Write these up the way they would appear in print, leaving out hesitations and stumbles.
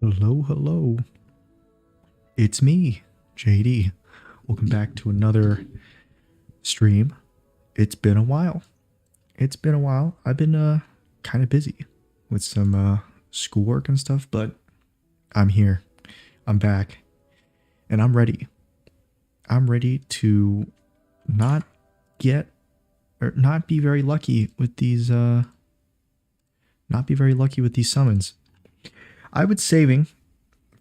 Hello, hello. It's me, JD. Welcome back to another stream. It's been a while. It's been a while. I've been kind of busy with some schoolwork and stuff, but I'm here. I'm back and I'm ready. I'm ready to not get or not be very lucky with these not be very lucky with these summons. I was saving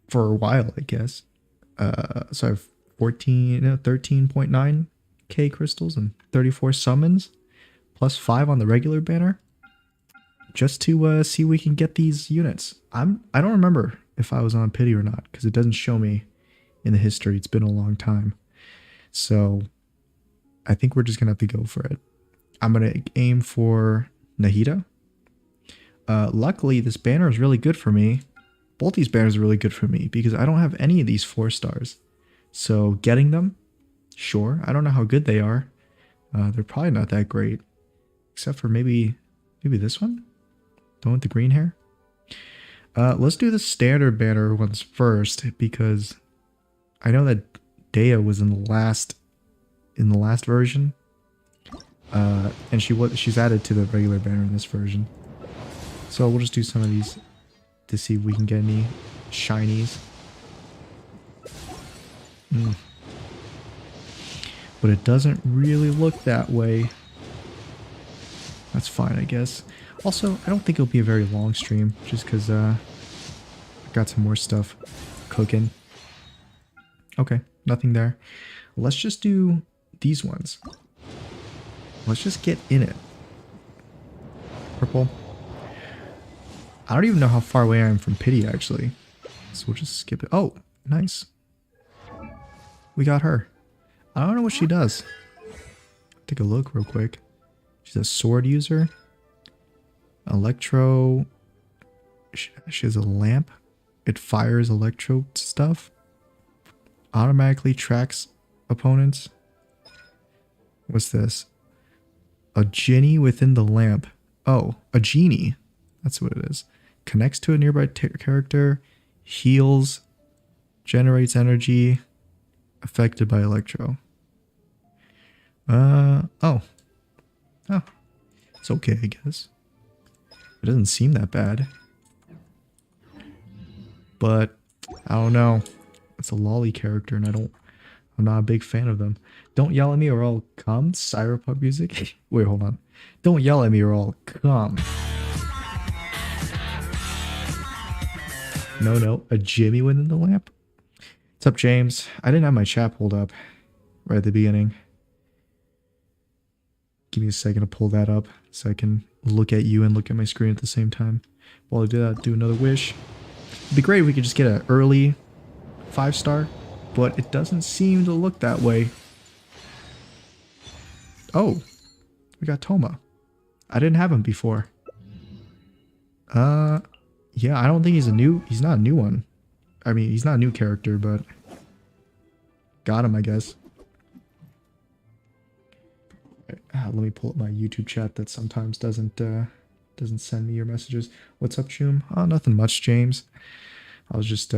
for a while, I guess. So I have 13.9k crystals and 34 summons plus 5 on the regular banner just to see if we can get these units. I don't remember if I was on pity or not because it doesn't show me in the history. It's been a long time. So I think we're just going to have to go for it. I'm going to aim for Nahida. Luckily, this banner is really good for me. Both these banners are really good for me because I don't have any of these 4 stars. So getting them, sure. I don't know how good they are. They're probably not that great. Except for maybe this one? The one with the green hair? Let's do the standard banner ones first because I know that Dea was in the last version. And she's added to the regular banner in this version. So we'll just do some of these to see if we can get any shinies. But it doesn't really look that way. That's fine, I guess. Also, I don't think it'll be a very long stream, just because I got some more stuff cooking. Okay, nothing there. Let's just do these ones. Let's just get in it. Purple. I don't even know how far away I am from pity, actually. So we'll just skip it. Oh, nice. We got her. I don't know what she does. Take a look real quick. She's a sword user. Electro. She has a lamp. It fires electro stuff. Automatically tracks opponents. What's this? A genie within the lamp. Oh, a genie. That's what it is. Connects to a nearby character. Heals. Generates energy. Affected by electro. Oh. It's okay, I guess. It doesn't seem that bad. But, I don't know. It's a lolly character and I'm not a big fan of them. Don't yell at me or I'll come. Cyberpunk music. Wait, hold on. Don't yell at me or I'll come. No. A Jimmy within the lamp? What's up, James? I didn't have my chat pulled up right at the beginning. Give me a second to pull that up so I can look at you and look at my screen at the same time. While I do that, do another wish. It'd be great if we could just get an early 5-star, but it doesn't seem to look that way. Oh, we got Toma. I didn't have him before. Yeah, I don't think he's not a new one. I mean, he's not a new character, but got him, I guess. Let me pull up my YouTube chat that sometimes doesn't send me your messages. What's up, Choom? Oh, nothing much, James. I was just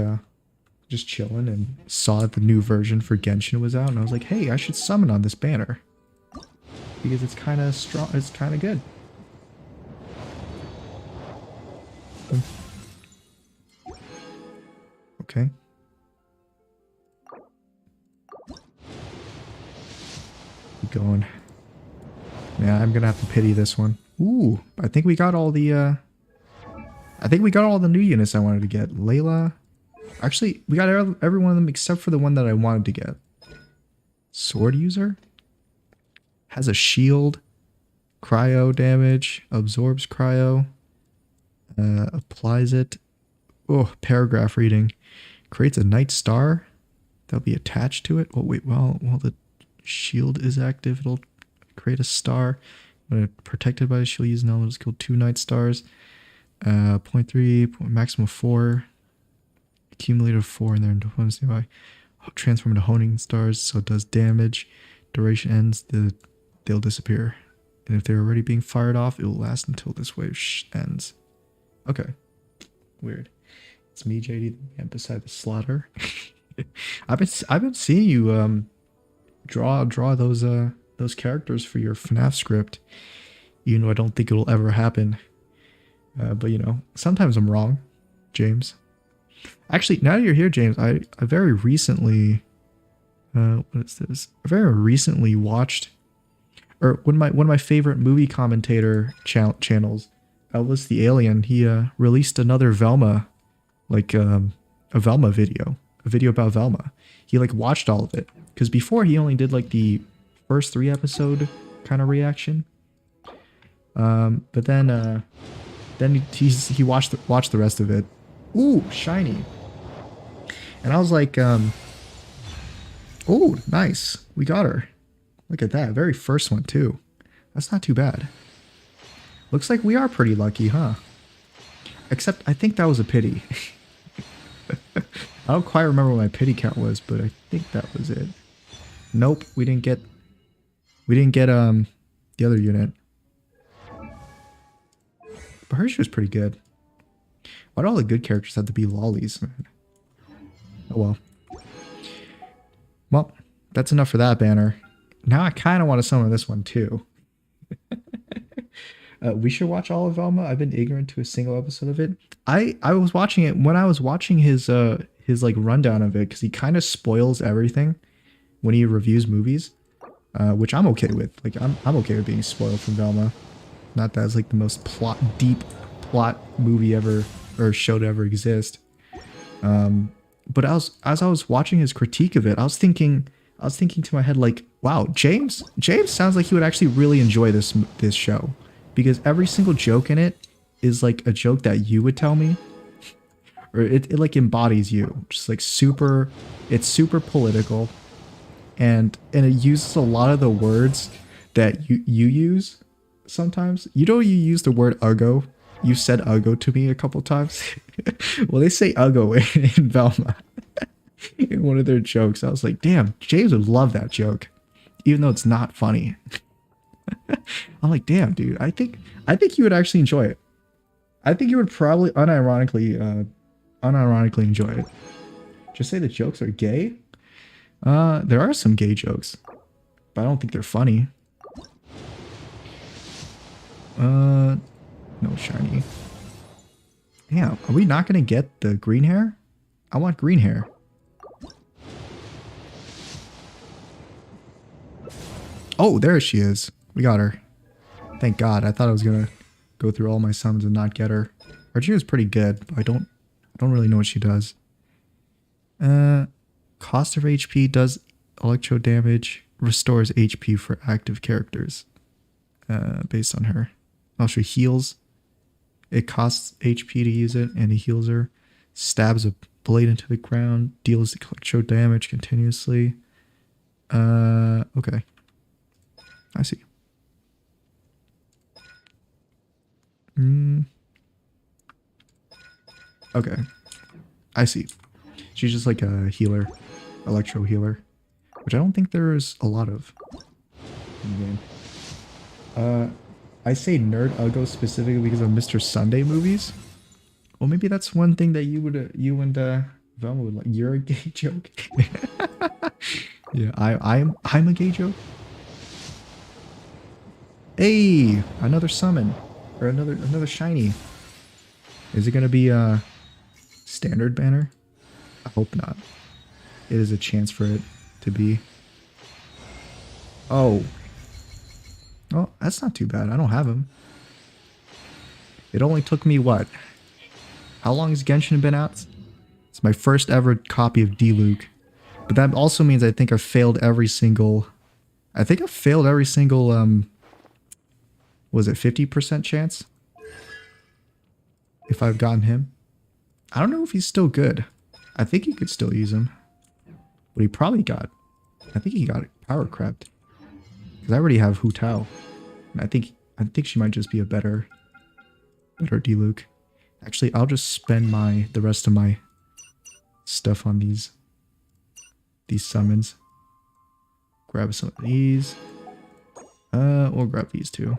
chilling and saw that the new version for Genshin was out, and I was like, hey, I should summon on this banner because it's kind of strong. It's kind of good. Okay. Keep going. Yeah, I'm gonna have to pity this one. Ooh, I think we got all the new units I wanted to get. Layla. Actually, we got every one of them except for the one that I wanted to get. Sword user. Has a shield. Cryo damage. Absorbs cryo. Applies it. Oh, paragraph reading. Creates a night star. That'll be attached to it. Oh, wait, while the shield is active, it'll create a star. When protected by the shield, use an element to kill 2 night stars. 0.3, maximum 4. Accumulated 4 in their opponents nearby. Transform into honing stars, so it does damage. Duration ends, they'll disappear. And if they're already being fired off, it will last until this wave ends. Okay. Weird. It's me, JD, the man beside the slaughter. I've been seeing you draw those characters for your FNAF script. Even though I don't think it'll ever happen. But you know, sometimes I'm wrong, James. Actually, now that you're here, James, I very recently what is this? I very recently watched, or one of my favorite movie commentator channels, Elvis the Alien. He released another Velma, like a Velma video, a video about Velma. He like watched all of it because before he only did like the first 3 episode kind of reaction. But then he watched the rest of it. Ooh, shiny. And I was like, oh, nice. We got her. Look at that. Very first one, too. That's not too bad. Looks like we are pretty lucky, huh? Except, I think that was a pity. I don't quite remember what my pity count was, but I think that was it. Nope, we didn't get the other unit. But hers was pretty good. Why do all the good characters have to be lollies, man? Oh well. Well, that's enough for that banner. Now I kind of want to summon this one too. We should watch all of Velma. I've been ignorant to a single episode of it. I was watching it when I was watching his like rundown of it because he kind of spoils everything when he reviews movies, which I'm okay with. Like I'm okay with being spoiled from Velma. Not that it's like the most deep plot movie ever or show to ever exist. But as I was watching his critique of it, I was thinking to my head like, wow, James sounds like he would actually really enjoy this show, because every single joke in it is like a joke that you would tell me, or it like embodies you. Just like it's super political, and it uses a lot of the words that you use sometimes. You know, you use the word uggo. You said uggo to me a couple times. Well, they say uggo in Velma in one of their jokes. I was like, damn, James would love that joke, even though it's not funny. I'm like, damn, dude, I think you would actually enjoy it. I think you would probably unironically enjoy it. Just say the jokes are gay. There are some gay jokes, but I don't think they're funny. No shiny. Damn, are we not gonna get the green hair? I want green hair. Oh, there she is. We got her. Thank God. I thought I was gonna go through all my summons and not get her. Argenta's pretty good, but I don't really know what she does. Cost of HP, does electro damage, restores HP for active characters. Based on her. Oh, she heals. It costs HP to use it, and it heals her. Stabs a blade into the ground. Deals electro damage continuously. Okay. I see. Okay. I see. She's just like a healer. Electro healer. Which I don't think there's a lot of in the game. I say nerd uggo specifically because of Mr. Sunday movies. Well, maybe that's one thing that you and Velma would like. You're a gay joke. Yeah, I'm a gay joke. Hey, another summon or another shiny. Is it gonna be a standard banner? I hope not. It is a chance for it to be. Oh. Oh, that's not too bad. I don't have him. It only took me what? How long has Genshin been out? It's my first ever copy of D-Luke. But that also means I think I've failed every single... was it 50% chance? If I've gotten him? I don't know if he's still good. I think you could still use him. But he probably got... I think he got power crept. Because I already have Hu Tao. And I think she might just be a better D-Luke. Actually, I'll just spend the rest of my stuff on these summons. Grab some of these. We'll grab these too.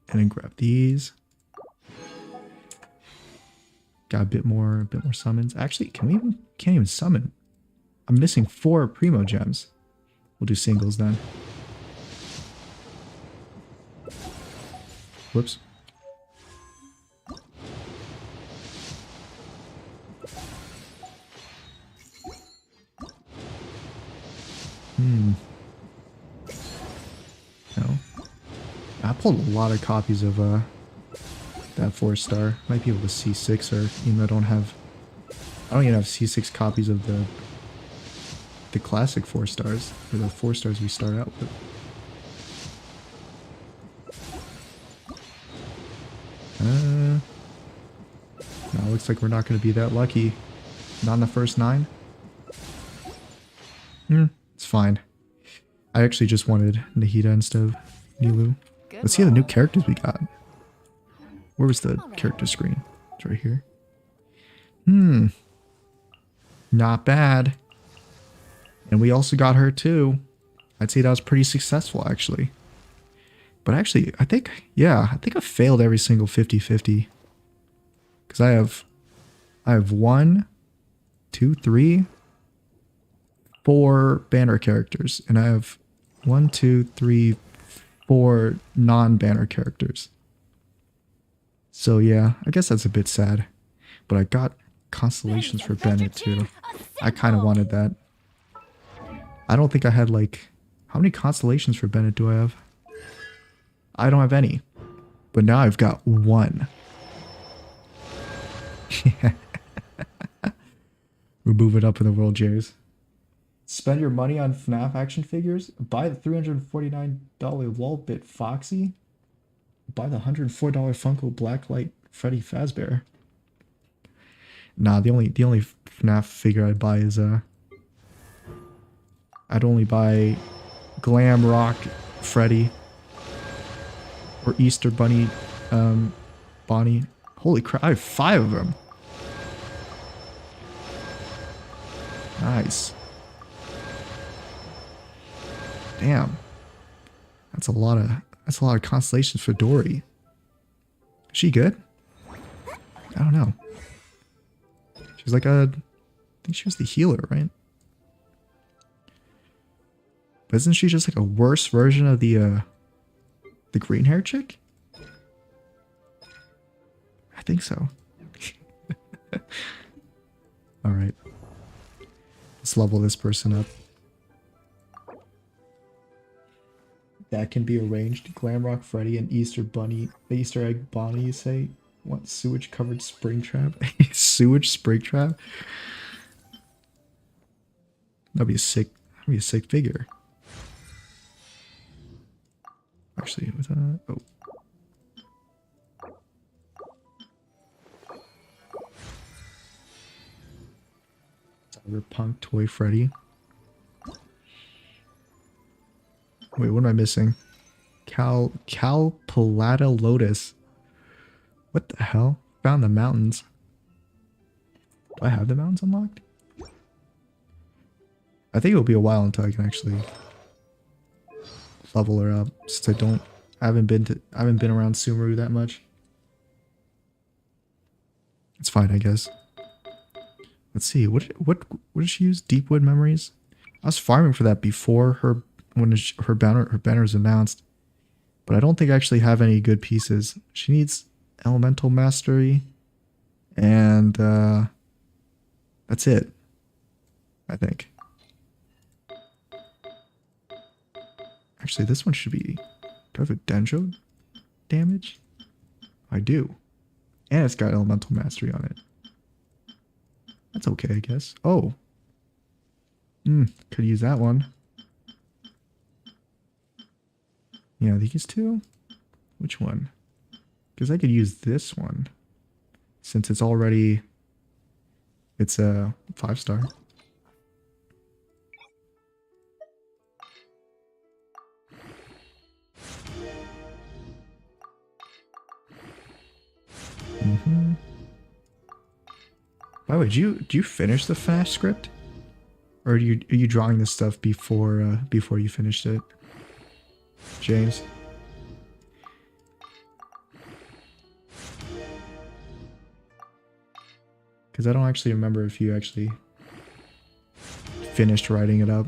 And then grab these. Got a bit more summons. Actually, can't even summon. I'm missing 4 primo gems. We'll do singles then. Whoops. No. I pulled a lot of copies of that 4-star. Might be able to C6 or even though I don't even have C6 copies of the classic 4-stars, or the 4-stars we start out with. No, looks like we're not going to be that lucky. Not in the first 9. It's fine. I actually just wanted Nahida instead of Nilu. Let's see the new characters we got. Where was the character screen? It's right here. Not bad. And we also got her too. I'd say that was pretty successful actually. But actually, I think I failed every single 50-50. Because I have 1, 2, 3, 4 banner characters. And I have 1, 2, 3, 4 non-banner characters. So yeah, I guess that's a bit sad. But I got constellations for Bennett too. I kind of wanted that. I don't think I had like... How many constellations for Bennett do I have? I don't have any. But now I've got 1. We're moving up in the world, Jays. Spend your money on FNAF action figures. Buy the $349 Wallbit Foxy. Buy the $104 Funko Blacklight Freddy Fazbear. Nah, the only FNAF figure I'd buy is I'd only buy Glam Rock Freddy or Easter Bunny Bonnie. Holy crap, I have 5 of them. Nice. Damn. That's a lot of constellations for Dory. Is she good? I don't know. She's like I think she was the healer, right? But isn't she just like a worse version of the green hair chick? I think so. Alright. Let's level this person up. That can be arranged. Glamrock Freddy and Easter Egg Bonnie, you say? What? Sewage covered spring trap? Sewage spring trap? That'd be a sick figure. Actually, with oh. Cyberpunk Toy Freddy. Wait, what am I missing? Cal Palata Lotus. What the hell? Found the mountains. Do I have the mountains unlocked? I think it'll be a while until I can actually level her up, since I haven't been around Sumeru that much. It's fine, I guess. Let's see, what did she use? Deepwood Memories? I was farming for that before when her banner was announced, but I don't think I actually have any good pieces. She needs Elemental Mastery, and that's it, I think. Actually, this one should be... Do I have a Dendro damage? I do. And it's got Elemental Mastery on it. That's okay, I guess. Oh. Could use that one. Yeah, these two? Which one? Because I could use this one. Since it's already... It's a 5-star. By the way, do you finish the FNAF script, or are you drawing this stuff before you finished it, James? Because I don't actually remember if you actually finished writing it up.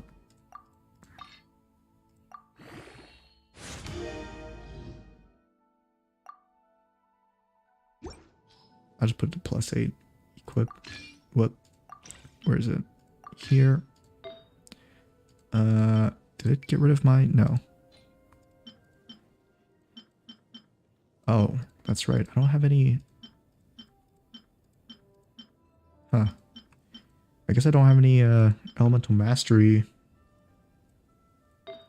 I'll just put it to +8. Equip. What? Where is it? Here. Did it get rid of my... No. Oh, that's right. I don't have any... Huh. I guess I don't have any elemental mastery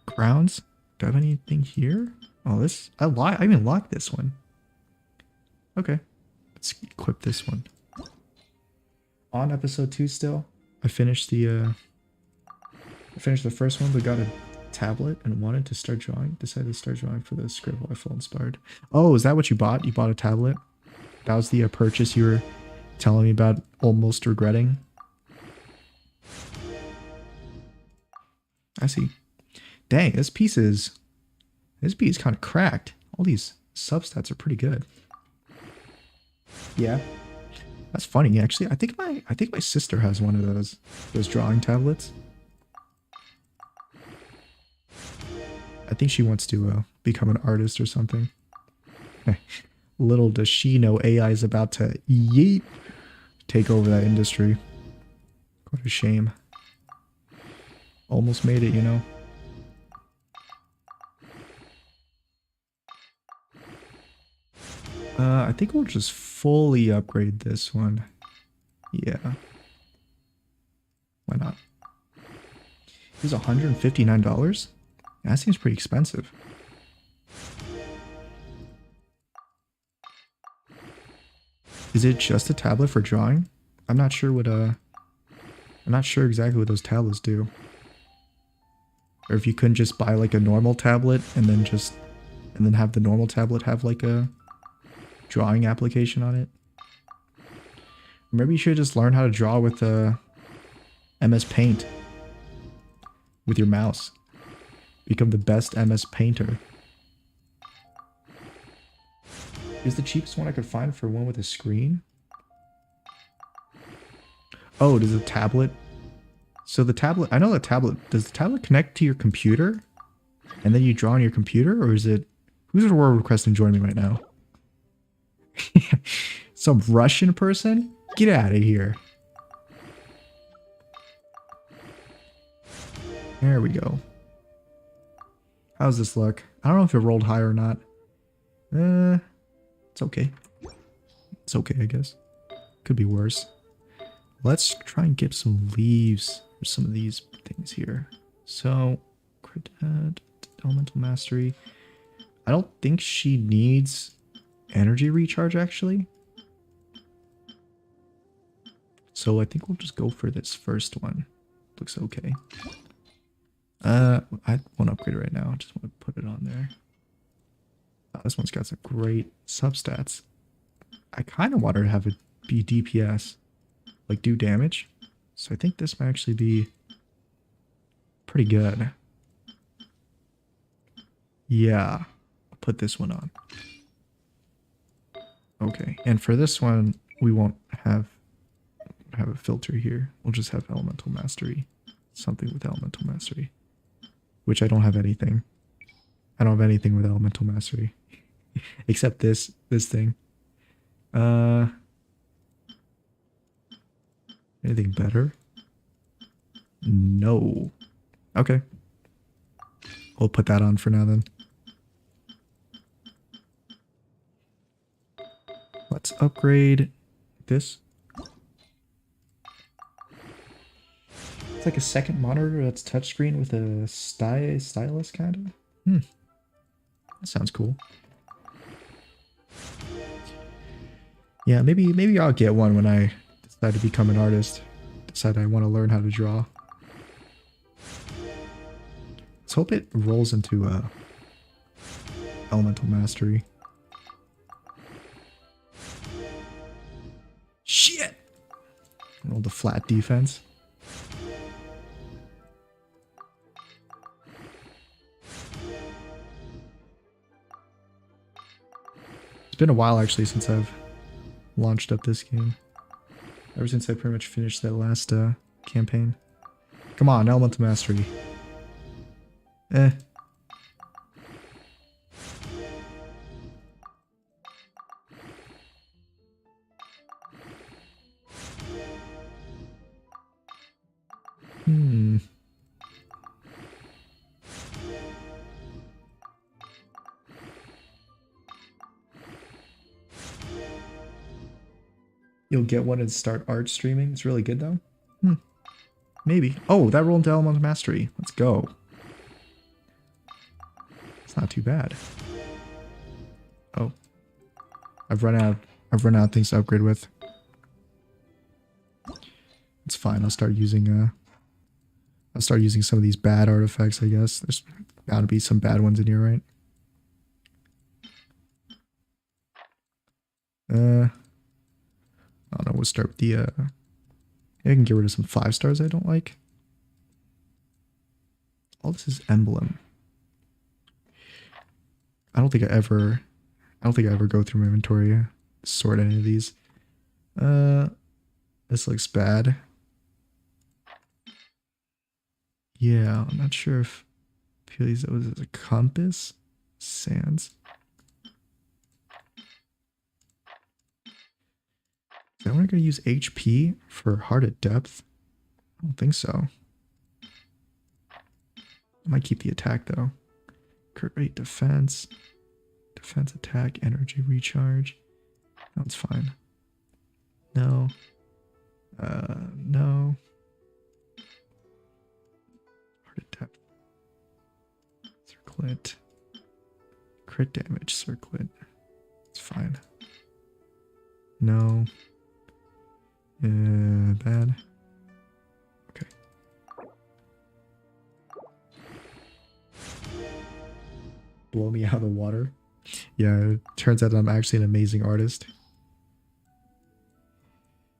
grounds. Do I have anything here? Oh, this... I even locked this one. Okay. Let's equip this one. On episode 2 still. I finished the first one, but got a tablet and wanted to start drawing. Decided to start drawing for the scribble. I felt inspired. Oh, is that what you bought? You bought a tablet? That was the purchase you were telling me about almost regretting? I see. Dang, this piece is kind of cracked. All these substats are pretty good. Yeah. That's funny, actually. I think my sister has one of those drawing tablets. I think she wants to become an artist or something. Little does she know AI is about to take over that industry. What a shame. Almost made it, you know. I think we'll just fully upgrade this one. Yeah. Why not? It was $159? That seems pretty expensive. Is it just a tablet for drawing? I'm not sure what I'm not sure exactly what those tablets do. Or if you couldn't just buy like a normal tablet and then have the normal tablet have like a drawing application on it. Maybe you should just learn how to draw with MS Paint with your mouse. Become the best MS Painter. Is the cheapest one I could find for one with a screen? Oh, does the tablet... So the tablet... I know the tablet... Does the tablet connect to your computer? And then you draw on your computer? Or is it... Who's requesting join me right now? Some Russian person? Get out of here. There we go. How's this look? I don't know if it rolled high or not. It's okay. It's okay, I guess. Could be worse. Let's try and get some leaves for some of these things here. So, elemental mastery. I don't think she needs energy recharge, actually. So I think we'll just go for this first one. Looks okay. I won't upgrade it right now. I just want to put it on there. Oh, this one's got some great substats. I kind of want her to have it be DPS. Like, do damage. So I think this might actually be pretty good. Yeah. I'll put this one on. Okay. And for this one, we won't have a filter here. We'll just have elemental mastery. Something with elemental mastery. Which I don't have anything. I don't have anything with elemental mastery. Except this thing. Anything better? No. Okay. We'll put that on for now then. Let's upgrade this. It's like a second monitor that's touchscreen with a stylus kind of. That sounds cool. Yeah, maybe I'll get one when I decide to become an artist. Decide I want to learn how to draw. Let's hope it rolls into elemental mastery. Shit! Roll the flat defense. It's been a while actually since I've launched up this game. Ever since I pretty much finished that last campaign. Come on, Elemental Mastery. Eh. Hmm. You'll get one and start art streaming. It's really good though. Hmm. Maybe. Oh, that rolled into Elemental Mastery. Let's go. It's not too bad. Oh. I've run out of things to upgrade with. It's fine. I'll start using some of these bad artifacts, I guess. There's bound to be some bad ones in here, right? I don't know, we'll start with the I can get rid of some 5 stars I don't like. All this is emblem. I don't think I ever go through my inventory, sort any of these. This looks bad. Yeah, I'm not sure if that was a compass. Sands. Is that when I'm gonna use HP for Heart at Depth? I don't think so. I might keep the attack though. Crit rate, defense, attack, energy recharge. That's fine. No. No. Heart at Depth. Circlet. Crit damage, circlet. It's fine. No. Bad. Okay. Blow me out of the water. Yeah, it turns out I'm actually an amazing artist.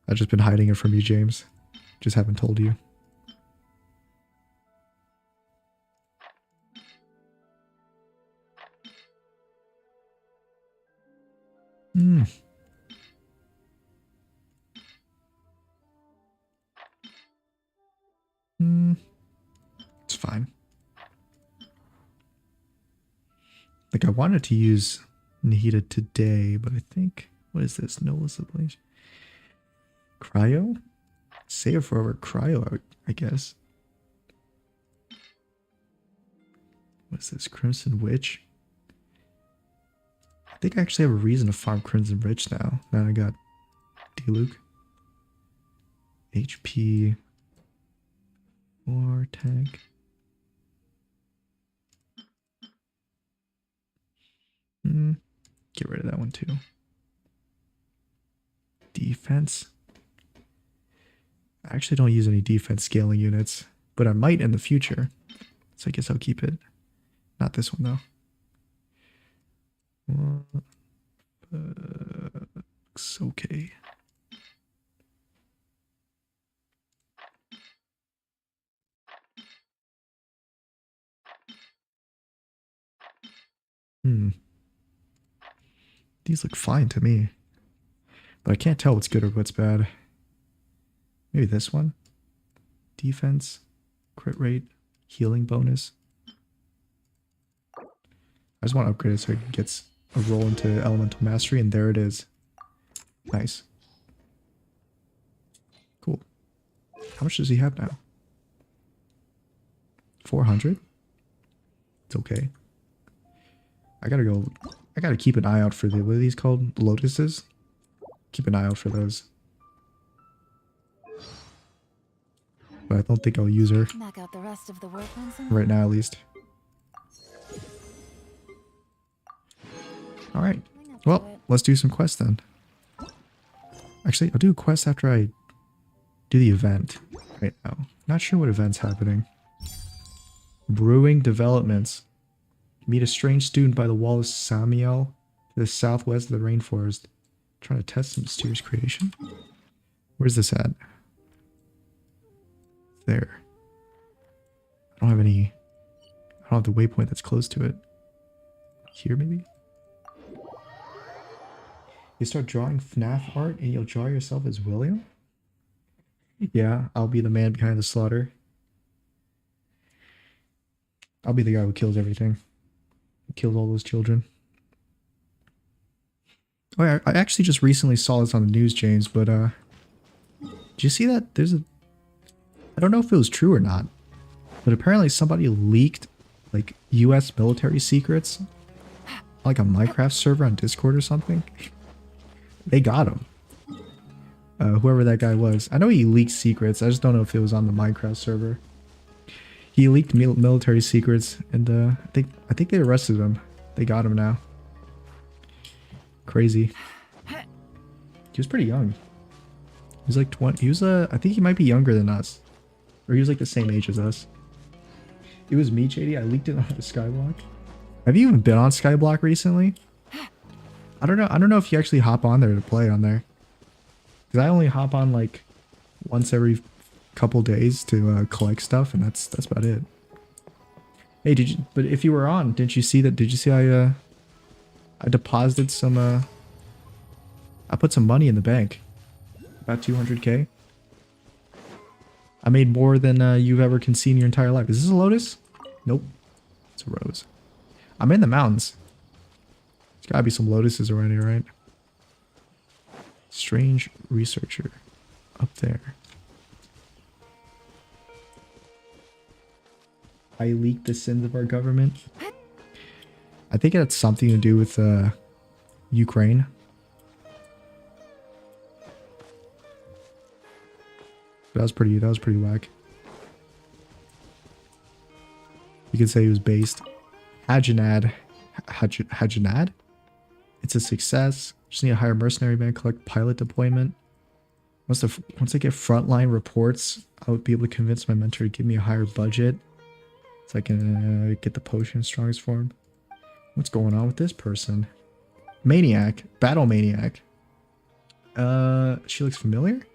I've just been hiding it from you, James. Just haven't told you. Hmm. It's fine. Like I wanted to use Nahida today, but I think, what is this? Notice ablation. Cryo? Save forever cryo, I guess. What is this? Crimson Witch? I think I actually have a reason to farm Crimson Witch now. Now I got D-Luke. HP. Or tank. Get rid of that one too. Defense. I actually don't use any defense scaling units, but I might in the future. So I guess I'll keep it. Not this one though. Looks okay. These look fine to me. But I can't tell what's good or what's bad. Maybe this one? Defense, crit rate, healing bonus. I just want to upgrade it so it gets a roll into Elemental Mastery, and there it is. Nice. Cool. How much does he have now? 400? It's okay. I gotta keep an eye out for what are these called? Lotuses? Keep an eye out for those. But I don't think I'll use her. Knock out the rest of the right now, at least. Alright. Well, let's do some quests then. Actually, I'll do a quest after I do the event right now. Not sure what event's happening. Brewing developments. Meet a strange student by the wall of Samiel to the southwest of the rainforest. Trying to test some mysterious creation. Where's this at? There. I don't have the waypoint that's close to it. Here maybe? You start drawing FNAF art and you'll draw yourself as William? Yeah, I'll be the man behind the slaughter. I'll be the guy who kills everything. Kills all those children. Oh, yeah, I actually just recently saw this on the news, James, but did you see that? I don't know if it was true or not, but apparently somebody leaked like US military secrets, like a Minecraft server on Discord or something. They got him. Whoever that guy was. I know he leaked secrets. I just don't know if it was on the Minecraft server. He leaked military secrets, and I think they arrested him. They got him now. Crazy. He was pretty young. He was like 20. He was I think he might be younger than us, or he was like the same age as us. It was me, JD. I leaked it on the Skyblock. Have you even been on Skyblock recently? I don't know. I don't know if you actually hop on there to play on there. Because I only hop on like once every couple days to collect stuff, and that's about it. Hey, did you? But if you were on, didn't you see that? Did you see I deposited some I put some money in the bank, about 200K. I made more than you've ever seen in your entire life. Is this a lotus? Nope, it's a rose. I'm in the mountains. There's gotta be some lotuses around here, right? Strange researcher up there. I leaked the sins of our government. I think it had something to do with Ukraine. That was pretty whack. You could say he was based. Hajanad. Hajanad? It's a success. Just need to hire mercenary man, collect pilot deployment. Once I get frontline reports, I would be able to convince my mentor to give me a higher budget, so I can get the potion in strongest form. What's going on with this person? Maniac. Battle Maniac. She looks familiar?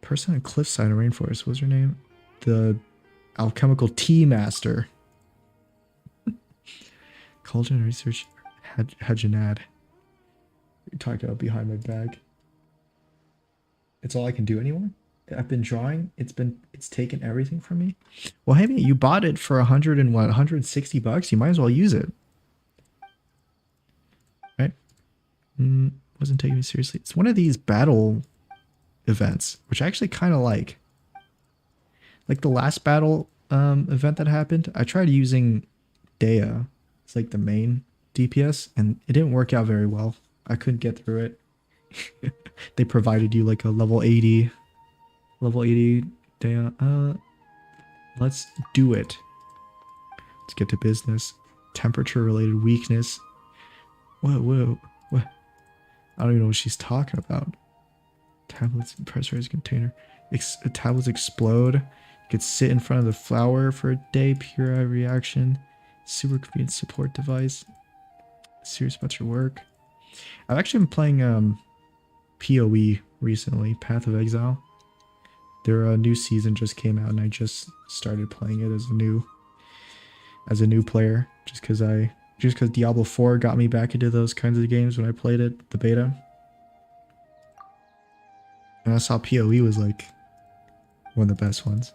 Person on cliffside of rainforest. What's her name? The alchemical tea master. Cauldron research. Hajanad. You're talking about behind my back. It's all I can do anymore. I've been drawing. It's taken everything from me. Well, hey, mate, you bought it for 100 and what? 160 bucks. You might as well use it, right? Wasn't taking me seriously. It's one of these battle events, which I actually kind of like. Like the last battle event that happened, I tried using Dea. It's like the main DPS, and it didn't work out very well. I couldn't get through it. They provided you like a level 80 Dea. Let's do it. Let's get to business. Temperature related weakness. Whoa. What? I don't even know what she's talking about. Tablets and pressurized container. Tablets explode. You could sit in front of the flower for a day. Pure eye reaction. Super convenient support device. Serious about your work. I've actually been playing PoE recently. Path of Exile. Their new season just came out, and I just started playing it as a new player. Just because Diablo 4 got me back into those kinds of games when I played it, the beta. And I saw PoE was like one of the best ones,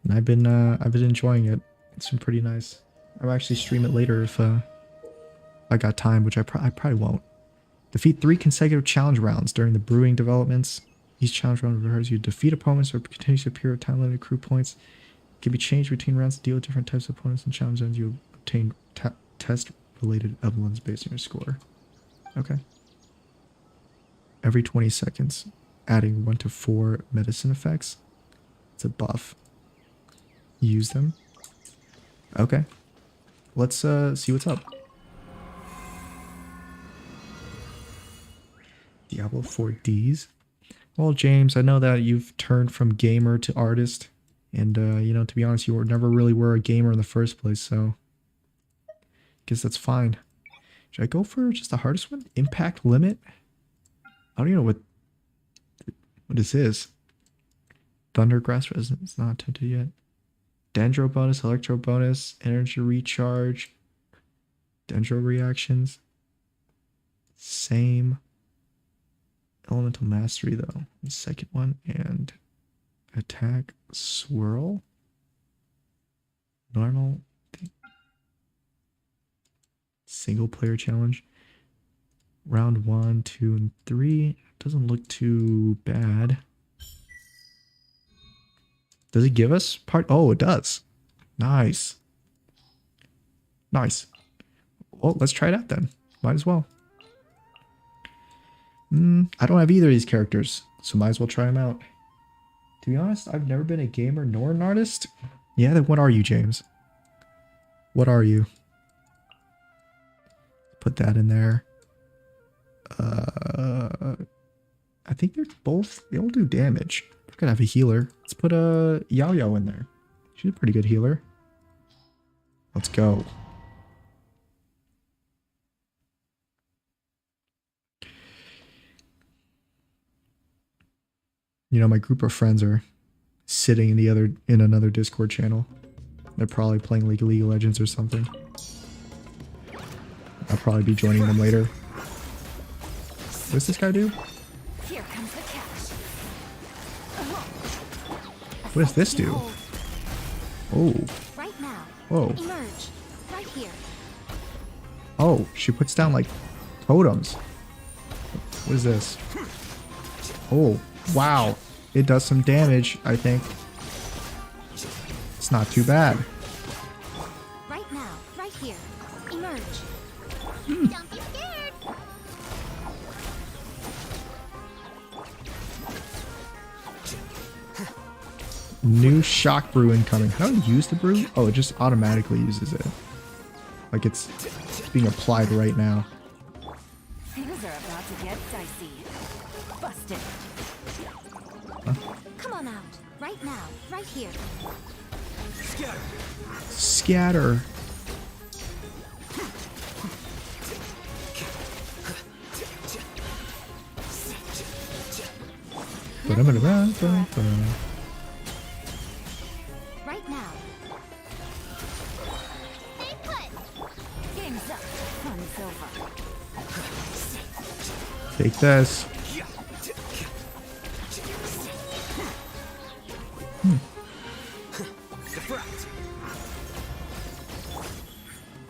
and I've been enjoying it. It's been pretty nice. I'll actually stream it later if I got time, which I probably won't. Defeat 3 consecutive challenge rounds during the brewing developments. Each challenge round requires you to defeat opponents or continue to appear at time limited crew points. It can be changed between rounds to deal with different types of opponents, and challenge ends you obtain test related emblems based on your score. Okay. Every 20 seconds, adding 1 to 4 medicine effects. It's a buff. Use them. Okay. Let's see what's up. Diablo 4Ds. Well, James, I know that you've turned from gamer to artist, and to be honest, you never really were a gamer in the first place, so I guess that's fine. Should I go for just the hardest one? Impact limit? I don't even know what this is. Thundergrass resonance, not attempted yet. Dendro bonus, electro bonus, energy recharge, dendro reactions. Same. Elemental Mastery, though. The second one, and attack swirl. Normal. Single player challenge. Round 1, 2, and 3. Doesn't look too bad. Does it give us part? Oh, it does. Nice. Nice. Well, let's try it out then. Might as well. I don't have either of these characters, so might as well try them out. To be honest, I've never been a gamer nor an artist. Yeah, then what are you, James? What are you? Put that in there. I think they're both, they all do damage. We're gonna have a healer. Let's put a Yao in there. She's a pretty good healer. Let's go. You know, my group of friends are sitting in another Discord channel. They're probably playing League of Legends or something. I'll probably be joining them later. What does this guy do? Here comes the catch. What does this do? Oh. Right now. Whoa. Emerge. Right here. Oh, she puts down like totems. What is this? Oh, wow. It does some damage, I think. It's not too bad. Right now. Right here. Emerge. Don't be scared. New shock brew incoming. How do you use the brew? Oh, it just automatically uses it. Like it's being applied right now. Things are about to get dicey. Busted. Huh? Come on out. Right now. Right here. Scatter. Right now. Stay put. Game's up. Fun's over. Take this.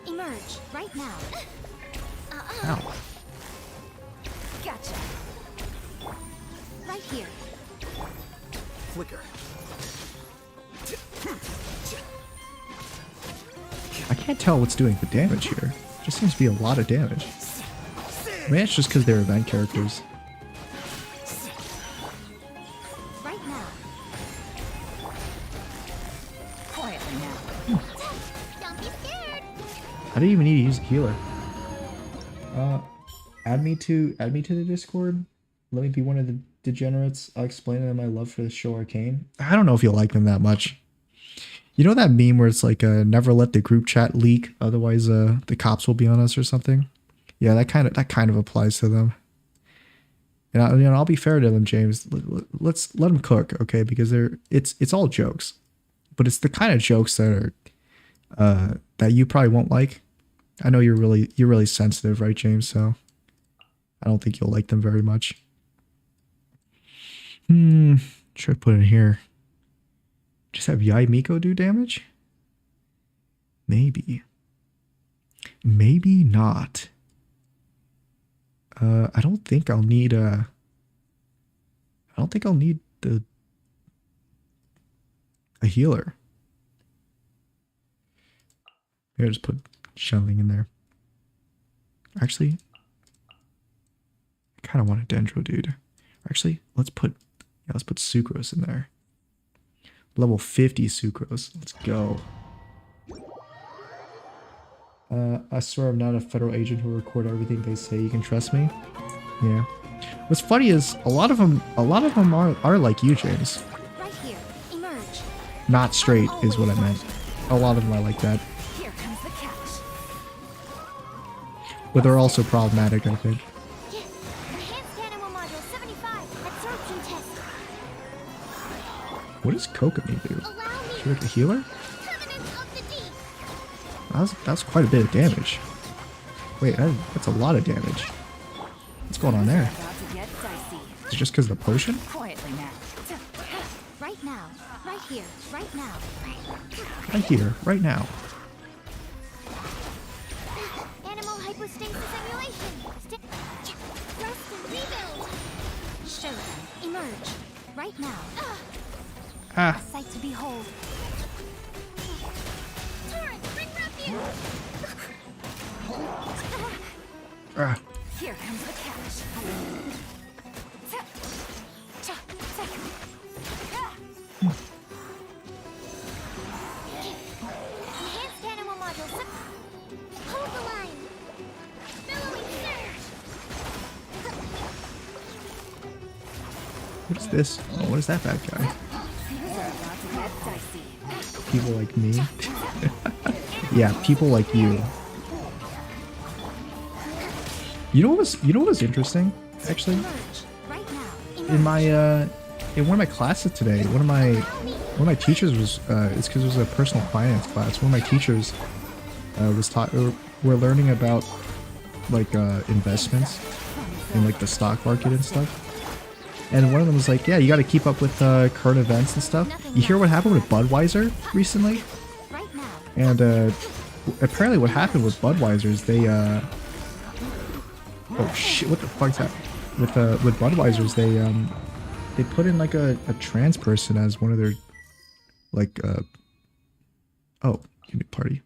Emerge. Right now. Ow. Gotcha. Right here. Flicker. I can't tell what's doing the damage here. Just seems to be a lot of damage. Maybe it's just because they're event characters. Right now. Quietly now. Don't be scared. I didn't even need to use a healer. Add me to the Discord. Let me be one of the degenerates. I'll explain to them my love for the show Arcane. I don't know if you'll like them that much. You know that meme where it's like never let the group chat leak, otherwise the cops will be on us or something? Yeah, that kind of applies to them. And I'll be fair to them, James. Let's let them cook, okay? Because it's all jokes, but it's the kind of jokes that are that you probably won't like. I know you're really sensitive, right, James? So I don't think you'll like them very much. Should I put in here? Just have Yai Miko do damage? Maybe. Maybe not. I don't think I'll need I don't think I'll need a healer. Maybe I'll just put shelling in there. Actually, I kind of want a Dendro dude. Actually, let's put Sucrose in there. Level 50 Sucrose. Let's go. I swear I'm not a federal agent who will record everything they say. You can trust me. Yeah. What's funny is a lot of them are like you, James. Right here. Emerge. Not straight is what I meant. A lot of them are like that. Here comes the catch. But they're also problematic, I think. Yes. Enhanced animal module 75. Absorption test. What does Kokomi do? Allow me. She like a healer? Covenant of the deep. That's quite a bit of damage. Wait, that's a lot of damage. What's going on there? About to get dicey. Is it just because of the potion? Quietly now. Right now. Right here. Right now. Right here, right now. Animal hypostasis simulation. Rest and rebuild. Show them. Emerge. Right now. Ah, Sight to behold. Torrent, bring refuge. ah. Here comes the cash. Enhanced animal module. Hold the line. Billowing surge. What is this? Oh, what is that bad guy? Things are about to get dicey. People like me? Yeah, people like you. You know what was interesting? Actually, Emerge. Right now. in my in one of my classes today, one of my teachers was it's because it was a personal finance class. One of my teachers was taught we're learning about like investments in like the stock market and stuff. And one of them was like, yeah, you got to keep up with current events and stuff. You hear what happened with Budweiser recently? Right now. And apparently what happened with Budweiser is they oh shit, what the fuck's that? With Budweiser's they put in like a trans person as one of their like oh, unit party.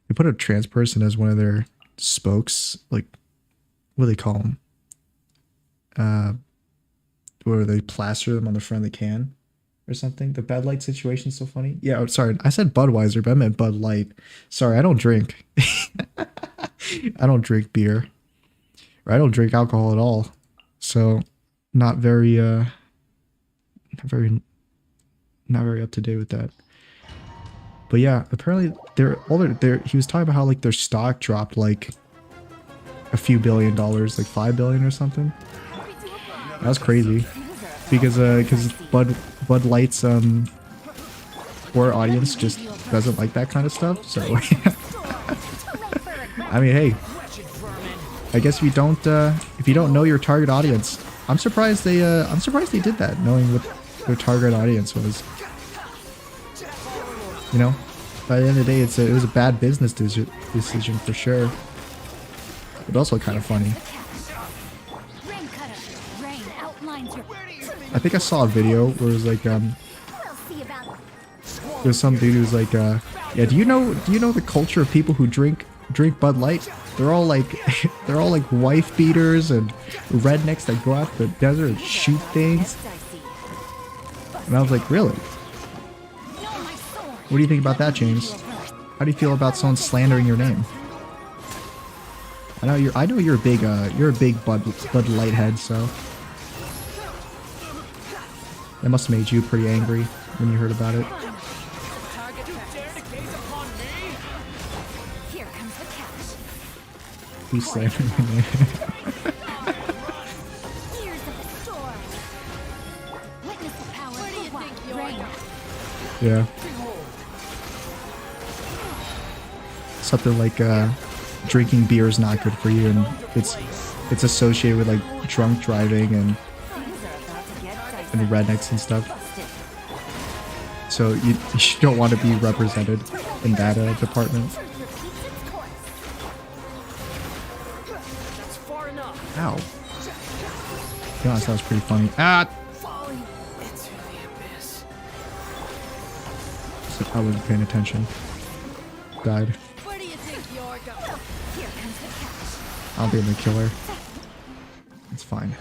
They put a trans person as one of their spokes, like what do they call them? Where they plaster them on the front of the can or something. The Bud Light situation's so funny. Yeah, oh, sorry, I said Budweiser, but I meant Bud Light. Sorry, I don't drink. I don't drink beer. Or I don't drink alcohol at all. So not very up to date with that. But yeah, apparently he was talking about how like their stock dropped like a few $1 billion, like $5 billion or something. That was crazy. Because Bud Light's core audience just doesn't like that kind of stuff. So I mean, hey, I guess if you don't know your target audience, I'm surprised they did that, knowing what their target audience was. You know, by the end of the day, it was a bad business decision for sure, but also kind of funny. Rain cutter. Rain outlines your. I think I saw a video where it was like We'll see about there's some dude who's like yeah, do you know the culture of people who drink Bud Light? They're all like they're all like wife beaters and rednecks that go out to the desert and shoot things. Dicey. And I was like, really? No, my sword. What do you think about that, James? How do you feel about someone slandering your name? I know you're a big Bud Light head, so that must have made you pretty angry when you heard about it. Here comes the cash. Who's slandering your name? ears of the storm. Witness the power of the wild. Rain. Yeah. Something like drinking beer is not good for you, and it's associated with like drunk driving and Things are about to get dicey. rednecks and stuff. Busted. So you don't want to be represented in that department. Truth repeats its course. That's far enough. Ow. To be honest, that was pretty funny. Ah! Falling into the abyss. I wasn't paying attention. Died. Where do you think you're going? Here comes the cash. I'll be the killer. It's fine.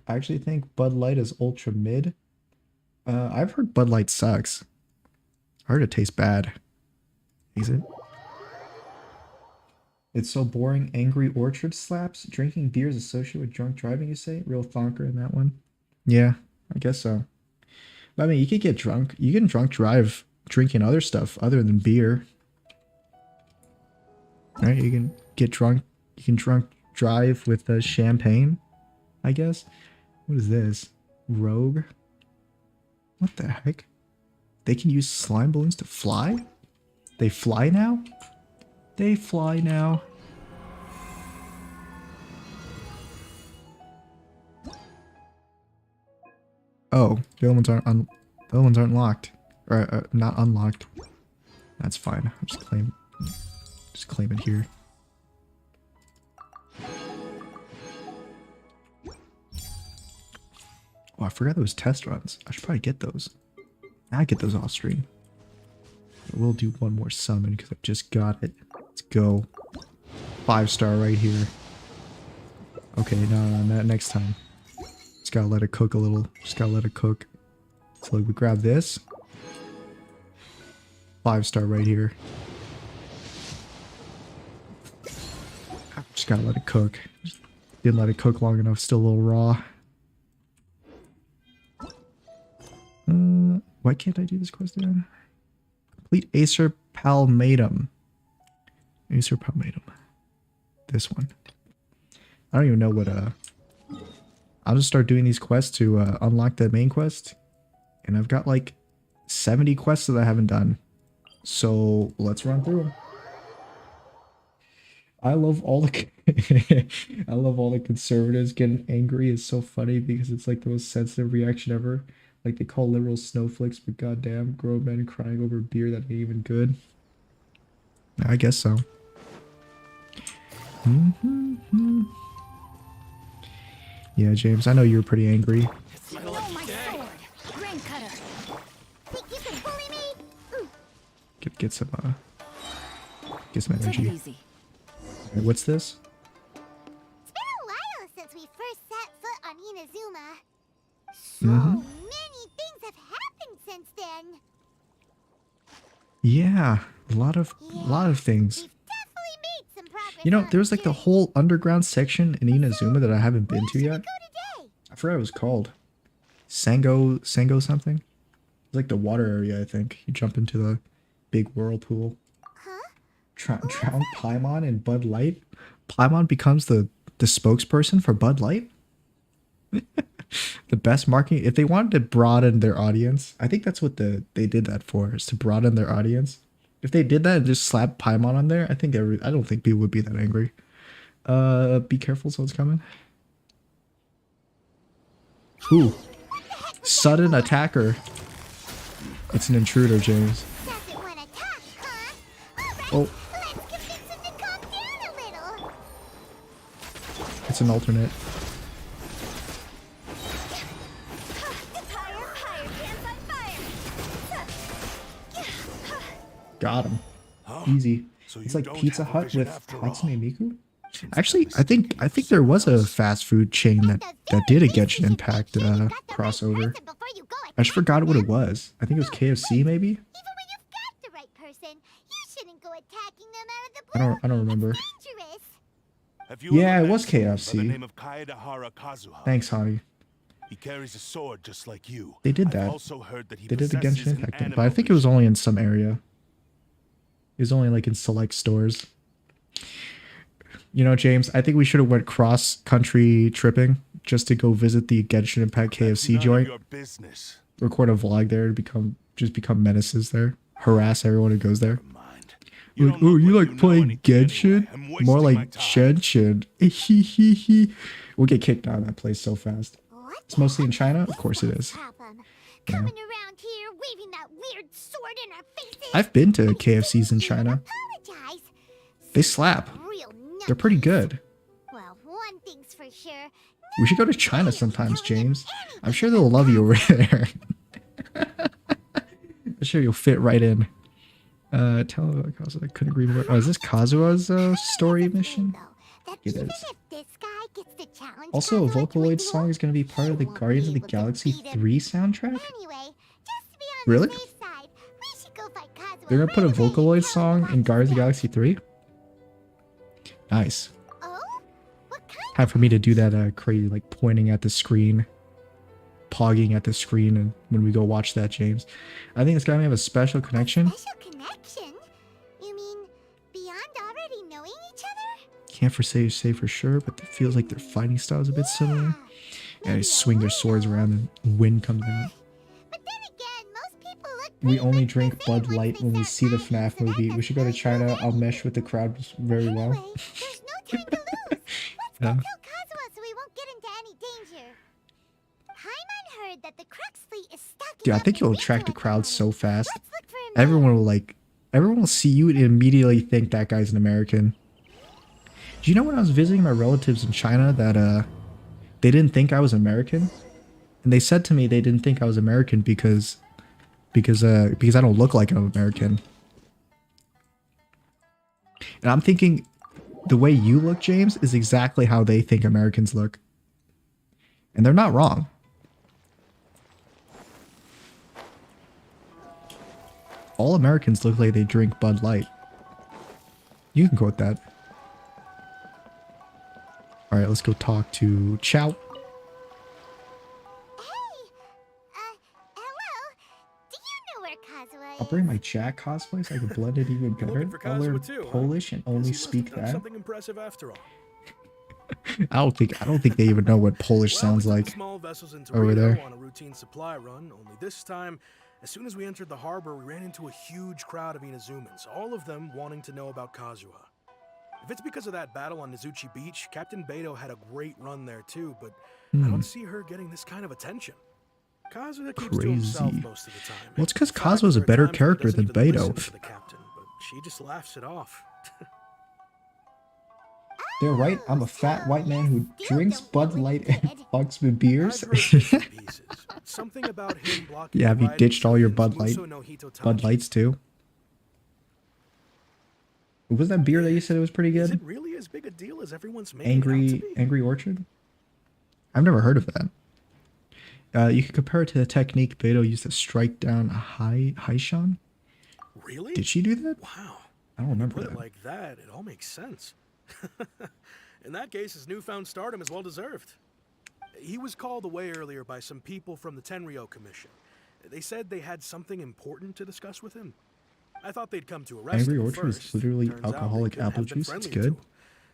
I actually think Bud Light is ultra mid. I've heard Bud Light sucks. I heard it tastes bad. Is it? It's so boring. Angry Orchard slaps. Drinking beer is associated with drunk driving, you say? Real thonker in that one. Yeah, I guess so. But I mean, you could get drunk. You can drunk drive drinking other stuff other than beer. Right? You can get drunk. You can drunk drive with champagne, I guess. What is this? Rogue? What the heck? They can use slime balloons to fly? They fly now? They fly now. Oh, the other ones aren't the other ones aren't locked. Or not unlocked. That's fine. I'll just claim it here. Oh, I forgot those test runs. I should probably get those. I get those off stream. We'll do one more summon because I just got it. Let's go. 5-star right here. Okay, no, next time. Just gotta let it cook a little. Just gotta let it cook. So we grab this. 5-star right here. Just gotta let it cook. Just didn't let it cook long enough. Still a little raw. Why can't I do this quest again? Complete Acer Palmatum. Acer Palmatum. This one. I don't even know what I'll just start doing these quests to unlock the main quest. And I've got like 70 quests that I haven't done. So let's run through them. I love all the I love all the conservatives getting angry. It's so funny because it's like the most sensitive reaction ever. Like they call liberals snowflakes, but goddamn, grown men crying over beer that ain't even good. I guess so. Yeah, James, I know you were pretty angry. You know my sword. Grain cutter. Think you can bully me? Get some Take it energy. easy. Alright, what's this? It's been a while since we first set foot on Inazuma. So many things have happened since then. Yeah, a lot of things. We've definitely made some progress. You know, on there's like the Jin. whole underground section in Inazuma that I haven't been to Where yet. should we go today? I forgot what it was called. Sango something? It's like the water area, I think. You jump into the big whirlpool. Huh? Drown Paimon and Bud Light. Paimon becomes the spokesperson for Bud Light? The best marketing. If they wanted to broaden their audience, I think that's what they did that for, is to broaden their audience. If they did that and just slapped Paimon on there, I don't think people would be that angry. Be careful, someone's coming. Ooh. Sudden attacker. It's an intruder, James. Doesn't want to talk, huh? Alright, Oh, let's convince him to calm down a little. it's an alternate. Fire, fire, hands on fire. Got him. Easy. So It's you like don't Pizza have a Hut vision with after all. Hatsune Miku. Actually, I think there was a fast food chain that did a Genshin Impact crossover. I just forgot what it was. I think it was KFC, maybe. Even when you've got the right person, you shouldn't go attacking them out of the blue. I don't remember. It's dangerous. Have you Yeah, ever it was met someone by KFC. the name of Kaedahara Kazuha? Thanks, Honey. He carries a sword just like you. They did I've that. also heard that he They did a possesses Genshin an Impact thing, but I animal think it was vision. only in some area. It was only like in select stores. You know, James, I think we should have went cross-country tripping just to go visit the Genshin Impact That's KFC none of joint. your business. Record a vlog there to become menaces there. Harass everyone who goes there. Never mind. Like, don't oh, look you like like know playing anything anyway. Genshin? I'm More wasting my like time. Genshin. We'll get kicked out of that place so fast. What It's the mostly in heck China? Of this course it guy's is. problem? Yeah. Coming around here, waving that weird sword in our faces. I've been to And KFCs in didn't even China. apologize. They slap. Real They're pretty nutcase. good. Well, one thing's for sure. We should go to China sometimes, James. I'm sure they'll love you over there. I'm sure you'll fit right in. Tell Kazuha I couldn't agree more. Oh, is this Kazuha's story mission? That It even is. if this guy gets the challenge, Also, a Kazuha to Vocaloid a song duel, is going to be part of the he won't Guardians of be the able to Galaxy beat him. 3 soundtrack? Anyway, just to be on Really? the safe side, we should go fight Kazuha They're going to put a right away and Vocaloid tell him song about in Guardians of the himself. Galaxy 3? Nice. Oh? What kind Time for me to do that crazy, like, pointing at the screen. Pogging at the screen and when we go watch that, James. I think this guy may have a special connection. special connection? You mean beyond already knowing each other? Can't say for sure, but it feels like their fighting style is a bit similar. Yeah, And they maybe swing their a swords little. around and wind comes out. But then again, most people look We pretty only much the drink same Bud once Light they when we start see the fighting, FNAF so that movie. We should go to doesn't really China. help I'll mesh anything. with the crowd very well. Anyway, there's no time to lose. Let's Yeah. go tell Kazuha so we won't get into any danger. Paimon heard that the crux Dude, I think you'll attract a crowd so fast. Everyone will see you and immediately think that guy's an American. Do you know when I was visiting my relatives in China that they didn't think I was American? And they said to me they didn't think I was American because I don't look like I'm American. And I'm thinking the way you look, James, is exactly how they think Americans look. And they're not wrong. All Americans look like they drink Bud Light. You can quote that. Alright, let's go talk to Chow. Hey, hello. Do you know where Kazuha is? I'll bring my Jack cosplay so I can blend it even better. Looking for I'll learn Kazuha too, huh? Polish and only Guess he must speak have done that. Something impressive after all. I don't think they even know what Polish Well, sounds we took like the small vessels into over Rio there. on a routine supply run. Only this time, as soon as we entered the harbor, we ran into a huge crowd of Inazumans, all of them wanting to know about Kazuha. If it's because of that battle on Nizuchi Beach, Captain Beto had a great run there too, but I don't see her getting this kind of attention. Kazuha keeps to himself Crazy. most of the time. Well, it's because In fact, Kazuha's a there are better times when he character doesn't than even listen Beto. to the captain, but she just laughs it off. They're right. I'm a fat white man who drinks Bud Light and fucks with I've beers. heard bits and pieces. Something about him blocking Yeah, have you the ditched all your ridings Bud Light? of Muso no Hitotachi. Bud Lights too. Was that beer that you said it was pretty Is good? it really as big a deal as everyone's making it out to be? Angry Orchard? I've never heard of that. You could compare it to the technique Beto used to strike down a Haishan. Really? Did she do that? Wow. I don't remember Put it that. like that, it all makes sense. In that case, his newfound stardom is well deserved. He was called away earlier by some people from the Tenryo Commission. They said they had something important to discuss with him. I thought they'd come to arrest Angry him Orchard is first. literally Turns out they alcoholic couldn't apple have been juice. It's friendly good. to him.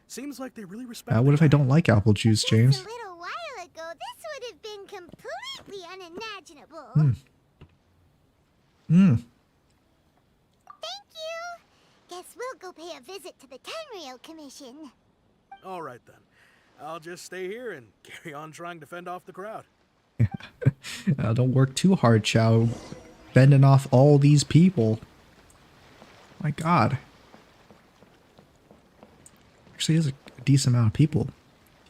Seems like they really respect What the if I guy. don't like apple juice, Just James? a little while ago, this would have been completely unimaginable. Thank you. Guess we'll go pay a visit to the Tenryo Commission. All right then. I'll just stay here and carry on trying to fend off the crowd. Don't work too hard, Chow. Fending off all these people. My God. Actually, there's a decent amount of people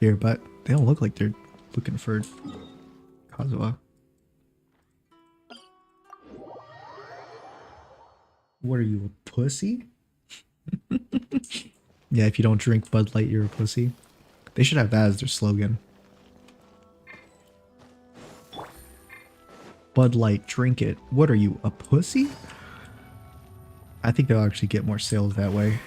here, but they don't look like they're looking for Kazuha. What are you, a pussy? Yeah, if you don't drink Bud Light, you're a pussy. They should have that as their slogan. Bud Light, drink it. What are you, a pussy? I think they'll actually get more sales that way.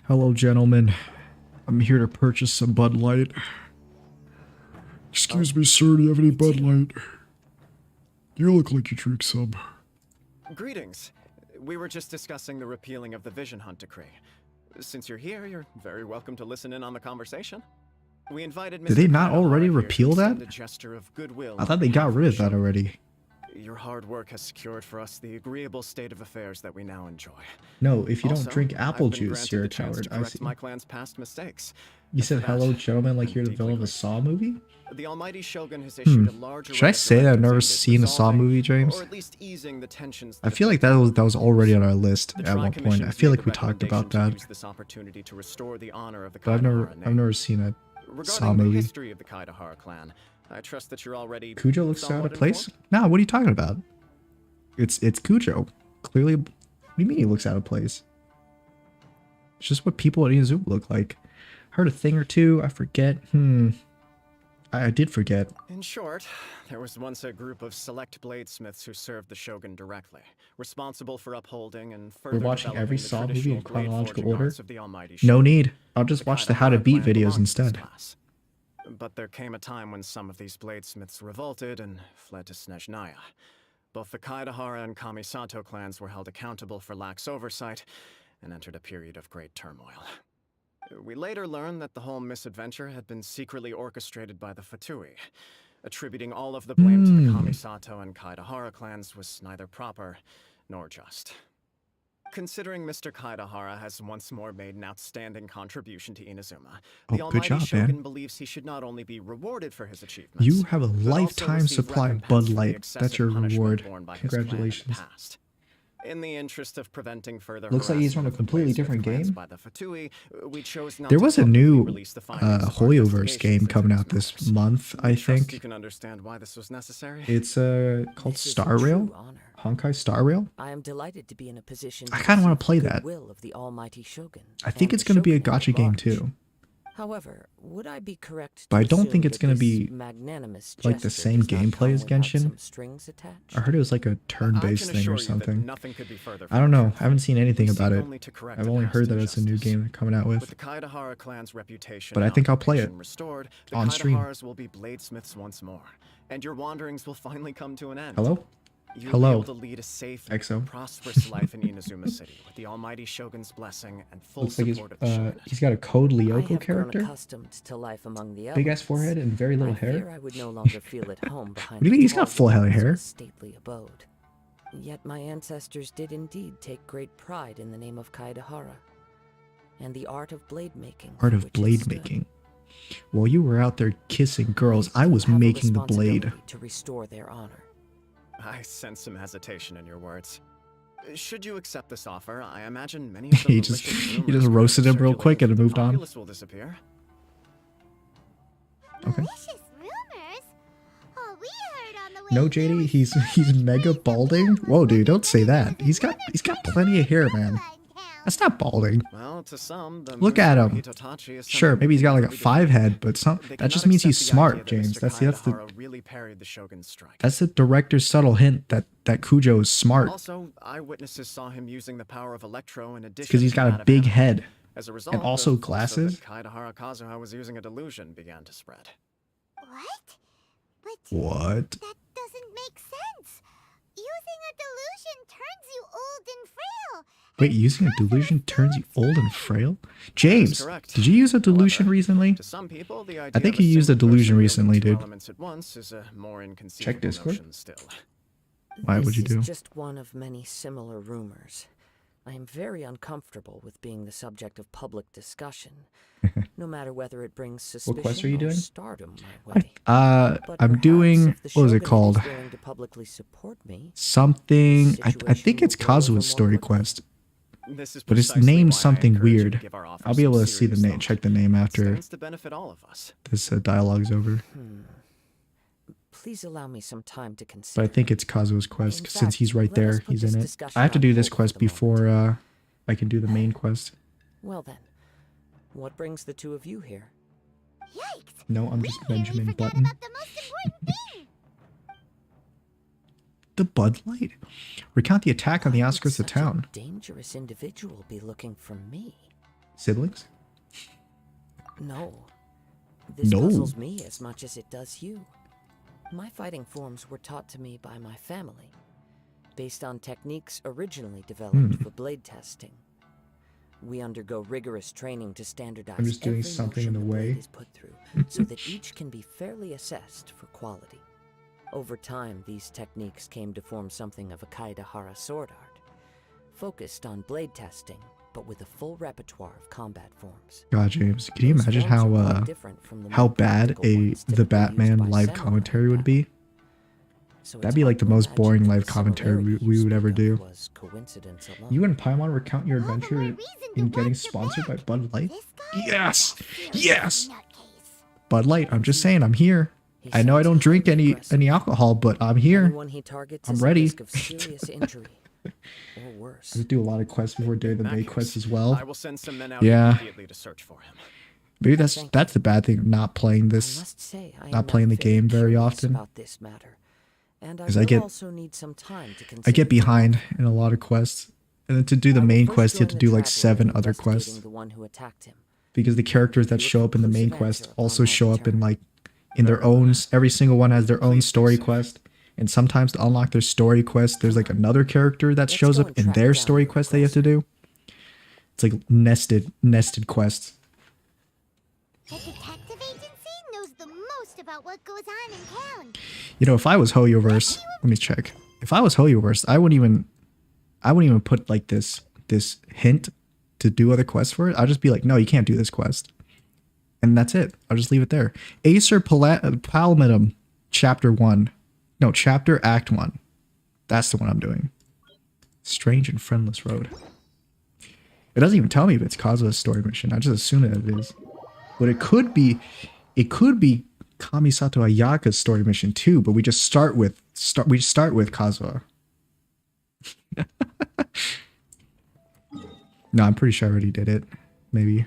Hello, gentlemen. I'm here to purchase some Bud Light. Excuse me, sir. Do you have any Bud Light? You look like you drink some. Greetings. We were just discussing the repealing of the Vision Hunt Decree. Since you're here, you're very welcome to listen in on the conversation. We invited Mr. Did they not Kyle already here to repeal extend that? a gesture of goodwill I thought on they behalf got of rid the of that show. already. Your hard work has secured for us the agreeable state of affairs that we now enjoy. No, if you don't Also, drink apple I've been juice, granted you're a the chance coward. to I correct see. my clan's past mistakes. You And said for that, hello, gentlemen, like I'm you're the deeply villain of a grateful. Saw movie? The Almighty Shogun has issued a large Should I array of say that I've directives never aimed at seen a Saw resolving, movie, James? or at least easing the tensions I that feel like afflict that was already on our list The at one point. Tri-Commission I has feel made like the we talked about recommendation to that, use this opportunity to restore the honor of the but I've Kaidahara name. never seen a Regarding Saw the movie. history of the Kaidahara clan, I trust that you're already Cujo looks out somewhat of place? informed. Nah, what are you talking about? It's Cujo. Clearly, what do you mean he looks out of place? It's just what people at Inazuma look like. Heard a thing or two, I forget. I did forget. In short, there was once a group of select bladesmiths who served the Shogun directly, responsible for upholding and further watching developing every the Saw movie traditional in chronological blade-forging order? arts of the Almighty No Shogun. need. I'll just watch the How to Kaidahara Beat clan videos belonged to this instead. class. But there came a time when some of these bladesmiths revolted and fled to Snezhnaya. Both the Kaidahara and Kamisato clans were held accountable for lax oversight and entered a period of great turmoil. We later learned that the whole misadventure had been secretly orchestrated by the Fatui. Attributing all of the blame to the Kamisato and Kaidahara clans was neither proper nor just. Considering Mr. Kaidahara has once more made an outstanding contribution to Inazuma, Oh, the good Almighty job, Shogun man. believes he should not only be rewarded for his achievements, You have a but also lifetime receive supply of recompense Bud for the Light. excessive That's your punishment reward. borne by his clan in the Congratulations. past. In the interest of preventing further Looks like he's from harassment a of the completely Bladesmith different clans game. by the Fatui, we chose not There to was a publicly new release the findings of our Hoyoverse investigations game into coming these out this matters. month, I Trust you think. can understand why this was necessary. It's called This is a Star Rail? true honor. Honkai Star Rail? I am delighted to be in a position I to kinda wanna receive the play that. goodwill of the Almighty Shogun. I think and it's the going to be a Shogunate gacha at game large. too. However, would I be correct But to I don't assume think it's that gonna this be magnanimous like the gesture same does not gameplay come as without Genshin? some strings attached? I heard it was like a turn-based I can thing assure or you that something. nothing could be further I don't from the know. truth. I haven't seen anything We about seek it. only to correct I've a only past heard that it's a new injustice. game they're coming out With with. the Kaidahara clan's reputation But I and think I'll play it occupation restored, the on stream. Kaidaharas will be bladesmiths once more, and your wanderings will finally come to an end. Hello? You'll Hello, be able to lead a safe, Exo. prosperous life in Inazuma City with the Almighty Shogun's blessing and full Looks like support of the Shogunate. he's got a Code I Lyoko have grown character. accustomed to life among the Big ass elements. forehead and very little I fear hair. I would no longer feel at home behind What do you mean? the He's got tall full head of walls hair. a stately abode. Yet my ancestors did indeed take great pride in the name of Kaidahara and the art of blade making. Art for of which it blade stood. making. While you were out there kissing girls, I was You have a making the blade. responsibility to restore their honor. I sense some hesitation in your words. Should you accept this offer, I imagine many of the He just- malicious he rumors just roasted him real circulating quick and through the moved on. populace will disappear. Okay. Malicious rumors? Oh, we heard on the way No, here JD, was he's so he's much mega praise that balding. Bill Whoa, was dude, don't say recommended that. as He's one got of the plenty of hair, best man. in town. That's not balding. Well, to some, the Look at mercenary him. Hitotachi is Sure, something maybe he's got like a we 5 defend. head, but They that cannot just means he's accept the smart, idea that James. Mr. That's the Kaidahara really parried the Shogun's strike. that's the director's subtle hint that Kujo is smart Also, eyewitnesses saw him using the power of Electro in addition because he's to got that a of big Anima. head. As a result, also the glasses? falsehood that Kaidahara Kazuha was using a delusion began to spread. What? But What? that doesn't make sense. Using a delusion turns you old and frail. Wait, using a delusion turns you old and frail? James, correct. did you use a delusion However, recently? To some people, the idea I think of a you used a single delusion person recently, wielding two dude. elements at once is a more inconceivable Discord. notion still. Why would This you do? is just one of many similar rumors. I am very uncomfortable with being the subject of public discussion, no matter whether it brings suspicion quest are you or doing? stardom my way. But I'm perhaps doing, if the what was it Shogunate called? is willing to publicly support me, Something, I think situation it's will go over Kazua's more story quickly. quest, This is but it's precisely named why I something encourage you to weird. give our offer I'll be able to some see the serious name, thought. check the name It after stands to benefit all of us. this dialogue's over. Please allow me some time to But consider. I think it's Kazua's quest, In 'cause since fact, he's right let us there, put he's this in it. discussion I have to on do this hold quest for the moment. before I can do the main quest. Well then, what brings the two of you here? Yikes! No, I'm We just nearly Benjamin forgot Button. about the most important thing. The Bud Light. Recount the attack on the Why would outskirts of such a town. dangerous individual be looking for me? Siblings? No. This No. puzzles me as much as it does you. My fighting forms were taught to me by my family, based on techniques originally developed for blade testing. We undergo rigorous training to standardize I'm just doing every something in motion the the blade way. is put through, so that each can be fairly assessed for quality. Over time, these techniques came to form something of a Kaidahara sword art, focused on blade testing, but with a full repertoire of combat forms. God, James, can you Those imagine forms are how quite different from the how more bad practical ones the typically used Batman by live samurai commentary would battle. be? So That'd it's be hard like the to most imagine boring that live the commentary similarity we you would ever speak of do. was coincidence alone. You and Paimon recount your All the more adventure reason to in getting watch your sponsored by back. Bud Light? This guy Yes! is a serious Yes! nutcase. Bud Light, I'm just saying, I'm here. He I know I sounds don't drink highly any aggressive. alcohol, but I'm here. Anyone he targets I'm is ready. at risk of serious injury, or worse. I just do a lot of quests before doing the In that main case, quest as well. I will send some men out Yeah. immediately to search for him. Maybe Thank that's the bad thing of not playing I this. must say, I am not playing the game very curious often. about this matter, and I 'Cause I will get- also need some time to I consider get behind in a lot of quests. And then to do the I will main first quest, you have join to the do like traveler 7 in other investigating quests. the one who attacked him. Because the characters that With show up in the main conclusive quest answer upon also my show up in return. like in their own, every single one has their own Please story do so. quest. And sometimes to unlock their story quest, there's like another character that Let's shows go up and in track their down story the quest they have to do. It's like nested quests. The detective agency knows the most about what goes on in town. You know, if I was Hoyoverse, let me check. If I was Hoyoverse, I wouldn't even put like this this hint to do other quests for it, I'll just be like, no, you can't do this quest. And that's it. I'll just leave it there. Acer Palmatum, Chapter 1. No, Chapter Act 1. That's the one I'm doing. Strange and Friendless Road. It doesn't even tell me if it's Kazuha's story mission. I just assume that it is. But it could be Kamisato Ayaka's story mission too, but we just start with Kazuha. No, I'm pretty sure I already did it. Maybe.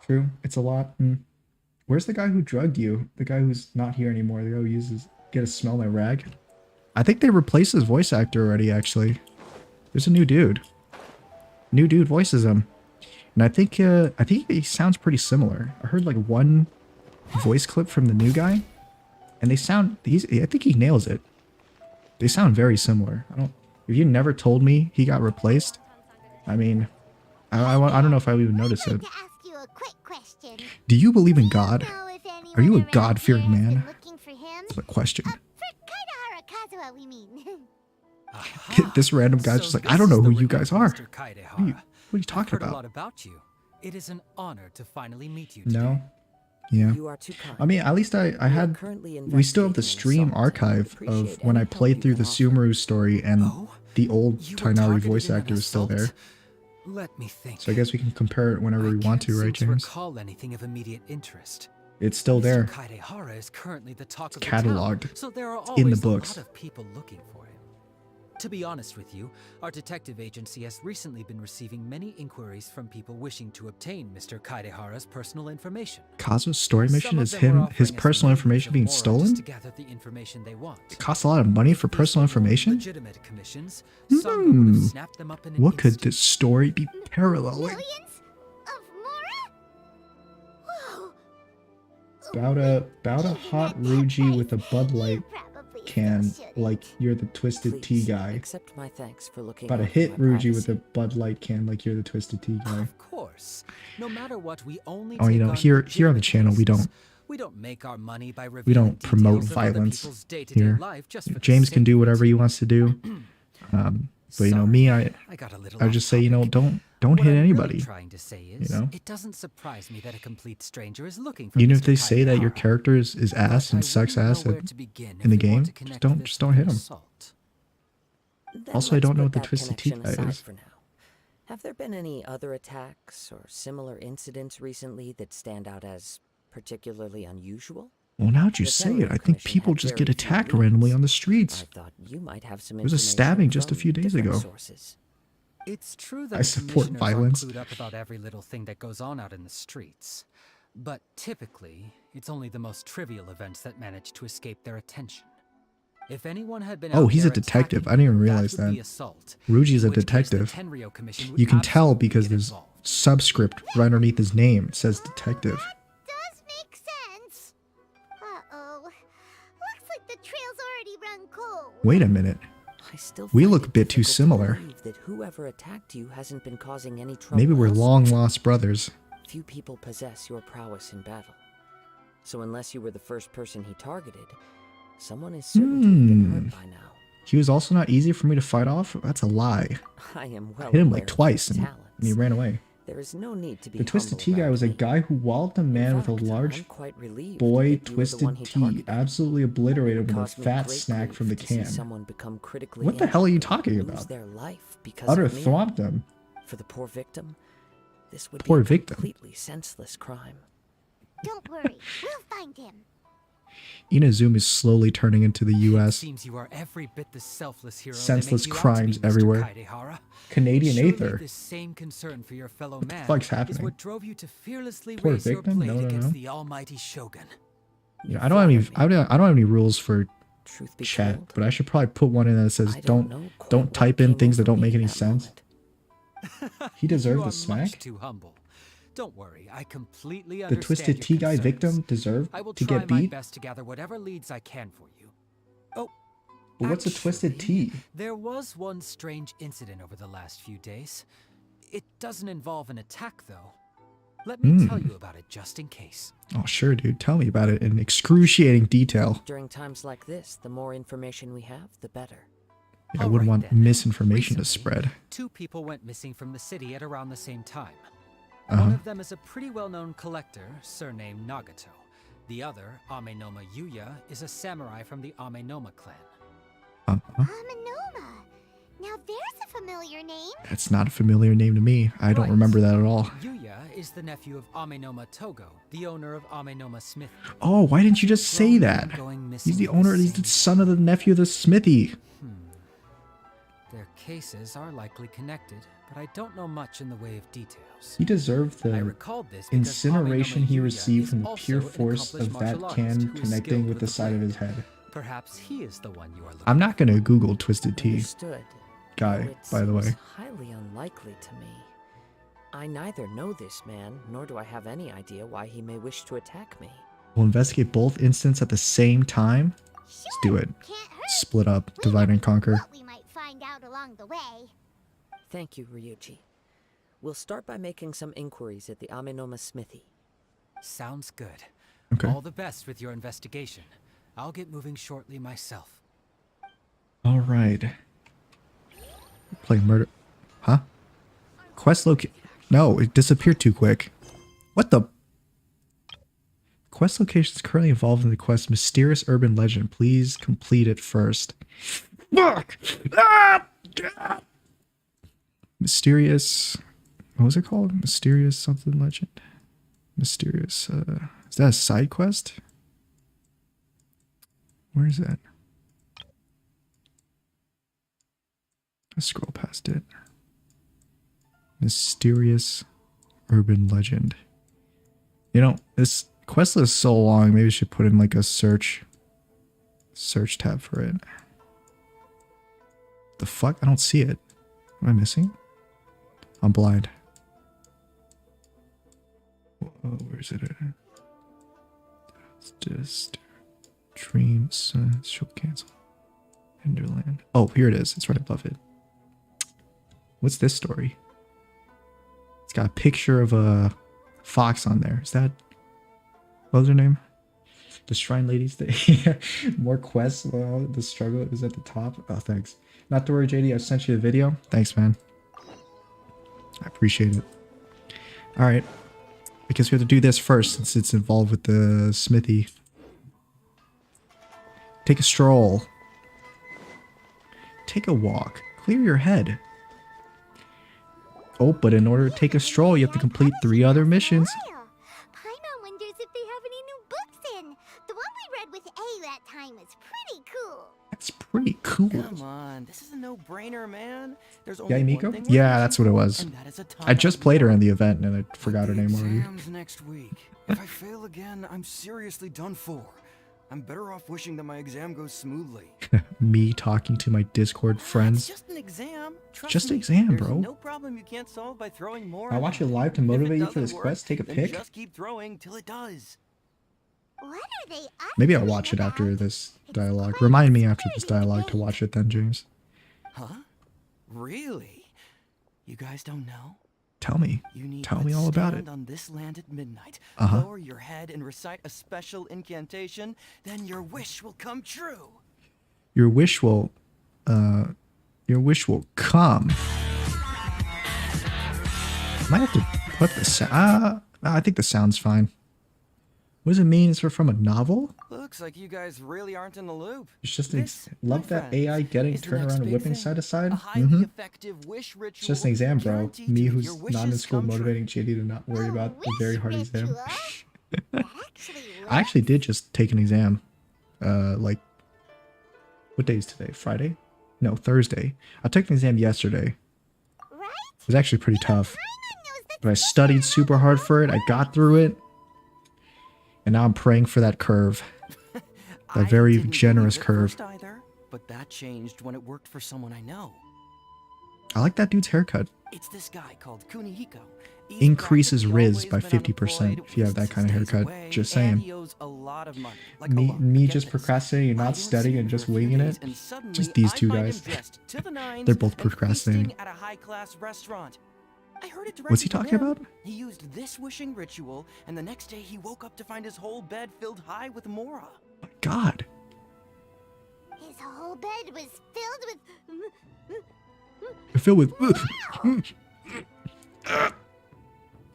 True. It's a lot. Where's the guy who drugged you? The guy who's not here anymore. The guy who get to smell my rag. I think they replaced his voice actor already, actually. There's a new dude. New dude voices him. And I think he sounds pretty similar. I heard like one voice clip from the new guy. And I think he nails it. They sound very similar. If you never told me he got replaced, I mean, I don't know if I would even notice it. Do you believe in God? Are you a God-fearing man? That's a question. For Kaidahara Kazuha, we mean. This random guy's just like, I don't know who you guys are. What are you talking I've heard about? a lot about you. It is an honor to finally meet you today. No. Yeah. You are too kind. I mean, at least we still have the stream archive of when I played through the Sumeru story and the old Tainari voice actor is still there. Let me think. So I guess we can compare it whenever we want to, right, James? Recall anything of immediate interest. It's still there. Mr. Kaidehara is currently the talk of Cataloged. the town, so there are In always the books. a lot of people looking for him. To be honest with you, our detective agency has recently been receiving many inquiries from people wishing to obtain Mr. Kaidehara's personal information. Kazu's story mission Some of is them are his offering us personal millions information or being more just stolen? to gather the information they want. It costs a lot of money for These personal were information? legitimate commissions. Some would have snapped them up in an What could instant. this story be paralleling? Millions of Mora? Whoa. About a hot Ruji with a Bud Light Probably can, still shouldn't. like you're the Twisted Tea Please, guy. accept my thanks for looking About to out for hit my Ruji with a privacy. Bud Light can like you're the Twisted Tea guy. Of course. No matter what, we only Oh, you take know, on here on the legitimate channel, we cases. don't- We don't make our money by We don't revealing promote details of other violence people's day-to-day here. life just for the James can sake do of whatever it. he wants to do. But you know, Sorry, me, I got a little would off just say, you know, topic. don't What hit I'm anybody. Really trying to say is, know? it doesn't surprise me that a complete stranger is looking for Even if Mr. they say that your Kaidehara. character is ass But and I sucks wouldn't ass know at, where to begin in the if we want game, to just connect don't this just don't with hit an him. assault. Then Also, I let's don't know put what the that Twisted Tea connection guy aside is. for now. Have there been any other attacks or similar incidents recently that stand out as particularly unusual? Well, now that you The say it, Tenryou I think Commission people had just very get few attacked leads. randomly on the I streets. thought you might have some There was a information stabbing just a from few days different ago. sources. It's true I that the support commissioners violence. aren't clued up about every little thing that goes on out in the streets. But typically, it's only the most trivial events that manage to escape their attention. If anyone had been Oh, out he's a there detective. attacking I didn't even you, realize would be that. assault, Ruji's a in which case the detective. Tenryou Commission would You can tell absolutely because get there's involved. subscript right underneath his name. It says detective. Does make sense. Uh-oh. Looks like the trail's already run cold. Wait a minute. I still We find look it a bit too difficult to similar. believe that whoever attacked you hasn't been causing any trouble. Maybe we're elsewhere. long lost brothers. Few people possess your prowess in battle. So unless you were the first person he targeted, someone is certain to have been hurt by now. He was also not easy for me to fight off. That's a lie. I am well Hit him aware like of twice your and he talents. ran away. There is no need to be The Twisted humble Tea guy about was a me. guy who walloped a man In with a fact, large I'm quite relieved boy that you were the one Twisted he Tea, targeted. absolutely obliterated It with a caused me fat great snack grief from the to see can. someone become critically What the hell are you injured talking and lose about? their life because Utter of me. thwomped him. For the poor victim, this would Poor be a victim. completely senseless crime. Don't worry, we'll find him. Inazuma is slowly turning into the U.S. Seems you are every bit the selfless hero they Senseless make you out to crimes be, Mr. everywhere. Kaidehara. Canadian Surely Aether. this same concern for your fellow What the man fuck's is happening? what drove you to fearlessly Poor raise your victim? blade No, no, against no. the almighty shogun. You know, I don't have any rules for Truth be chat, told, but I should probably put one in that says I don't know quite don't what type in came things that over don't me make in any that sense. moment. He deserved You the are smack. much too humble. Don't worry, I completely The understand Twisted your Tea guy concerns. victim deserved I will to try get my beat. best to gather whatever leads I can for you. Oh, But what's a Twisted actually, Tea? There was one strange incident over the last few days. It doesn't involve an attack, though. Let me tell you about it just in case. Oh, sure, dude. Tell me about it in excruciating detail. During times like this, the more information we have, the better. Yeah, I All wouldn't right, want then. misinformation to Recently, spread. 2 people went missing from the city at around the same time. Uh-huh. One of them is a pretty well-known collector, surnamed Nagato. The other, Amenoma Yuya, is a samurai from the Amenoma clan. Uh-huh. Amanoma. Now there's a familiar name. That's not a familiar name to me. I don't Right. remember that at all. Yuya is the nephew of Amenoma Togo, the owner of Amenoma Smithy. Oh, why didn't you just say Grown that? men going missing He's the at owner, he's same the son of the nephew of the smithy. Their cases are likely connected, but I don't know much in the way of details. He deserved I the recalled this because incineration Amenoma he Yuya received is from the also pure an force accomplished of that martial can artist who is connecting skilled with the side of blade. his head. Perhaps he is the one you are looking I'm not gonna Google Twisted Tea Understood. guy, Though it by the way. seems highly unlikely to me. I neither know this man, nor do I have any idea why he may wish to attack me. We'll investigate both incidents at the same time. Let's do it. Can't hurt. Split up, We divide never and know conquer. what we might find out along the way. Thank you, Ryuji. We'll start by making some inquiries at the Amenoma Smithy. Sounds good. Okay. All the best with your investigation. I'll get moving shortly myself. All right. Play murder. Huh? Quest location. No, it disappeared too quick. What the? Quest location is currently involved in the quest Mysterious Urban Legend. Please complete it first. Fuck! Ah! Ah! Mysterious. What was it called? Mysterious something legend? Mysterious. Is that a side quest? Where is that? Let's scroll past it. Mysterious Urban Legend. You know, this quest list is so long, maybe I should put in like a search tab for it. The fuck? I don't see it. Am I missing? I'm blind. Whoa, where is it at? It's just dreams. She'll cancel. Hinderland. Oh, here it is. It's right above it. What's this story? It's got a picture of a fox on there. Is that... What was her name? The Shrine Ladies Day. More quests. Well, the struggle is at the top. Oh, thanks. Not to worry, JD. I sent you the video. Thanks, man. I appreciate it. Alright. I guess we have to do this first since it's involved with the smithy. Take a stroll. Take a walk. Clear your head. Oh, but in order to take a stroll, you have to complete 3 other missions. Paimon wonders if they have any new books in. The one we read with A that time is pretty cool. That's pretty cool. Come on, this is a no-brainer, man. There's Yeah, only Miko? one thing we're Yeah, missing, that's what it was. and that is a I just played her in the event and I But forgot her the name already. exams next week. If I fail again, I'm seriously done for. I'm better off wishing that my exam goes smoothly. Me talking to my Discord It's friends. just an exam. Trust Just an me, exam, there's bro. No problem you can't solve by throwing more. I at watch it it. live to If it motivate you for doesn't this work, quest. Take a then pic. Just keep throwing till it does. What are they up Maybe I'll to watch it after about? this It's dialogue. quite Remind me after this exciting dialogue to debate. watch it then, James. Huh? Really? You guys don't know? Tell me. You need Tell but me all about it. stand on this land at midnight, Uh-huh. lower your head and recite a special incantation, then your wish will come true. Your wish will come. Might have to put the sound. I think the sound's fine. What does it mean? It's from a novel? Looks like you guys really aren't in the loop. It's just an This, love my that friends, AI getting is the turned next around and big whipping thing. side to side. A highly effective wish ritual It's just an exam, bro. guaranteed Me to make who's your not in wishes school come true. motivating JD to not worry A about the very wish hard exam. ritual? Actually, I actually did just take an exam. Like, what day is today? Friday? No, Thursday. I took an exam yesterday. right? It was actually pretty tough. Paimon knows the But I studied super hard for it. I got through it. And now I'm praying for that curve. I very didn't generous believe it curve. first either, but that changed when it worked for someone I know. I like that dude's haircut. It's this guy called Kunihiko. He's Increases practically Riz always by been 50% unemployed, if you have that since kind of days haircut. away, Just and saying. he owes a lot of money. Like, Me, a lot. me Get just this. procrastinating, I not don't studying, see and him just for a few winging days, it. and suddenly Just these I two find him guys. dressed to the nines They're both and procrastinating. feasting at a high-class restaurant. I heard it What's he directly talking from him. about? He used this wishing ritual, and the next day he woke up to find his whole bed filled high with Mora. God. His whole bed was filled Filled with.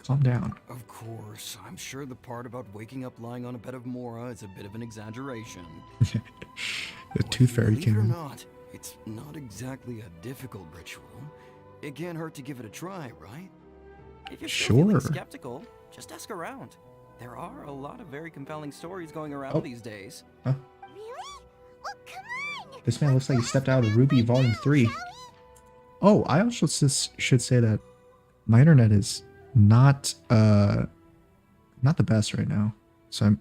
Calm down. Of course, I'm sure the part about waking up lying on a bed of Mora is a bit of an exaggeration. The Tooth Fairy Believe it came or in. not, it's not exactly a difficult ritual. It can't hurt to give it a try, right? If you're still feeling Sure. skeptical, just ask around. There are a lot of very compelling stories going around Oh. these days. Really? Well, come on! This man looks like he stepped out of Ruby Volume 3. Oh, I also should say that my internet is not not the best right now. So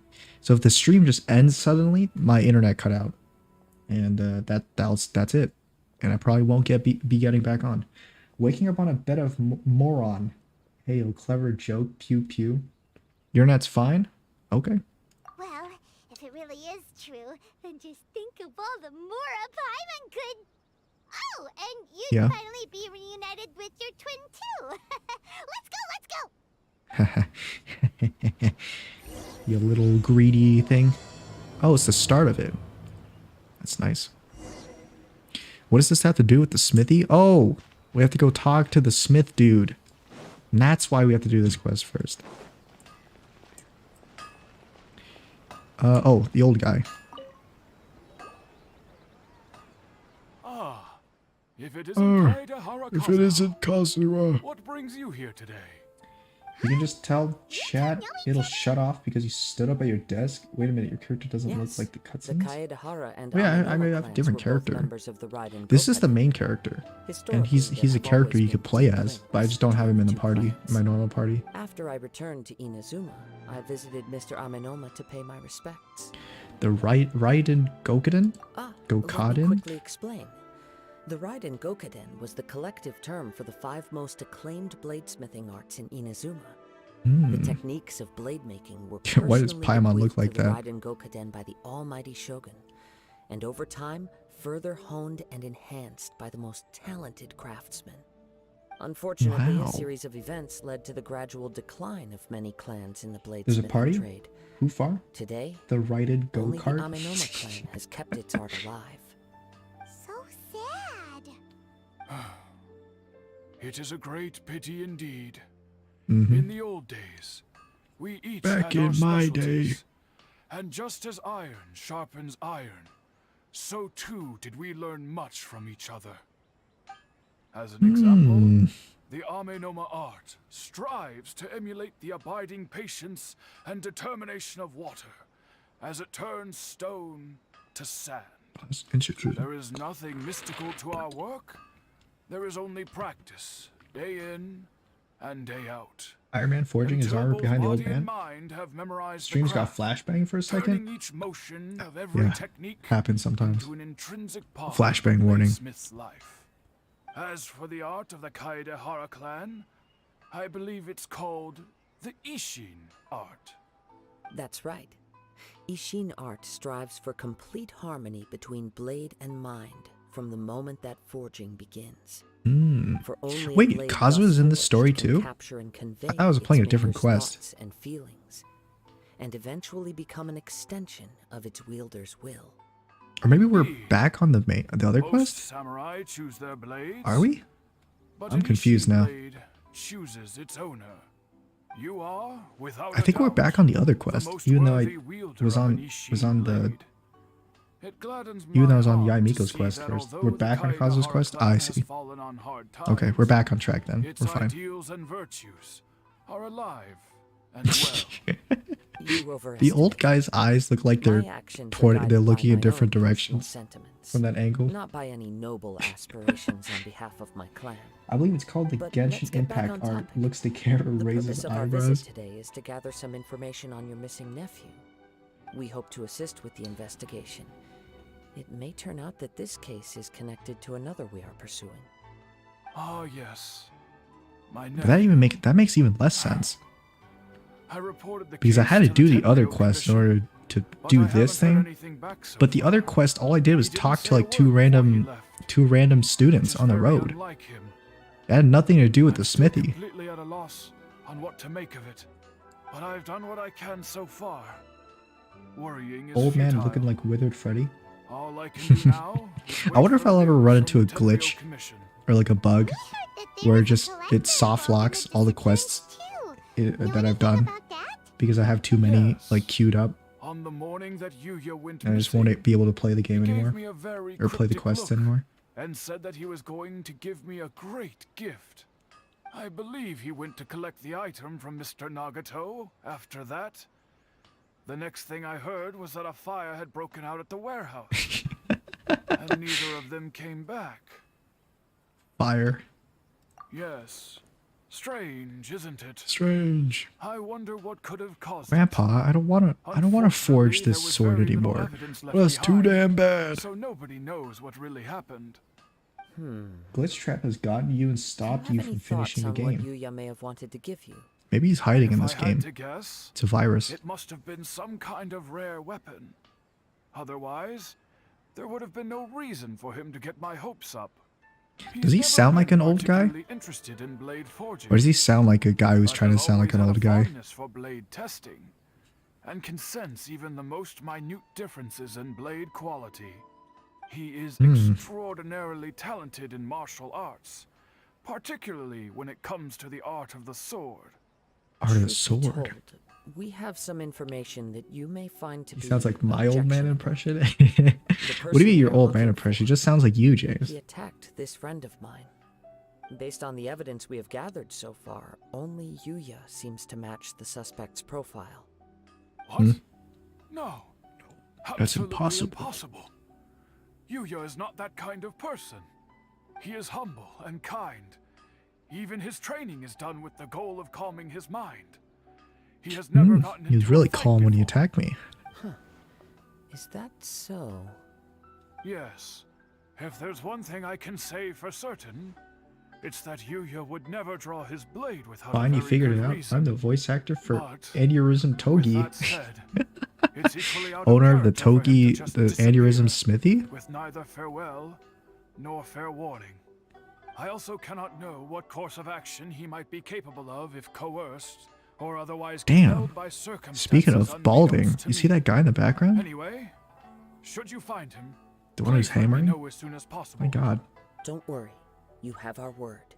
if the stream just ends suddenly, my internet cut out, and that's it. And I probably won't be getting back on. Waking up on a bed of moron. Hey, a clever joke. Pew pew. Your internet's fine. Okay. Well, if it really is true, then just think of all the Mora Paimon could. Oh, and you'd Yeah. finally be reunited with your twin too. Let's go. You little greedy thing. Oh, it's the start of it. That's nice. What does this have to do with the smithy? Oh, we have to go talk to the smith dude. And that's why we have to do this quest first. Oh, the old guy. Ah, if it isn't Kaedehara Kazuha, Kazura. what brings you here today? You can just tell chat it'll shut off because you stood up at your desk. Wait a minute, your character doesn't look Yes, like the The cutscenes. Kaedehara and Oh, yeah, I Amenoma mean, I have a clans different were both character. members of the Raiden This is the Gokuden. main character. And Historically, he's there a have character always you could been play deep as, but I links just don't have him in the between party, the two in my clans. normal party. After I returned to Inazuma, I visited Mr. Amenoma to pay my respects. The Raiden Gokuden? Let Gokaden? me quickly explain. The Raiden Gokuden was the collective term for the 5 most acclaimed bladesmithing arts in Inazuma. The techniques of blade making were Why does personally Paimon look bequeathed like to the that? Raiden Gokuden by the almighty Shogun, and over time, further honed and enhanced by the most talented craftsmen. Unfortunately, Wow. a series of events led to the gradual decline of many clans in the There's a bladesmithing party? trade. Who far? Today, The Raiden only the Go-Kart? Amenoma clan has kept its art alive. So sad. It is a great pity indeed. Mhm. In the old days, we each Back had our in my specialties. And just as iron sharpens iron, so too did we learn much from each other. As an example, the Amenoma art strives to emulate the abiding patience and determination of water as it turns stone to sand. There is nothing mystical to our work. There is only practice, day in and day out. Iron Man forging his Until armor both behind the old body and man? mind have memorized the Streams got craft, flashbang for a turning second? each motion of every Yeah, technique happens sometimes. into an intrinsic part Flashbang of the warning. bladesmith's life. As for the art of the Kaedehara clan, I believe it's called the Ishin art. That's right. Ishin art strives for complete harmony between blade and mind from the moment that forging begins. For only a Wait, blade Kazuha's well in this forged story can too? capture and convey I thought I was its playing a different owner's quest. thoughts and feelings, and eventually become an extension of its wielder's will. Or maybe we're back on the other Most quest? samurai choose their blades. Are we? But I'm an confused Ishin now. blade chooses its owner. You are, without I think we're back on the other quest, even though I was on the even though I was on Yaimiko's quest first. We're back on Kazuha's quest? I see. Okay, we're back on track then. Its We're fine. ideals and virtues are alive and well. You The overestimate. old guy's eyes look like My they're actions are pointing, they're guided by looking in my different own personal directions sentiments, from that angle. not by any noble aspirations on behalf of my clan. I believe it's called the But let's Genshin get back Impact on art. topic. Looks the character The raises purpose of our eyebrows. visit today is to gather some information on your missing nephew. We hope to assist with the investigation. It may turn out that this case is connected to another we are pursuing. Ah, yes. My But that makes even less sense. I reported the Because I case had to the do the other Tenryo quest in Commission, order to but do I this haven't heard thing. anything back so But the other far. quest, all I did was He didn't talk say to a like word two before he random left. students It is on the very road. unlike him. It had nothing to do with the I'm still smithy. completely at a loss on what to make of it. But I've done what I can so far. Worrying is Old man futile. looking like Withered Freddy. All I can do now is I wonder wait if for I'll ever news run from into a the Tenryou glitch Commission. or like a bug We heard that there where was a just collector it soft involved in locks the all the disappearance quests too. Know that I've anything done about that? because I have too many like Yes. queued up, On the morning that Yuya went and I just missing, won't be able to play the he game gave anymore me a very or play the cryptic quests look anymore. and said that he was going to give me a great gift. I believe he went to collect the item from Mr. Nagato after that. The next thing I heard was that a fire had broken out at the warehouse, and neither of them came back. Fire. Yes. Strange, isn't it? Strange. I wonder what could have caused Grandpa, I don't wanna forge Unfortunately, this there was sword very little anymore. evidence left Well, that's too behind, damn bad. So nobody knows what really happened. Glitch Trap has gotten you and Do stopped you you have any from thoughts finishing the on what game. Yuya may have wanted to give you? Maybe he's hiding in If this I had game. to guess, It's a virus. it must have been some kind of rare weapon. Otherwise, there would have been no reason for him to get my hopes up. Does he He's sound never like been an old guy? particularly interested in blade forging, Or does he sound like a guy who's but trying to has sound like an always old had a guy? fondness for blade testing, and can sense even the most minute differences in blade quality. He is extraordinarily talented in martial arts, particularly when it comes to the art of the sword. Art of the Truth be sword. told, we have some information that you may find to He be sounds like my old man objectionable. impression. What do you mean your person old man you're impression? He looking just sounds like you, James. He attacked this friend of mine. Based on the evidence we have gathered so far, only Yuya seems to match the suspect's profile. What? No. That's Absolutely impossible. impossible. Yuya is not that kind of person. He is humble and kind. Even his training is done with the goal of calming his mind. He has never gotten He was into a really fight calm when he before. attacked me. Is that so? Yes. If there's one thing I can say for certain, it's that Yuya would never draw his blade without Fine, a you very figured good it out. reason. I'm the voice actor for But, Aneurysm With Togi. that said, it's equally out Owner of the character for him to Togi, just the disappear Aneurysm Smithy? with neither farewell nor fair warning. I also cannot know what course of action he might be capable of if coerced or otherwise Damn. compelled by circumstances Speaking of balding, unbeknownst to you see me. that guy in the background? Anyway, should you find him, The one who's please let me hammering? know as soon as possible. My god. Don't worry. You have our word.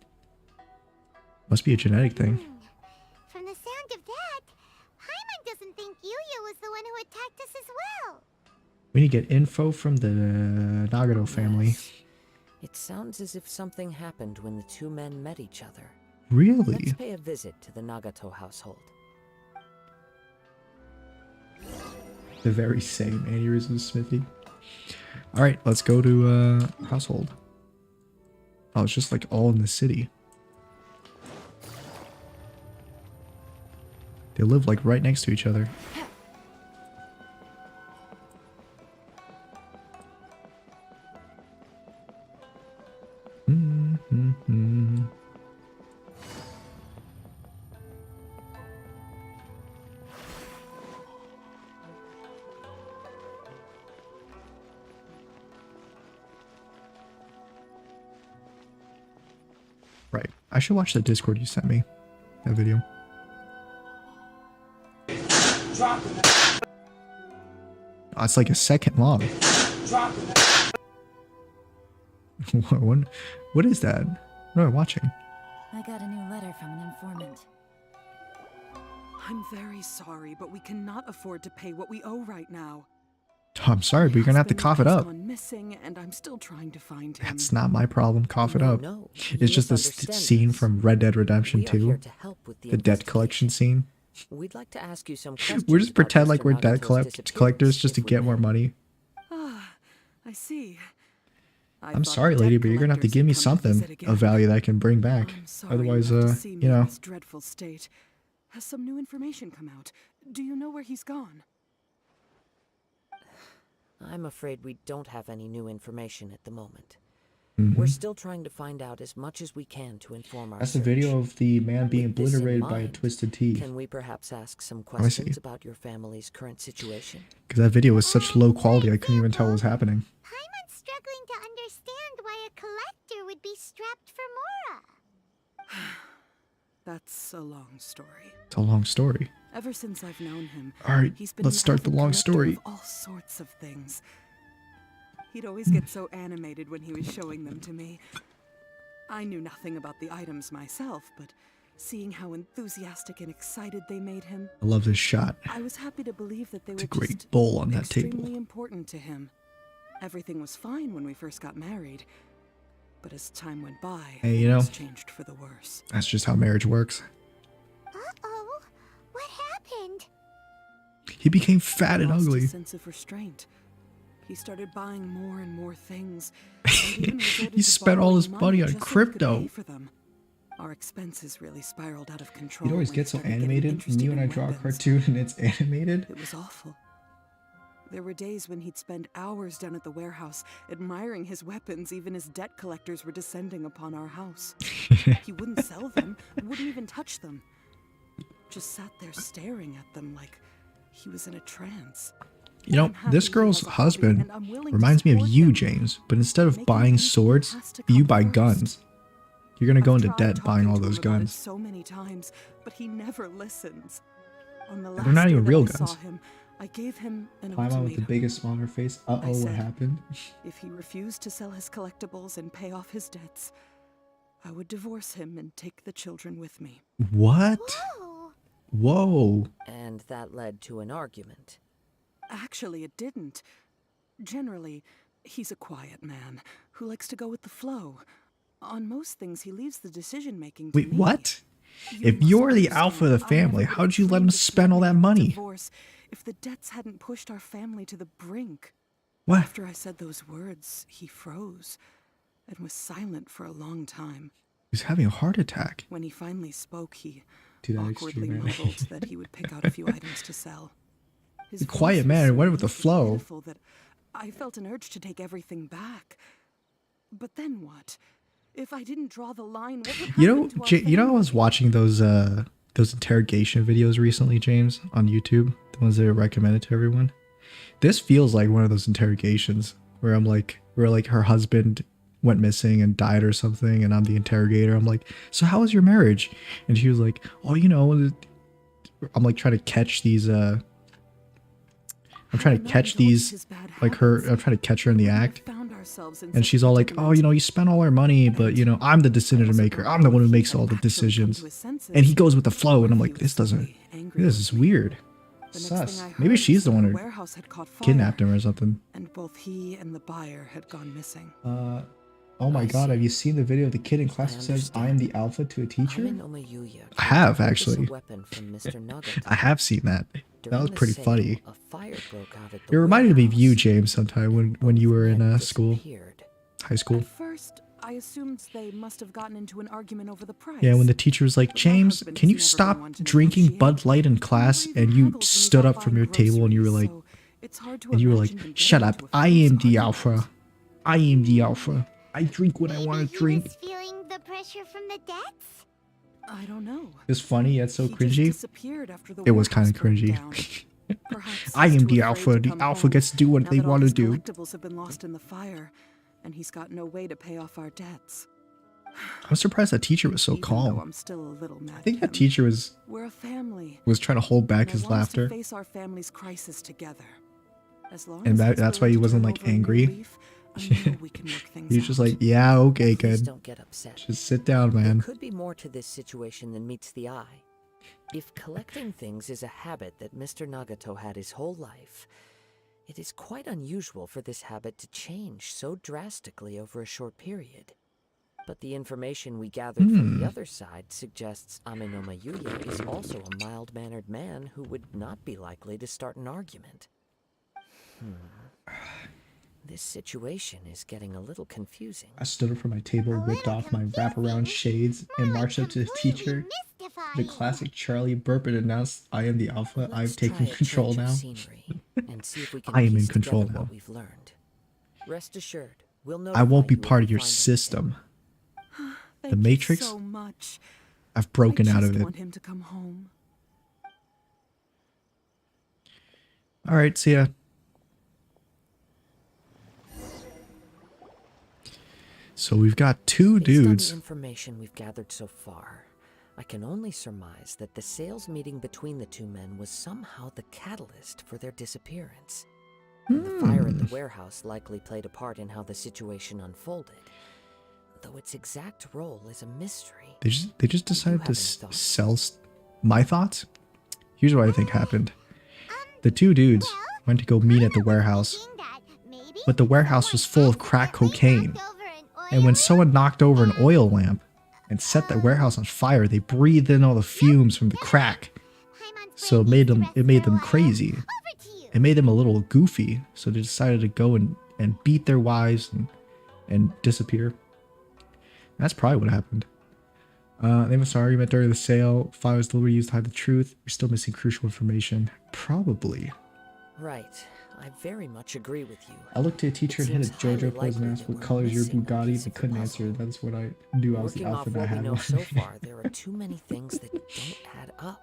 Must be a genetic thing. From the sound of that, Paimon doesn't think Yuya was the one who attacked us as well. We need to get info from the Nagato family. Yes. It sounds as if something happened when the two men met each other. Really? Let's pay a visit to the Nagato household. The very same Aneurysm Smithy. Alright, let's go to household. Oh, it's just like all in the city. They live like right next to each other. Right. I should watch the Discord you sent me. That video. Oh, it's like a second long. What is that? What am I watching? I got a new letter from an informant. I'm very sorry, but we cannot afford to pay what we owe right now. Oh, I'm sorry, but you're gonna have to Husband cough it has up. gone missing, and I'm still trying to find him. That's not my problem. Cough it No, up. no, It's you just this misunderstand scene us. from Red Dead Redemption We are here 2. to help with The debt collection investigation. scene. We'd like to ask you some questions. We're just about pretend like Mr. we're debt Nagato's collectors disappearance, just to if we get may. more money. Ah, I see. I I'm thought sorry, the lady, debt but you're gonna have to collectors give me had come to something visit again. of value that I can bring back. I'm sorry Otherwise, you have to see me you in know. this dreadful state. Has some new information come out? Do you know where he's gone? I'm afraid we don't have any new information at the moment. Mhm. We're still trying to find out as much as we can to inform our That's the search. video of the man being With this in obliterated by a mind, twisted T. Can we perhaps ask some I see. questions about your family's current situation? Because that video was such low quality, I couldn't even tell what was happening. Paimon's struggling to understand why a collector would be strapped for Mora. That's a long story. It's a long story. Ever since I've known him, All right, he's been let's an start the avid long collector story. of all sorts of things. He'd always get so animated when he was showing them to me. I knew nothing about the items myself, but seeing how enthusiastic and excited they made him, I love this shot. I was happy to believe that they It's were a great just bowl on that extremely table. important to him. Everything was fine when we first got married, but as time went by, Hey, you know, things changed for the worse. that's just how marriage works. Uh-oh. What happened? He became fat and Lost ugly. his sense of restraint. He started buying more and more things. And even resorted He to spent all his borrowing money on just so he could crypto. pay for them. Our expenses really spiraled out of control. You'd always when get he so started getting animated. interested Me when in I draw a weapons. cartoon and it's animated. It was awful. There were days when he'd spend hours down at the warehouse admiring his weapons, even as debt collectors were descending upon our house. He wouldn't sell them, wouldn't even touch them. Just sat there staring at them like he was in a trance. You know, I'm happy this he girl's has a hobby, husband and I'm willing to reminds me of support you, him. James, but instead of Making buying ends meet swords, has to you come buy first. guns. You're gonna go I've into tried debt buying talking all to him those about it guns. so many times, but he never listens. On the They're last not day even that real I saw guns. him, I gave him an Climb out with the ultimatum. biggest smile on her face. I Uh-oh, what said, happened? If he refused to sell his collectibles and pay off his debts, I would divorce him and take the children with me. What? Whoa. Whoa. And that led to an argument. Actually, it didn't. Generally, he's a quiet man who likes to go with the flow. On most things, he leaves the decision-making to Wait, me. what? You If must you're the understand, alpha of the I never family, would have how'd you let dreamed him of spend all that threatening a money? divorce if the debts hadn't pushed our family to the brink. What? After I said those words, he froze and was silent for a long time. He's having a heart attack. When he finally spoke, he To that awkwardly extreme, man. mumbled that he would pick out a few items to sell. His The quiet voice was man so went with the weak and flow. pitiful that I felt an urge to take everything back. But then what? If I didn't draw the line, what would happen You know, to our you know, I was family? watching those interrogation videos recently, James, on YouTube, the ones that are recommended to everyone. This feels like one of those interrogations where I'm like, where like her husband went missing and died or something, and I'm the interrogator. I'm like, so how was your marriage? And she was like, oh, you know, I'm like trying to catch these. I'm trying to catch these, like her. I'm trying to catch her in the act. And she's all like, oh, you know, you spent all our money, but, you know, I'm the decision maker. I'm the one who makes all the decisions. And he goes with the flow. And I'm like, this is weird. Sus. Maybe she's the one who kidnapped him or something. And both he and the buyer had gone missing. Oh my god, have you seen the video of the kid in class who says, I am the alpha to a teacher? I have, actually. I have seen that. That was pretty funny. It reminded me of you, James, sometime when you were in school. High school. At first, I assumed they must have gotten into an argument over the price. Yeah, when the teacher was like, But my James, husband can you has never stop been one to drinking negotiate. Bud Light in He class? never even And you handled when he stood was up from your buying table and you were groceries, like, so it's hard to and you were imagine like, him shut getting up, into a I fierce am the argument. alpha. I am the alpha. I drink what I Maybe want he to drink. was feeling the pressure from the debts? I don't know. It's funny yet so He just cringy. disappeared after the It was warehouse kind of burned cringy. down. Perhaps I he's am too the afraid alpha. to The come alpha home gets to do what now they that all want to his do. collectibles have been lost in the fire, and he's got no way to pay off our debts. I'm surprised that teacher was so Even though calm. I'm still a little mad I think at that him, teacher was we're a family. trying to hold back and I his want us to laughter. face our family's crisis together. As long And as he's that's why willing he to wasn't turn like over a new angry. leaf, I know we can work things He's just out. like, yeah, okay, Please good. don't get upset. Just sit down, There man. could be more to this situation than meets the eye. If collecting things is a habit that Mr. Nagato had his whole life, it is quite unusual for this habit to change so drastically over a short period. But the information we gathered from the other side suggests Amenoma Yuya is also a mild-mannered man who would not be likely to start an argument. This situation is getting a little confusing. I stood up from my table, ripped off my wraparound shades, and marched up to the teacher. The classic Charlie burp and announced, I am the alpha. Let's I've taken try a control change of now. scenery and see if we can I am in piece control together now. what we've learned. Rest assured, we'll I won't notify be you if part we of your find anything. system. Thank you Matrix? so much. I've broken I out just of it. want him to come home. Alright, see ya. So we've got two Based on dudes. the information we've gathered so far, I can only surmise that the sales meeting between the two men was somehow the catalyst for their disappearance. The fire at the warehouse likely played a part in how the situation unfolded, though its exact role is a mystery. They just Do you decided to have any thoughts? sell my thoughts. Here's what I think happened. The two dudes went to go meet at the warehouse, but the warehouse was full of crack cocaine. And when someone knocked over an oil lamp and set the warehouse on fire, they breathed in all the fumes from the crack. So it made them crazy. It made them a little goofy. So they decided to go and beat their wives and disappear. That's probably what happened. They must have argument during the sale. File was deliberately used to hide the truth. We're still missing crucial information. Probably. Right. I very much agree with you. I looked to a teacher and hit a seems highly JoJo pose and likely asked that what we're color is your missing a Bugatti. piece They of the couldn't puzzle. answer. That's what I knew I was the Working off outfit I what we had know one. so far, there are too many things that don't add up.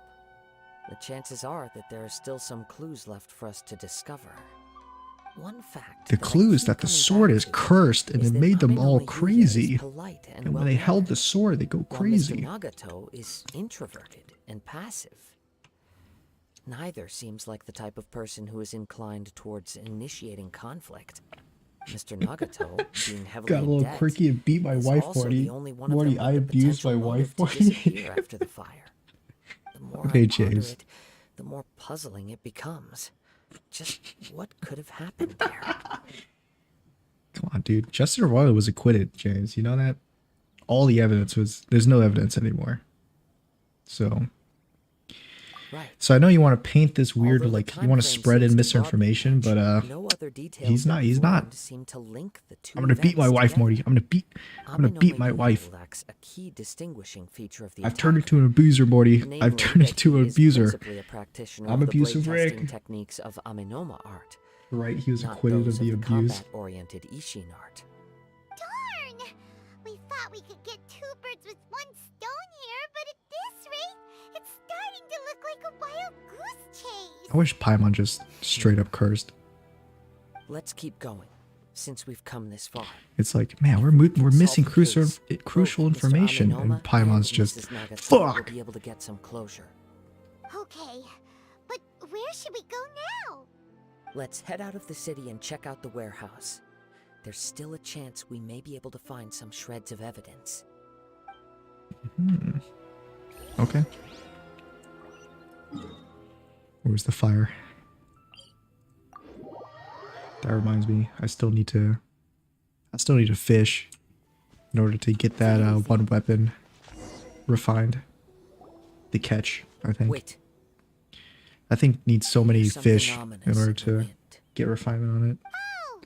The chances are that there are still some clues left for us to discover. One fact The that I clue is keep that the coming sword back is to cursed and is it that made them Ame no all Yuya is crazy. polite and And when they held the well-mannered, sword, they go while crazy. Mr. Nagato is introverted and passive. Neither seems like the type of person who is inclined towards initiating conflict. Mr. Nagato, being heavily Got a in little debt, quirky and beat my is wife, also Morty. the only one of Morty, them I with the abused my potential wife, motive to Morty. disappear after the fire. The more Okay, I ponder James. it, the more puzzling it becomes. Just what could have happened there? Come on, dude. Justin Royal was acquitted, James. You know that? All the evidence was... There's no evidence anymore. So... Right. So I know you want to paint this weird, Although the like, you want to time frame spread in seems to broaden the misinformation, but, match, no other details he's that not, we've he's not. learned seem to link the two I'm gonna beat my events wife, together. Morty. I'm gonna beat my Ame no wife. Yuya lacks a key distinguishing feature of the I've turned attacker, into an abuser, Morty. namely I've turned that into he an is abuser. principally a practitioner I'm of the abusive blade testing Rick. techniques of Amenoma art, Right, he was not acquitted those of the abuse. combat-oriented Ishin art. Darn! We thought we could get two birds with one stone here, but at this rate, it's starting to look like a wild goose chase. I wish Paimon just straight up cursed. Let's keep going, since we've come this far. It's like, man, we're missing Solve the case. crucial Both Mr. information, Amenoma and Paimon's and just, Mrs. Nagato fuck! will be able to get some closure. Okay, but where should we go now? Let's head out of the city and check out the warehouse. There's still a chance we may be able to find some shreds of evidence. Okay. Where's the fire? That reminds me, I still need to fish in order to get that one weapon refined. The catch, I think. Wait, I think needs so many there's something fish in ominous order in the to wind. get refinement on it. Oh,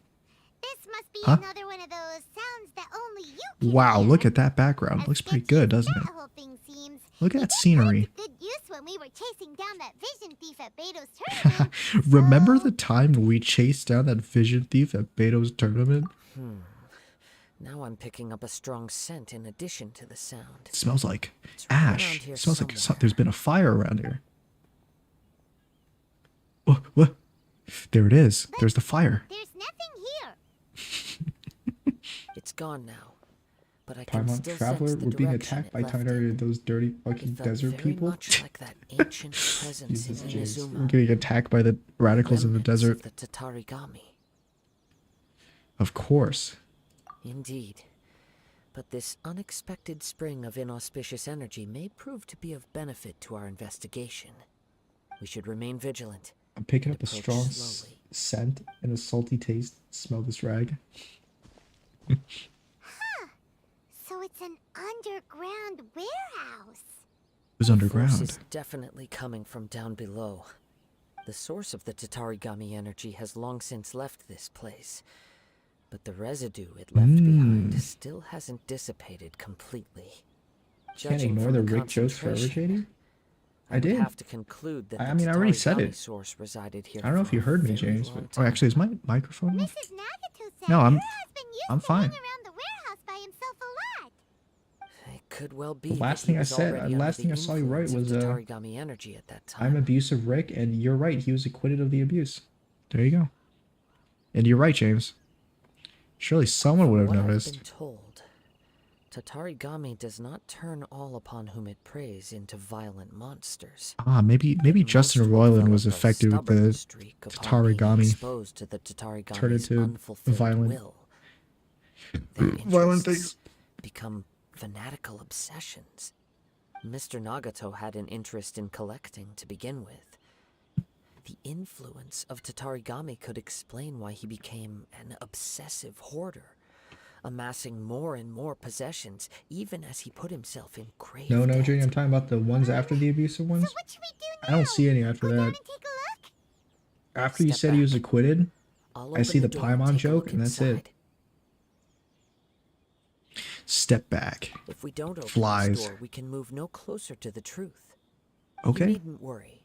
this must be Huh? another one of those sounds that only you can Wow, hear. look at that background. As Looks pretty sketchy good, as doesn't it? that whole thing seems, Look at we that did scenery. put to good use when we were chasing down that vision thief at Beto's tournament. Remember so- the time when we chased down that vision thief at Beto's tournament? Now I'm picking up a strong scent in addition to the sound. It smells like It's right around ash. here It smells like somewhere. there's been a fire around here. Oh, what? There it is. There's the fire. There's nothing here. It's gone now, but I can Paimon, still traveler, sense the we're being direction attacked it by left in. Titanari and those dirty It fucking felt desert very people. much like that ancient presence Jesus, in James. We're Inazuma. getting attacked by the radicals in the Remnants desert. of the Tatarigami. Of course. Indeed. But this unexpected spring of inauspicious energy may prove to be of benefit to our investigation. We should remain vigilant. I'm picking up a Approach strong slowly. scent and a salty taste. Smell this rag. So it's an underground warehouse. It was The underground. force is definitely coming from down below. The source of the Tatarigami energy has long since left this place, but the residue it left behind still hasn't dissipated completely. Can't Judging ignore from the the Rick jokes forever, concentration, JD. I I would did. have to conclude that I the mean, I already said Tatarigami it. source resided here I don't know if for you a heard me, very James. long But, oh, actually, is time. my microphone off? Mrs. Nagato said No, I'm- your husband used I'm to fine. hang around the warehouse by himself a lot. It could well be. The last that he thing I was said- already last under thing the I saw you write influence of was, Tatarigami energy at that time. I'm abusive Rick, and you're right. He was acquitted of the abuse. There you go. And you're right, James. Surely someone would have From what I've noticed. been told, Tatarigami does not turn all upon whom it preys into violent monsters. Ah, maybe Most Justin will Roiland was develop a affected with stubborn the streak upon being Tatarigami. exposed to the Turned Tatarigami's into unfulfilled violent, will. Their violent interests things. become fanatical obsessions. Mr. Nagato had an interest in collecting to begin with. The influence of Tatarigami could explain why he became an obsessive hoarder, amassing more and more possessions, even as he put himself in grave No, debt. Junior, I'm talking about the ones after the abusive ones. So what should we do I don't see any after Go down that. and take a look? After you Step said he was back. acquitted, I'll I see open the door and Paimon take a joke, look and that's it. inside. Step back. If we don't open Flies. this door, we can move no closer to the truth. Okay. You needn't worry.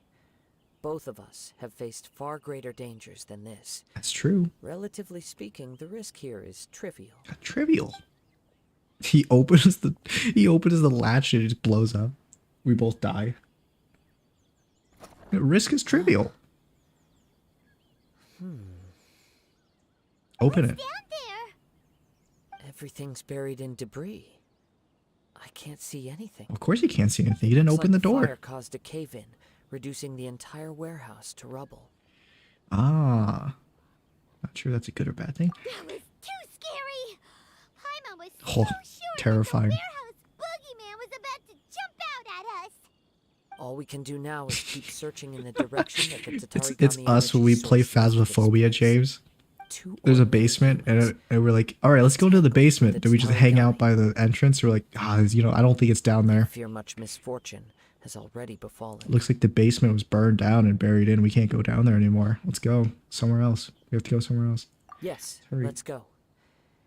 Both of us have faced far greater dangers than this. That's true. Relatively speaking, the risk here is trivial. Trivial. He opens the latch and it just blows up. We both die. Risk is trivial. Open it. Down there. Everything's buried in debris. I can't see anything. Of course you can't see anything. You didn't Looks open like the door. Fire caused a cave-in, reducing the entire warehouse to rubble. Ah. Not sure that's a good or bad thing. That was too scary. Paimon was Oh, so sure terrifying. that the warehouse boogeyman was about to jump out at us. All we can do now is keep searching in the direction that the Tatarigami It's us when we energy play source is Phasmophobia, displaced. James. Two There's a ordinary basement, humans. and we're like, all right, let's go to the basement. Do we just hang out Tatarigami. by the entrance? We're like, I don't think it's down I there. fear much misfortune has already befallen. Looks like the basement was burned down and buried in. We can't go down there anymore. Let's go somewhere else. We have to go somewhere else. Yes, Hurry. let's go.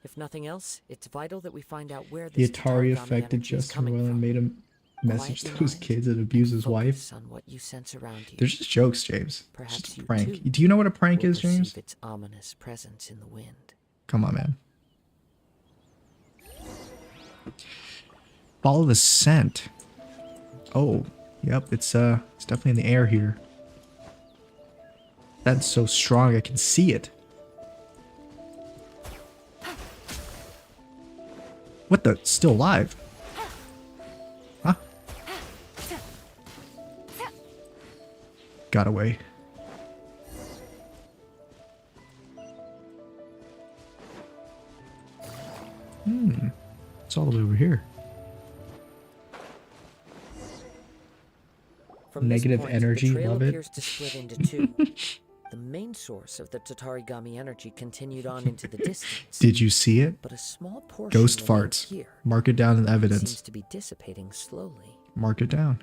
If nothing else, it's vital that we find out where The this Atari Tatarigami affected energy is Justin coming Roiland from. made him message Quiet your those mind kids and abuse his wife. Focus on what you sense around you. They're just jokes, James. It's Perhaps just a you prank. too Do you know what a prank will is, James? perceive its ominous presence in the wind. Come on, man. Follow the scent. Oh, yep, it's definitely in the air here. That's so strong I can see it. What the? Still alive? Huh? Got away. It's all the way over here. From this Negative point, energy, the trail love it. appears to split into two. The main source of the Tatarigami energy continued on into the distance. Did you see it? But a small portion Ghost remained farts. here. Mark it down in It evidence. seems to be dissipating slowly. Mark it down.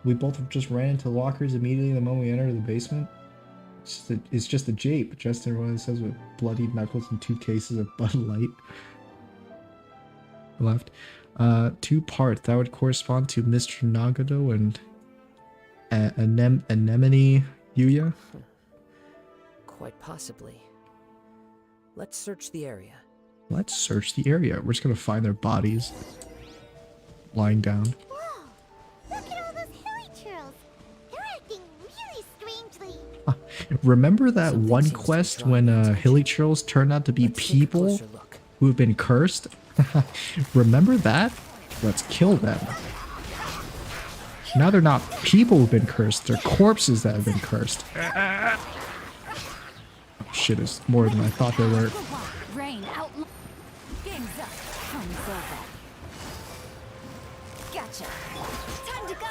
We both just ran into lockers immediately the moment we entered the basement. It's just a jape. Justin Roiland says with bloodied knuckles and 2 cases of Bud Light. Left. 2 parts. That would correspond to Mr. Nagato and Anemone Yuya. Quite possibly. Let's search the area. Let's search the area. We're just gonna find their bodies lying down. Whoa! Look at all those hilly churls. They're acting really strangely. Remember that Something one seems to be quest drawing when my attention. Hilly Churls turned out to be Let's take a people closer look. who have been cursed? Remember that? Let's kill them. Now they're not people who've been cursed, they're corpses that have been cursed. Oh, shit, is more than I thought they were. Rain out. Game's up. Time's over. Gotcha. Time to go.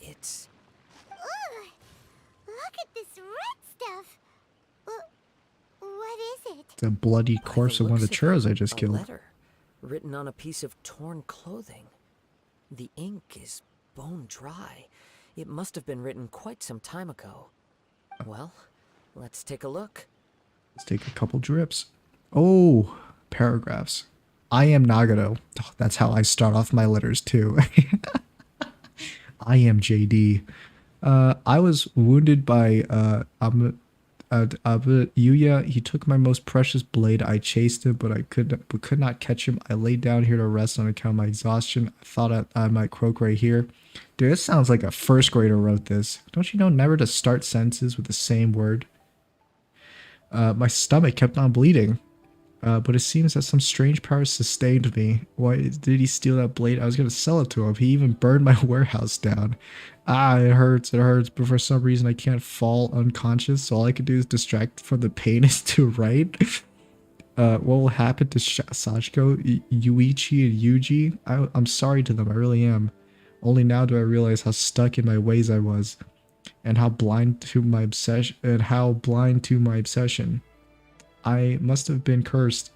It's Ugh! Look at this red stuff. What is it? The bloody by the corpse of one of the looks churros it, I just a killed. letter written on a piece of torn clothing. The ink is bone dry. It must have been written quite some time ago. Well, let's take a look. Let's take a couple drips. Oh, paragraphs. I am Nagato. Oh, that's how I start off my letters too. I am JD. I was wounded by But Yuya, he took my most precious blade. I chased it, but I could not catch him. I laid down here to rest on account of my exhaustion. I thought I might croak right here. Dude, this sounds like a first grader wrote this. Don't you know never to start sentences with the same word? My stomach kept on bleeding. But it seems that some strange power sustained me. Why did he steal that blade? I was going to sell it to him. He even burned my warehouse down. Ah, it hurts, but for some reason I can't fall unconscious, so all I can do is distract from the pain is to write. What will happen to Sachiko, Yuichi, and Yuji? I'm sorry to them, I really am. Only now do I realize how stuck in my ways I was, and how blind to my obsession. I must have been cursed.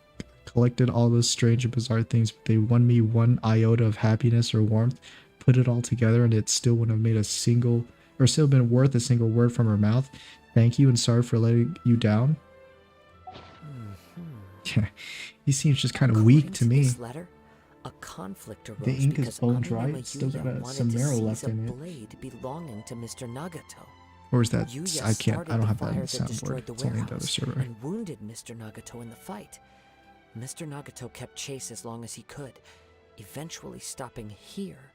Collected all those strange and bizarre things, but they won me one iota of happiness or warmth. Put it all together, and it still wouldn't have made a single, or still been worth a single word from her mouth. Thank you, and sorry for letting you down. Yeah, he seems just kind of weak to me. This letter, a conflict arose The ink is because bone dry. Amino It's still got Yuya a wanted some to marrow seize left a in it. blade belonging to Mr. Nagato. Or is that? Yuya I can't. I don't have that on started the the fire that destroyed soundboard. the It's only the other warehouse server. and wounded Mr. Nagato in the fight. Mr. Nagato kept chase as long as he could, eventually stopping here